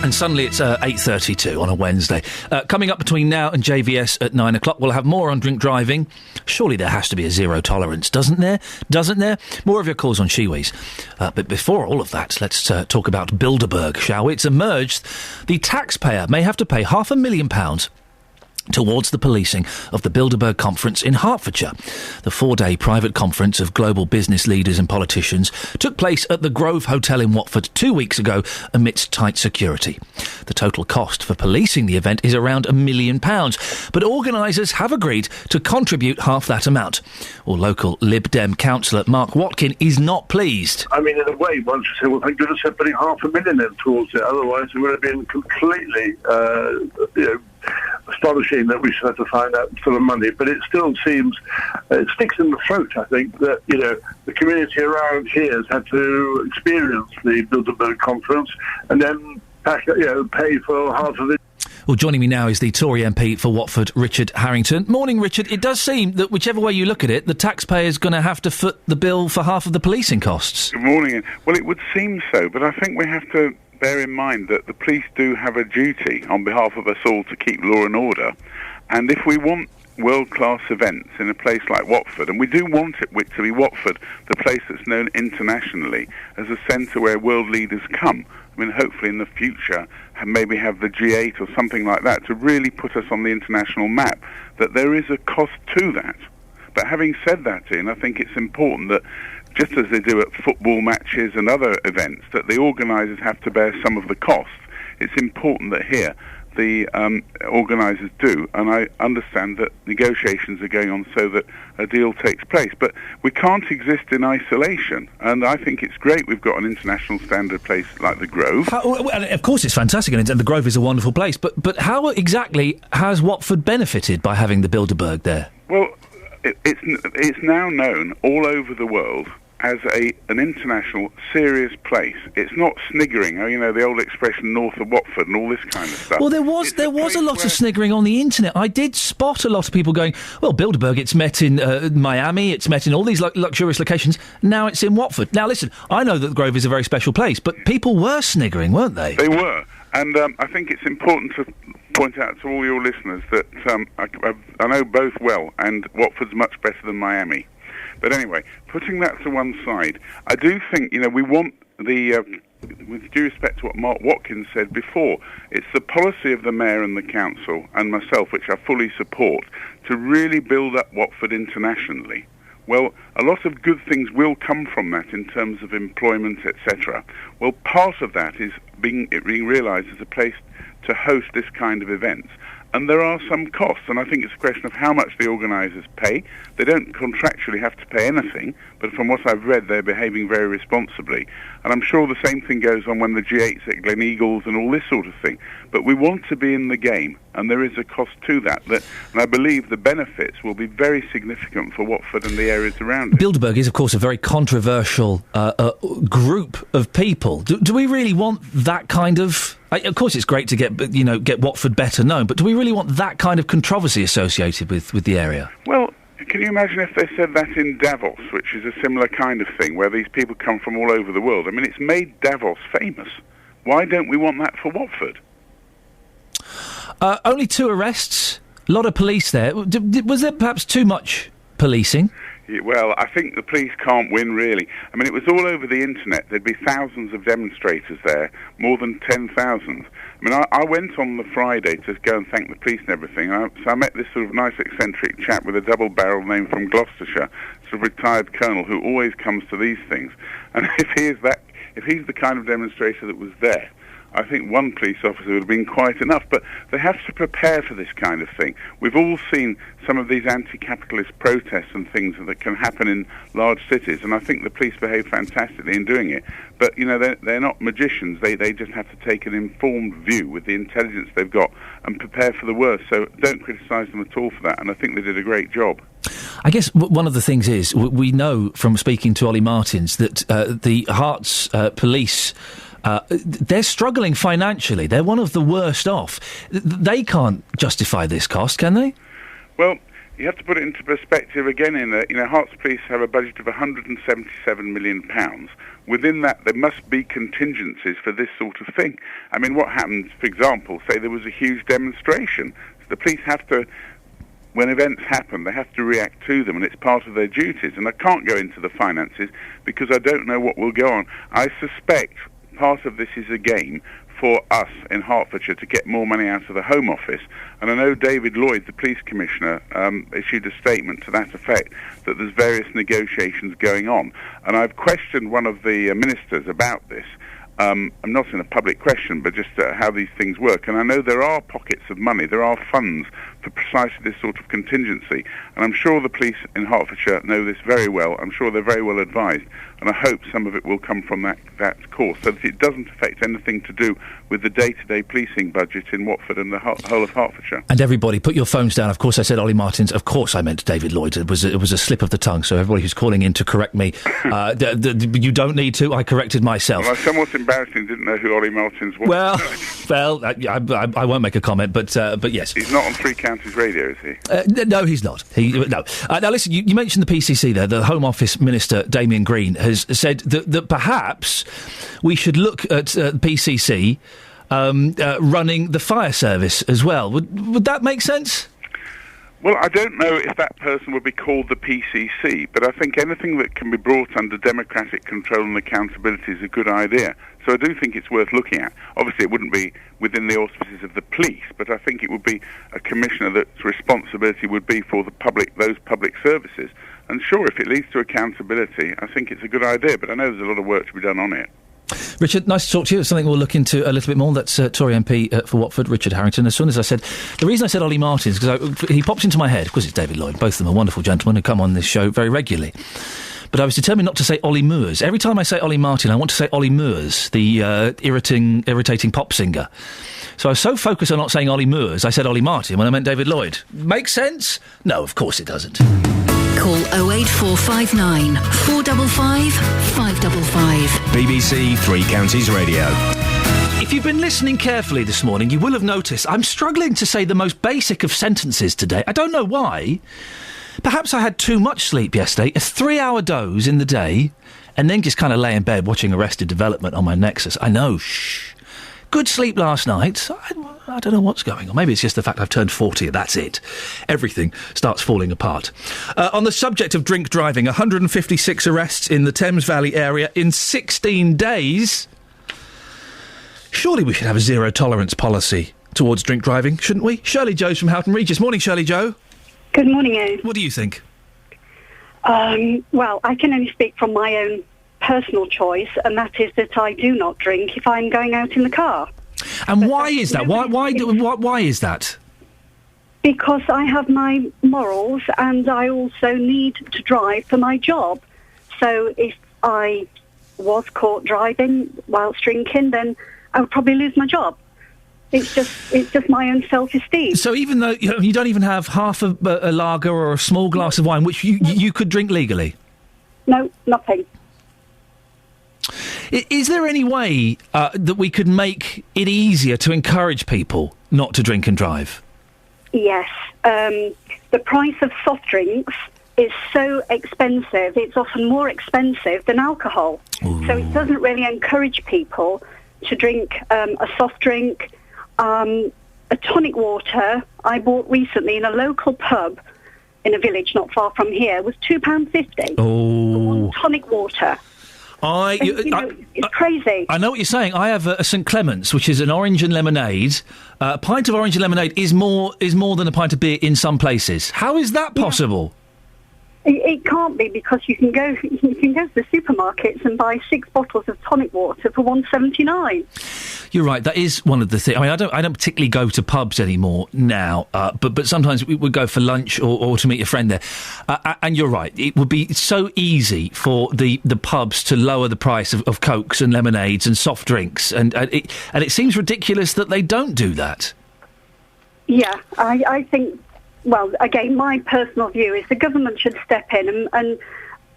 And suddenly it's 8:32 on a Wednesday. Coming up between now and JVS at 9 o'clock, we'll have more on drink driving. Surely there has to be a zero tolerance, doesn't there? Doesn't there? More of your calls on Shiwis. But before all of that, let's talk about Bilderberg, shall we? It's emerged the taxpayer may have to pay £500,000 towards the policing of the Bilderberg conference in Hertfordshire. The 4-day private conference of global business leaders and politicians took place at the Grove Hotel in Watford 2 weeks ago amidst tight security. The total cost for policing the event is around £1 million, but organisers have agreed to contribute half that amount. Well, local Lib Dem councillor Mark Watkin is not pleased. I mean, in a way, once you say, well, thank goodness they're putting £500,000 in towards it, otherwise it would have been completely, astonishing that we should have to find out for the money, but it still seems it sticks in the throat. I think that the community around here has had to experience the Bilderberg conference and then pay for half of it. Well, joining me now is the Tory MP for Watford, Richard Harrington. Morning, Richard. It does seem that whichever way you look at it, the taxpayer's going to have to foot the bill for half of the policing costs. Good morning. Well, it would seem so, but I think we have to bear in mind that the police do have a duty on behalf of us all to keep law and order. And if we want world-class events in a place like Watford, and we do want it to be Watford, the place that's known internationally as a centre where world leaders come. I mean, hopefully in the future, maybe have the G8 or something like that to really put us on the international map, that there is a cost to that. But having said that, Iain, I think it's important that just as they do at football matches and other events, that the organisers have to bear some of the costs. It's important that here the organisers do, and I understand that negotiations are going on so that a deal takes place. But we can't exist in isolation, and I think it's great we've got an international standard place like the Grove. Of course it's fantastic, and the Grove is a wonderful place, but how exactly has Watford benefited by having the Bilderberg there? Well, it's now known all over the world as an international, serious place. It's not sniggering, the old expression north of Watford and all this kind of stuff. Well, there was a lot of sniggering on the internet. I did spot a lot of people going, well, Bilderberg, it's met in Miami, it's met in all these luxurious locations, now it's in Watford. Now, listen, I know that the Grove is a very special place, but people were sniggering, weren't they? They were, and I think it's important to point out to all your listeners that I know both well, and Watford's much better than Miami. But anyway, putting that to one side, I do think, we want with due respect to what Mark Watkins said before, it's the policy of the Mayor and the Council and myself, which I fully support, to really build up Watford internationally. Well, a lot of good things will come from that in terms of employment, etc. Well, part of that is being realised as a place to host this kind of events. And there are some costs, and I think it's a question of how much the organisers pay. They don't contractually have to pay anything, but from what I've read, they're behaving very responsibly. And I'm sure the same thing goes on when the G8's at Gleneagles and all this sort of thing. But we want to be in the game, and there is a cost to that. And I believe the benefits will be very significant for Watford and the areas around it. Bilderberg is, of course, a very controversial group of people. Do we really want that kind of... of course, it's great to get Watford better known, but do we really want that kind of controversy associated with the area? Well, can you imagine if they said that in Davos, which is a similar kind of thing, where these people come from all over the world? I mean, it's made Davos famous. Why don't we want that for Watford? Only 2 arrests, a lot of police there. Was there perhaps too much policing? Yeah, well, I think the police can't win, really. I mean, it was all over the internet. There'd be thousands of demonstrators there, more than 10,000. I mean, I went on the Friday to go and thank the police and everything. So I met this sort of nice eccentric chap with a double-barrel name from Gloucestershire, sort of retired colonel who always comes to these things. And if he's the kind of demonstrator that was there, I think one police officer would have been quite enough, but they have to prepare for this kind of thing. We've all seen some of these anti-capitalist protests and things that can happen in large cities, and I think the police behave fantastically in doing it. But, they're not magicians. They just have to take an informed view with the intelligence they've got and prepare for the worst. So don't criticise them at all for that, and I think they did a great job. I guess one of the things is, we know from speaking to Ollie Martins that the Herts police... they're struggling financially. They're one of the worst off. They can't justify this cost, can they? Well, you have to put it into perspective again. Herts Police have a budget of £177 million. Within that, there must be contingencies for this sort of thing. I mean, what happens, for example, say there was a huge demonstration. The police have to... When events happen, they have to react to them, and it's part of their duties. And I can't go into the finances because I don't know what will go on. I suspect part of this is a game for us in Hertfordshire to get more money out of the Home Office. And I know David Lloyd, the police commissioner, issued a statement to that effect, that there's various negotiations going on. And I've questioned one of the ministers about this. I'm not in a public question, but just how these things work. And I know there are pockets of money, there are funds for precisely this sort of contingency. And I'm sure the police in Hertfordshire know this very well. I'm sure they're very well advised. And I hope some of it will come from that course, so that it doesn't affect anything to do with the day-to-day policing budget in Watford and the whole of Hertfordshire. And everybody, put your phones down. Of course, I said Ollie Martins. Of course, I meant David Lloyd. It was a slip of the tongue. So everybody who's calling in to correct me, you don't need to. I corrected myself. Well, somewhat embarrassing. Didn't know who Ollie Martins was. Well, I won't make a comment. But yes, he's not on Three Counties Radio, is he? No, he's not. No. Now listen, you mentioned the PCC there. The Home Office Minister Damien Green has said that perhaps we should look at PCC running the fire service as well. Would that make sense? Well, I don't know if that person would be called the PCC, but I think anything that can be brought under democratic control and accountability is a good idea. So I do think it's worth looking at. Obviously, it wouldn't be within the auspices of the police, but I think it would be a commissioner that's responsibility would be for those public services. And sure, if it leads to accountability, I think it's a good idea, but I know there's a lot of work to be done on it. Richard, nice to talk to you. It's something we'll look into a little bit more. That's Tory MP for Watford, Richard Harrington. As soon as I said... The reason I said Ollie Martins, because he pops into my head, of course it's David Lloyd, both of them are wonderful gentlemen who come on this show very regularly. But I was determined not to say Ollie Moores. Every time I say Ollie Martin, I want to say Ollie Moores, the irritating pop singer. So I was so focused on not saying Ollie Moores, I said Ollie Martin when I meant David Lloyd. Makes sense? No, of course it doesn't. Call 08459 455 555. BBC Three Counties Radio. If you've been listening carefully this morning, you will have noticed I'm struggling to say the most basic of sentences today. I don't know why. Perhaps I had too much sleep yesterday, a 3-hour doze in the day, and then just kind of lay in bed watching Arrested Development on my Nexus. I know, shh. Good sleep last night. I don't know what's going on. Maybe it's just the fact I've turned 40. That's it. Everything starts falling apart. On the subject of drink driving, 156 arrests in the Thames Valley area in 16 days. Surely we should have a zero-tolerance policy towards drink driving, shouldn't we? Shirley Jo's from Houghton Regis. Morning, Shirley Jo. Good morning, Iain. What do you think? Well, I can only speak from my own personal choice, and that is that I do not drink if I'm going out in the car. And why is that? Why is that? Because I have my morals, and I also need to drive for my job. So if I was caught driving whilst drinking, then I would probably lose my job. It's just my own self-esteem. So even though you don't even have half a lager or a small glass of wine, which you could drink legally? No, nothing. Is there any way that we could make it easier to encourage people not to drink and drive? Yes. The price of soft drinks is so expensive. It's often more expensive than alcohol. Ooh. So it doesn't really encourage people to drink a soft drink. A tonic water I bought recently in a local pub in a village not far from here was £2.50 for one tonic water. It's crazy. I know what you're saying. I have a St Clement's, which is an orange and lemonade. A pint of orange and lemonade is more than a pint of beer in some places. How is that possible? It can't be, because you can go to the supermarkets and buy 6 bottles of tonic water for $1.79. You're right. That is one of the things. I mean, I don't particularly go to pubs anymore now, but sometimes we would go for lunch or to meet a friend there. And you're right. It would be so easy for the pubs to lower the price of Cokes and lemonades and soft drinks, and it seems ridiculous that they don't do that. Yeah, I think. Well, again, my personal view is the government should step in and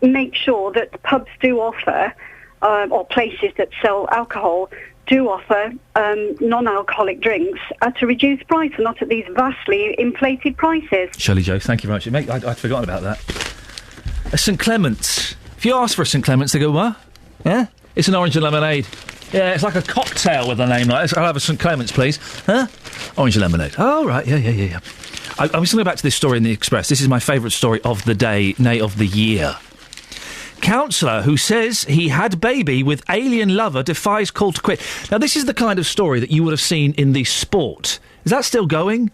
make sure that pubs do offer, or places that sell alcohol do offer non-alcoholic drinks at a reduced price and not at these vastly inflated prices. Shirley Jo, thank you very much. I'd forgotten about that. A St Clement's. If you ask for a St Clement's, they go, what? Yeah? It's an orange and lemonade. Yeah, it's like a cocktail with a name like this. I'll have a St Clement's, please. Huh? Orange and lemonade. Oh, right. Yeah. I was going to go back to this story in the Express. This is my favourite story of the day, nay, of the year. Counsellor who says he had baby with alien lover defies call to quit. Now, this is the kind of story that you would have seen in The Sport. Is that still going?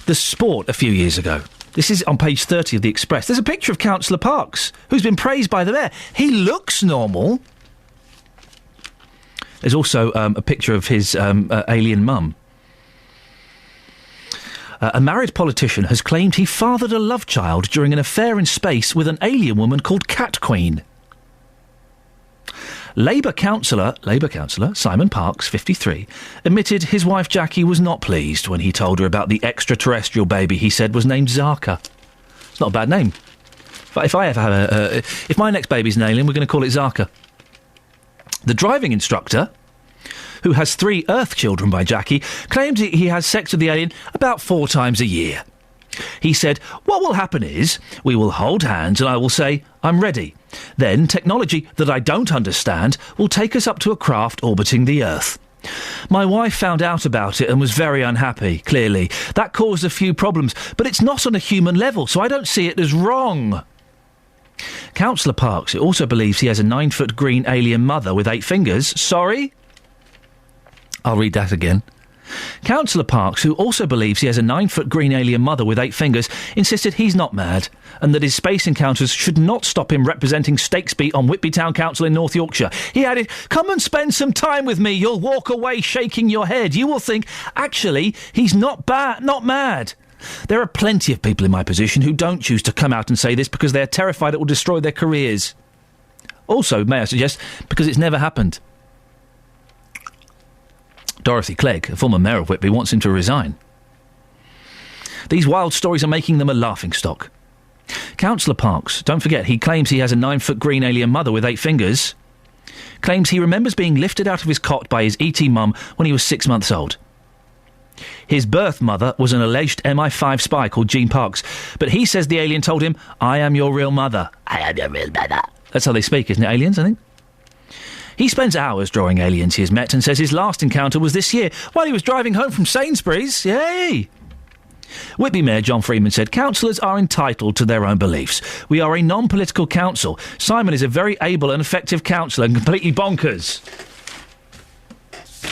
The Sport a few years ago. This is on page 30 of the Express. There's a picture of Councillor Parks, who's been praised by the Mayor. He looks normal. There's also a picture of his alien mum. A married politician has claimed he fathered a love child during an affair in space with an alien woman called Cat Queen. Labour councillor Simon Parks, 53, admitted his wife Jackie was not pleased when he told her about the extraterrestrial baby he said was named Zaka. It's not a bad name. But if I ever have if my next baby's an alien, we're going to call it Zaka. The driving instructor, who has 3 Earth children by Jackie, claimed he has sex with the alien about 4 times a year. He said, what will happen is, we will hold hands and I will say, I'm ready. Then technology that I don't understand will take us up to a craft orbiting the Earth. My wife found out about it and was very unhappy, clearly. That caused a few problems, but it's not on a human level, so I don't see it as wrong. Councillor Parks also believes he has a 9-foot green alien mother with 8 fingers. Sorry? I'll read that again. Councillor Parks, who also believes he has a 9-foot green alien mother with 8 fingers, insisted he's not mad and that his space encounters should not stop him representing Stakesby on Whitby Town Council in North Yorkshire. He added, come and spend some time with me. You'll walk away shaking your head. You will think, actually, he's not mad. There are plenty of people in my position who don't choose to come out and say this because they're terrified it will destroy their careers. Also, may I suggest, because it's never happened. Dorothy Clegg, a former mayor of Whitby, wants him to resign. These wild stories are making them a laughingstock. Councillor Parks, don't forget, he claims he has a 9-foot green alien mother with 8 fingers. Claims he remembers being lifted out of his cot by his ET mum when he was 6 months old. His birth mother was an alleged MI5 spy called Jean Parks, but he says the alien told him, "I am your real mother. I am your real mother." That's how they speak, isn't it, aliens, I think? He spends hours drawing aliens he has met and says his last encounter was this year while he was driving home from Sainsbury's. Yay! Whitby Mayor John Freeman said, "Councillors are entitled to their own beliefs. We are a non-political council. Simon is a very able and effective councillor and completely bonkers."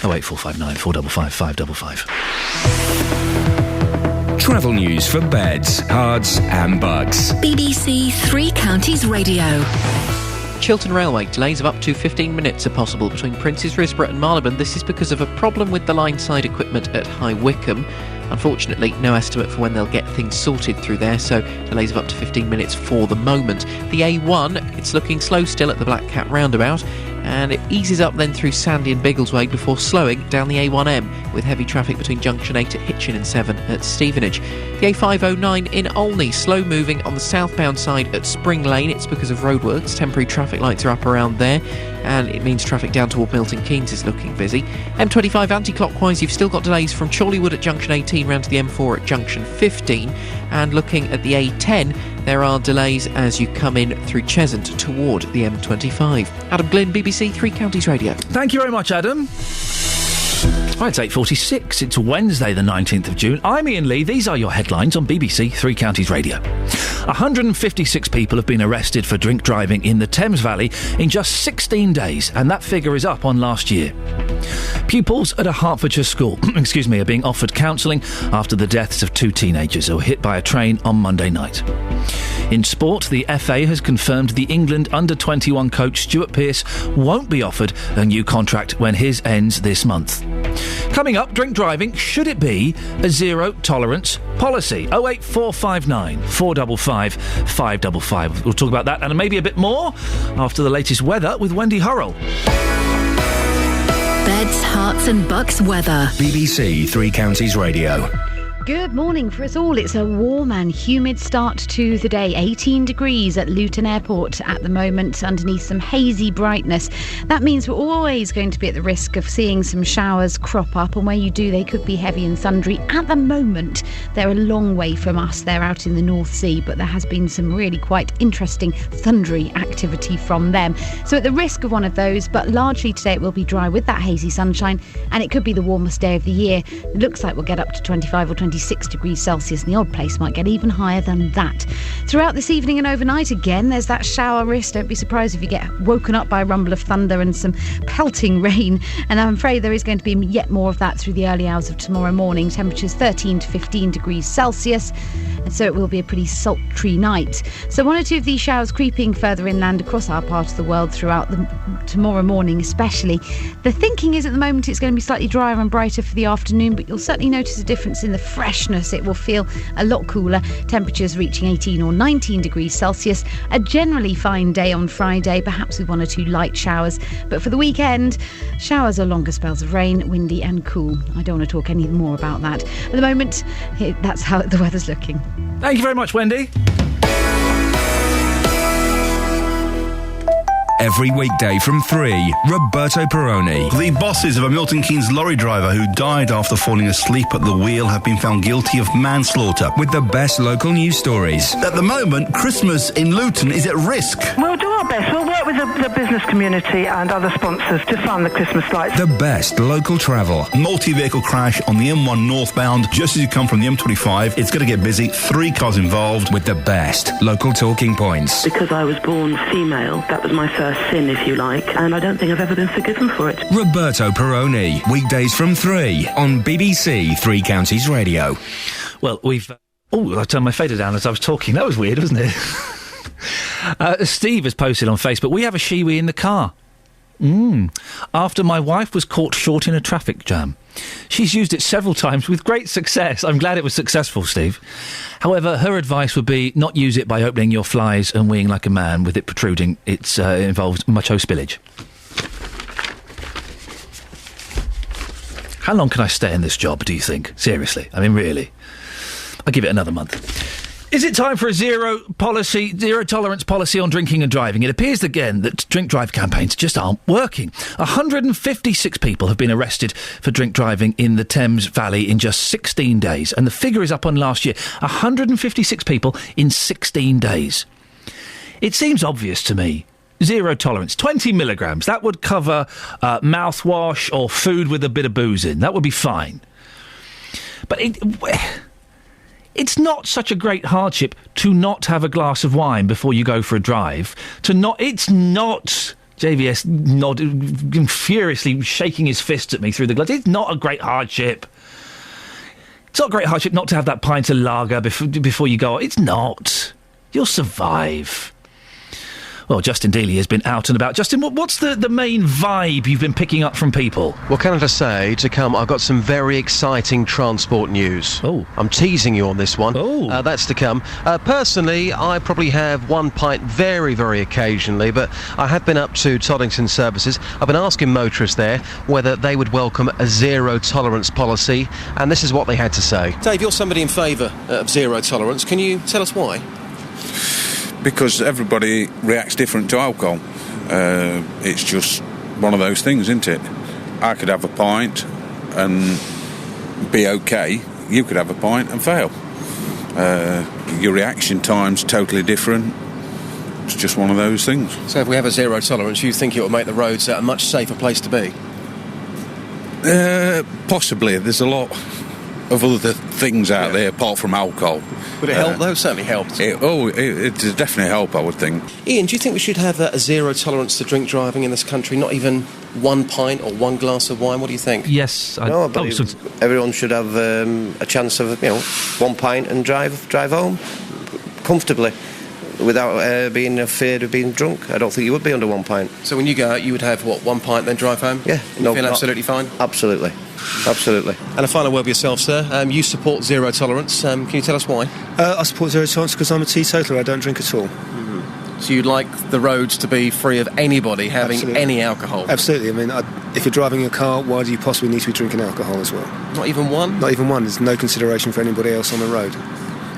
08459 455 555. Travel news for beds, cards and bugs. BBC Three Counties Radio. Chiltern Railway, delays of up to 15 minutes are possible between Princes Risborough and Marylebone. This is because of a problem with the line-side equipment at High Wycombe. Unfortunately, no estimate for when they'll get things sorted through there, so delays of up to 15 minutes for the moment. The A1, it's looking slow still at the Black Cat roundabout, and it eases up then through Sandy and Biggleswade before slowing down the A1M, with heavy traffic between Junction 8 at Hitchin and 7 at Stevenage. The A509 in Olney, slow moving on the southbound side at Spring Lane. It's because of roadworks. Temporary traffic lights are up around there, and it means traffic down toward Milton Keynes is looking busy. M25 anti-clockwise, you've still got delays from Chorleywood at Junction 18 round to the M4 at Junction 15, and looking at the A10, there are delays as you come in through Cheshunt toward the M25. Adam Glynn, BBC Three Counties Radio. Thank you very much, Adam. Right, it's 8:46. It's Wednesday, the 19th of June. I'm Iain Lee. These are your headlines on BBC Three Counties Radio. 156 people have been arrested for drink driving in the Thames Valley in just 16 days, and that figure is up on last year. Pupils at a Hertfordshire school, are being offered counselling after the deaths of 2 teenagers who were hit by a train on Monday night. In sport, the FA has confirmed the England under-21 coach Stuart Pearce won't be offered a new contract when his ends this month. Coming up, drink driving, should it be a zero-tolerance policy? 08459 455 555. We'll talk about that and maybe a bit more after the latest weather with Wendy Hurrell. Beds, Herts and Bucks weather. BBC Three Counties Radio. Good morning for us all. It's a warm and humid start to the day. 18 degrees at Luton Airport at the moment, underneath some hazy brightness. That means we're always going to be at the risk of seeing some showers crop up, and where you do, they could be heavy and thundery. At the moment, they're a long way from us. They're out in the North Sea, but there has been some really quite interesting thundery activity from them. So at the risk of one of those, but largely today it will be dry with that hazy sunshine, and it could be the warmest day of the year. It looks like we'll get up to 25 or 26 degrees Celsius, and the odd place might get even higher than that. Throughout this evening and overnight, again, there's that shower risk. Don't be surprised if you get woken up by a rumble of thunder and some pelting rain, and I'm afraid there is going to be yet more of that through the early hours of tomorrow morning. Temperatures 13 to 15 degrees Celsius, and so it will be a pretty sultry night. So one or two of these showers creeping further inland across our part of the world throughout tomorrow morning especially. The thinking is at the moment it's going to be slightly drier and brighter for the afternoon, but you'll certainly notice a difference in the freshness. It will feel a lot cooler, temperatures reaching 18 or 19 degrees Celsius. A generally fine day on Friday, perhaps with one or two light showers, but for the weekend, showers or longer spells of rain, windy and cool. I don't want to talk any more about that. At the moment, that's how the weather's looking. Thank you very much, Wendy. Every weekday from 3, Roberto Perrone. The bosses of a Milton Keynes lorry driver who died after falling asleep at the wheel have been found guilty of manslaughter. With the best local news stories. At the moment, Christmas in Luton is at risk. We'll do our best. We'll work with the business community and other sponsors to fund the Christmas lights. The best local travel. Multi-vehicle crash on the M1 northbound just as you come from the M25. It's going to get busy. 3 cars involved. With the best local talking points. Because I was born female, that was my first sin, if you like, and I don't think I've ever been forgiven for it. Roberto Perrone, weekdays from 3 on BBC Three Counties Radio. Well, we've... I turned my fader down as I was talking. That was weird, wasn't it? Steve has posted on Facebook, we have a Shiwi in the car. After my wife was caught short in a traffic jam. She's used it several times with great success. I'm glad it was successful, Steve. However, her advice would be not use it by opening your flies and weeing like a man with it protruding. It involves mucho spillage. How long can I stay in this job, do you think? Seriously. I mean, really. I'll give it another month. Is it time for a zero tolerance policy on drinking and driving? It appears again that drink drive campaigns just aren't working. 156 people have been arrested for drink driving in the Thames Valley in just 16 days. And the figure is up on last year. 156 people in 16 days. It seems obvious to me. Zero tolerance. 20 milligrams. That would cover mouthwash or food with a bit of booze in. That would be fine. But it's not such a great hardship to not have a glass of wine before you go for a drive. It's not. JVS furiously shaking his fist at me through the glass. It's not a great hardship. It's not a great hardship not to have that pint of lager before you go. It's not. You'll survive. Well, Justin Dealey has been out and about. Justin, what's the main vibe you've been picking up from people? Well, can I just say, to come, I've got some very exciting transport news. Oh. I'm teasing you on this one. Oh. That's to come. Personally, I probably have one pint very, very occasionally, but I have been up to Toddington Services. I've been asking motorists there whether they would welcome a zero tolerance policy, and this is what they had to say. Dave, you're somebody in favour of zero tolerance. Can you tell us why? Because everybody reacts different to alcohol. It's just one of those things, isn't it? I could have a pint and be okay. You could have a pint and fail. Your reaction time's totally different. It's just one of those things. So if we have a zero tolerance, you think it will make the roads a much safer place to be? Possibly. There's a lot of other things out there apart from alcohol. Would it help, though? Certainly helped. It does definitely help, I would think. Ian, do you think we should have a zero tolerance to drink driving in this country? Not even one pint or one glass of wine? What do you think? Yes. I believe everyone should have a chance of, one pint and drive home comfortably without being afraid of being drunk. I don't think you would be under one pint. So when you go out, you would have, one pint, then drive home? Yeah. And you feel absolutely fine? Absolutely. Absolutely. And a final word with yourself, sir. You support zero tolerance. Can you tell us why? I support zero tolerance because I'm a teetotaler. I don't drink at all. Mm-hmm. So you'd like the roads to be free of anybody having any alcohol? Absolutely. I mean, if you're driving a car, why do you possibly need to be drinking alcohol as well? Not even one? Not even one. There's no consideration for anybody else on the road.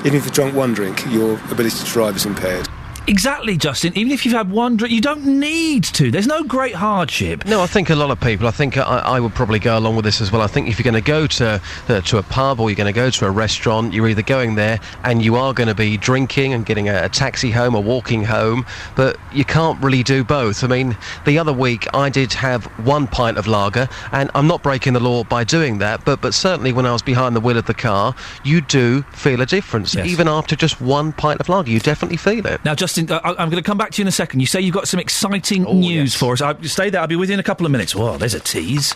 Even if you've drunk one drink, your ability to drive is impaired. Exactly, Justin. Even if you've had one drink, you don't need to. There's no great hardship. No, I think a lot of people, I would probably go along with this as well. I think if you're going to go to a pub or you're going to go to a restaurant, you're either going there and you are going to be drinking and getting a taxi home or walking home, but you can't really do both. I mean, the other week I did have one pint of lager, and I'm not breaking the law by doing that, but certainly when I was behind the wheel of the car, you do feel a difference. Yes. Even after just one pint of lager, you definitely feel it. Now, Justin, I'm going to come back to you in a second. You say you've got some exciting news for us. Stay there. I'll be with you in a couple of minutes. Whoa, there's a tease.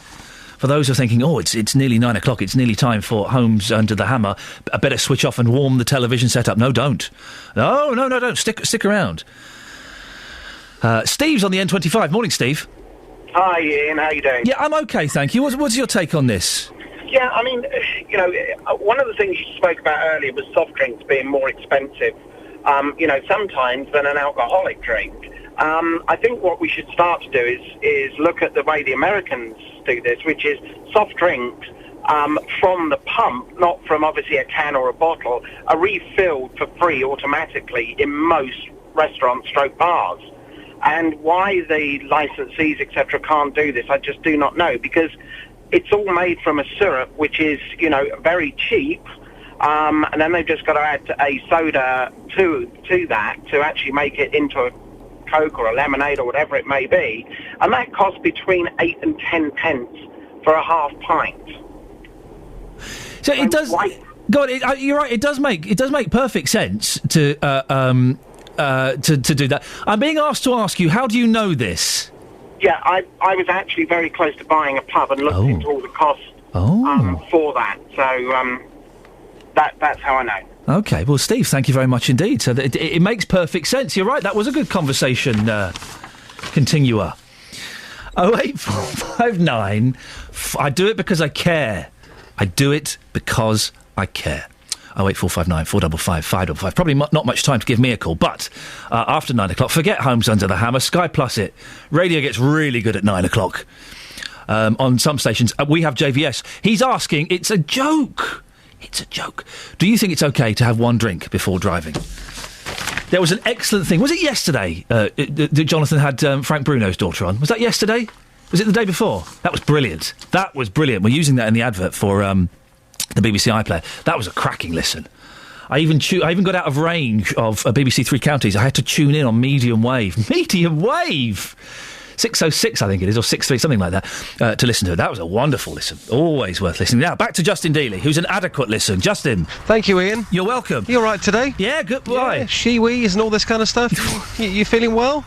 For those who are thinking, it's nearly 9 o'clock, it's nearly time for Homes Under the Hammer, I better switch off and warm the television set up. No, don't. No, don't. Stick around. Steve's on the N25. Morning, Steve. Hi, Ian. How you doing? Yeah, I'm okay, thank you. What's your take on this? Yeah, I mean, one of the things you spoke about earlier was soft drinks being more expensive. Sometimes than an alcoholic drink. I think what we should start to do is look at the way the Americans do this, which is soft drinks from the pump, not from obviously a can or a bottle, are refilled for free automatically in most restaurants / bars. And why the licensees, etc., can't do this, I just do not know, because it's all made from a syrup, which is, very cheap. And then they've just got to add a soda to that to actually make it into a Coke or a lemonade or whatever it may be. And that costs between 8 and 10 pence for a half pint. So it does. God, you're right. It does make perfect sense to do that. I'm being asked to ask you, how do you know this? Yeah, I was actually very close to buying a pub and looked into all the costs for that. So. That's how I know. OK, well, Steve, thank you very much indeed. So it makes perfect sense. You're right, that was a good conversation continua. 08459. I do it because I care. I do it because I care. 08459 455 555. Probably not much time to give me a call, but after 9 o'clock, forget Homes Under the Hammer, Sky Plus it. Radio gets really good at 9 o'clock. On some stations, we have JVS. He's asking, it's a joke. It's a joke. Do you think it's okay to have one drink before driving? There was an excellent thing. Was it yesterday that Jonathan had Frank Bruno's daughter on? Was that yesterday? Was it the day before? That was brilliant. That was brilliant. We're using that in the advert for the BBC iPlayer. That was a cracking listen. I even got out of range of BBC Three Counties. I had to tune in on medium wave. Medium wave! 606, I think it is, or 63, something like that, to listen to it. That was a wonderful listen. Always worth listening. Now, back to Justin Dealey, who's an adequate listen. Justin. Thank you, Ian. You're welcome. You all right today? Yeah, good. Why? Yeah, she-wees and all this kind of stuff. you feeling well?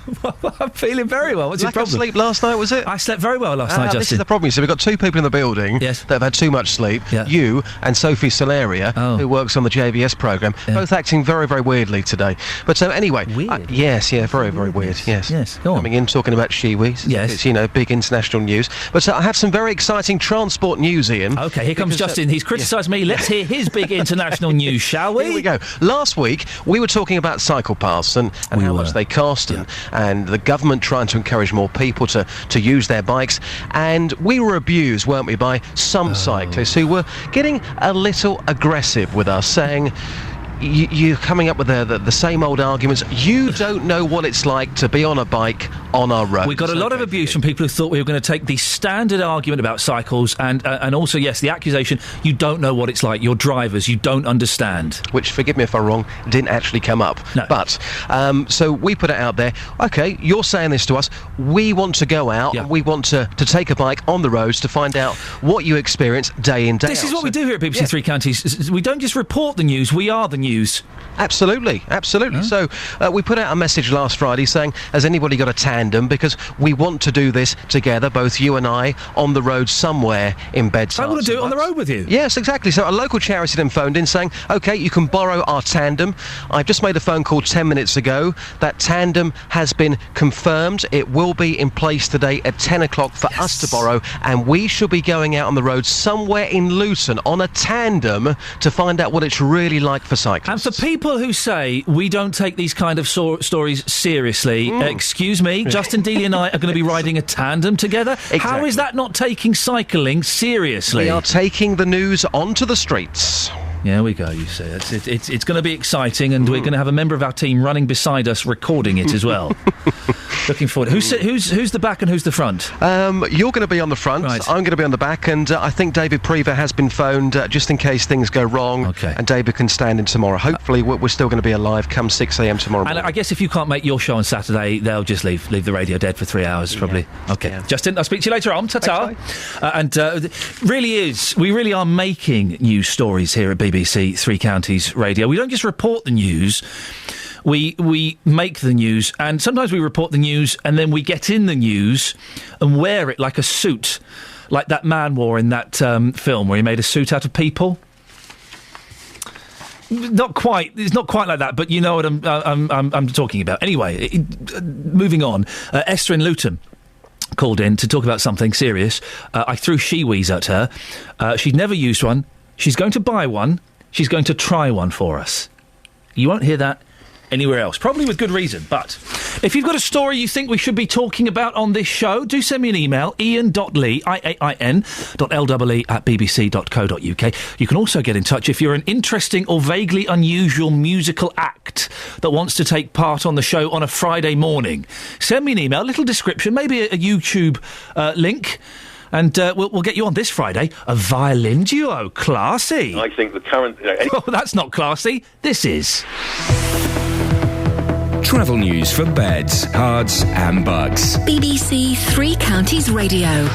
I'm feeling very well. What's your problem? Lack of sleep last night, was it? I slept very well last night, Justin. This is the problem. So we've got two people in the building that have had too much sleep. Yeah. You and Sophie Solaria, who works on the JVS programme, both acting very, very weirdly today. But anyway... Weird? Yes, very, very weird. Yes. Go on. Coming in, talking about she-wees. Yes. It's, big international news. But I have some very exciting transport news, Ian. OK, here comes Justin. He's criticised me. Let's hear his big international news, shall we? Here we go. Last week, we were talking about cycle paths and how much they cost and the government trying to encourage more people to use their bikes. And we were abused, weren't we, by some cyclists who were getting a little aggressive with us, saying... You're coming up with the same old arguments. You don't know what it's like to be on a bike on our roads. We got a lot of abuse from people who thought we were going to take the standard argument about cycles and also, yes, the accusation, you don't know what it's like. You're drivers, you don't understand. Which, forgive me if I'm wrong, didn't actually come up. No. But, so we put it out there. OK, you're saying this to us. We want to go out and we want to take a bike on the roads to find out what you experience day in, day out. This is what we do here at BBC Three Counties. We don't just report the news, we are the news. Absolutely. So we put out a message last Friday saying, has anybody got a tandem? Because we want to do this together, both you and I, on the road somewhere in Beds. I want to do it on the road with you. Yes, exactly. So a local charity then phoned in saying, OK, you can borrow our tandem. I've just made a phone call 10 minutes ago. That tandem has been confirmed. It will be in place today at 10 o'clock for us to borrow, and we shall be going out on the road somewhere in Luton on a tandem to find out what it's really like for cyclists. And for people who say we don't take these kind of stories seriously, excuse me, Justin Dealey and I are going to be riding a tandem together. Exactly. How is that not taking cycling seriously? We are taking the news onto the streets. Yeah, we go, you see. It's going to be exciting, and we're going to have a member of our team running beside us recording it as well. Looking forward. Who's the back and who's the front? You're going to be on the front. Right. I'm going to be on the back, and I think David Prever has been phoned just in case things go wrong. Okay. And David can stand in tomorrow. Hopefully, we're still going to be alive come 6 a.m. tomorrow morning. And I guess if you can't make your show on Saturday, they'll just leave the radio dead for 3 hours, probably. Yeah. Okay. Yeah. Justin, I'll speak to you later on. Ta-ta. We really are making news stories here at BBC Three Counties Radio. We don't just report the news. We make the news, and sometimes we report the news and then we get in the news and wear it like a suit, like that man wore in that film where he made a suit out of people. Not quite. It's not quite like that, but you know what I'm talking about. Anyway, moving on. Esther in Luton called in to talk about something serious. I threw she-wees at her. She'd never used one. She's going to buy one. She's going to try one for us. You won't hear that anywhere else, probably with good reason. But if you've got a story you think we should be talking about on this show, do send me an email, ian.lee, IAIN.LEE @bbc.co.uk. You can also get in touch if you're an interesting or vaguely unusual musical act that wants to take part on the show on a Friday morning. Send me an email, a little description, maybe a YouTube link, and we'll get you on this Friday. A violin duo. Classy. I think the current... Oh, that's not classy. This is... Travel news for beds, cards and bugs. BBC Three Counties Radio.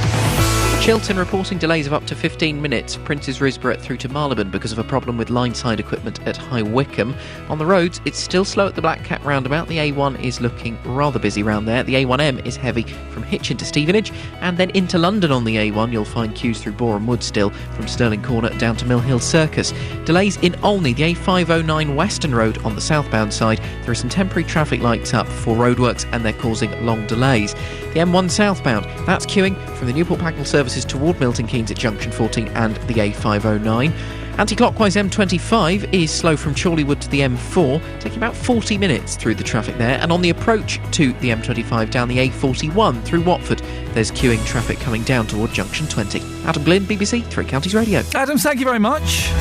Chiltern reporting delays of up to 15 minutes. Princes Risborough through to Marylebone because of a problem with line-side equipment at High Wycombe. On the roads, it's still slow at the Black Cat roundabout. The A1 is looking rather busy round there. The A1M is heavy from Hitchin to Stevenage. And then into London on the A1, you'll find queues through Boreham Wood still from Stirling Corner down to Mill Hill Circus. Delays in Olney, the A509 Western Road on the southbound side. There are some temporary traffic lights up for roadworks and they're causing long delays. The M1 southbound, that's queuing from the Newport Pagnell services toward Milton Keynes at Junction 14 and the A509. Anti-clockwise M25 is slow from Chorleywood to the M4, taking about 40 minutes through the traffic there. And on the approach to the M25 down the A41 through Watford, there's queuing traffic coming down toward Junction 20. Adam Glynn, BBC Three Counties Radio. Adam, thank you very much.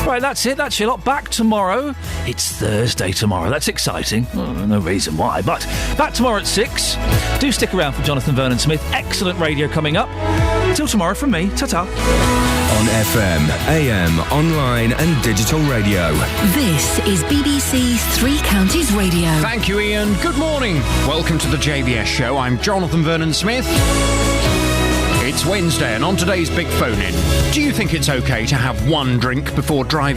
Right, that's it. That's your lot. Back tomorrow. It's Thursday tomorrow. That's exciting. Well, no reason why, but back tomorrow at 6. Do stick around for Jonathan Vernon Smith. Excellent radio coming up. Till tomorrow from me. Ta-ta. On FM, AM, online and digital radio. This is BBC Three Counties Radio. Thank you, Iain. Good morning. Welcome to the JVS show. I'm Jonathan Vernon Smith. It's Wednesday, and on today's Big Phone In, do you think it's okay to have one drink before driving?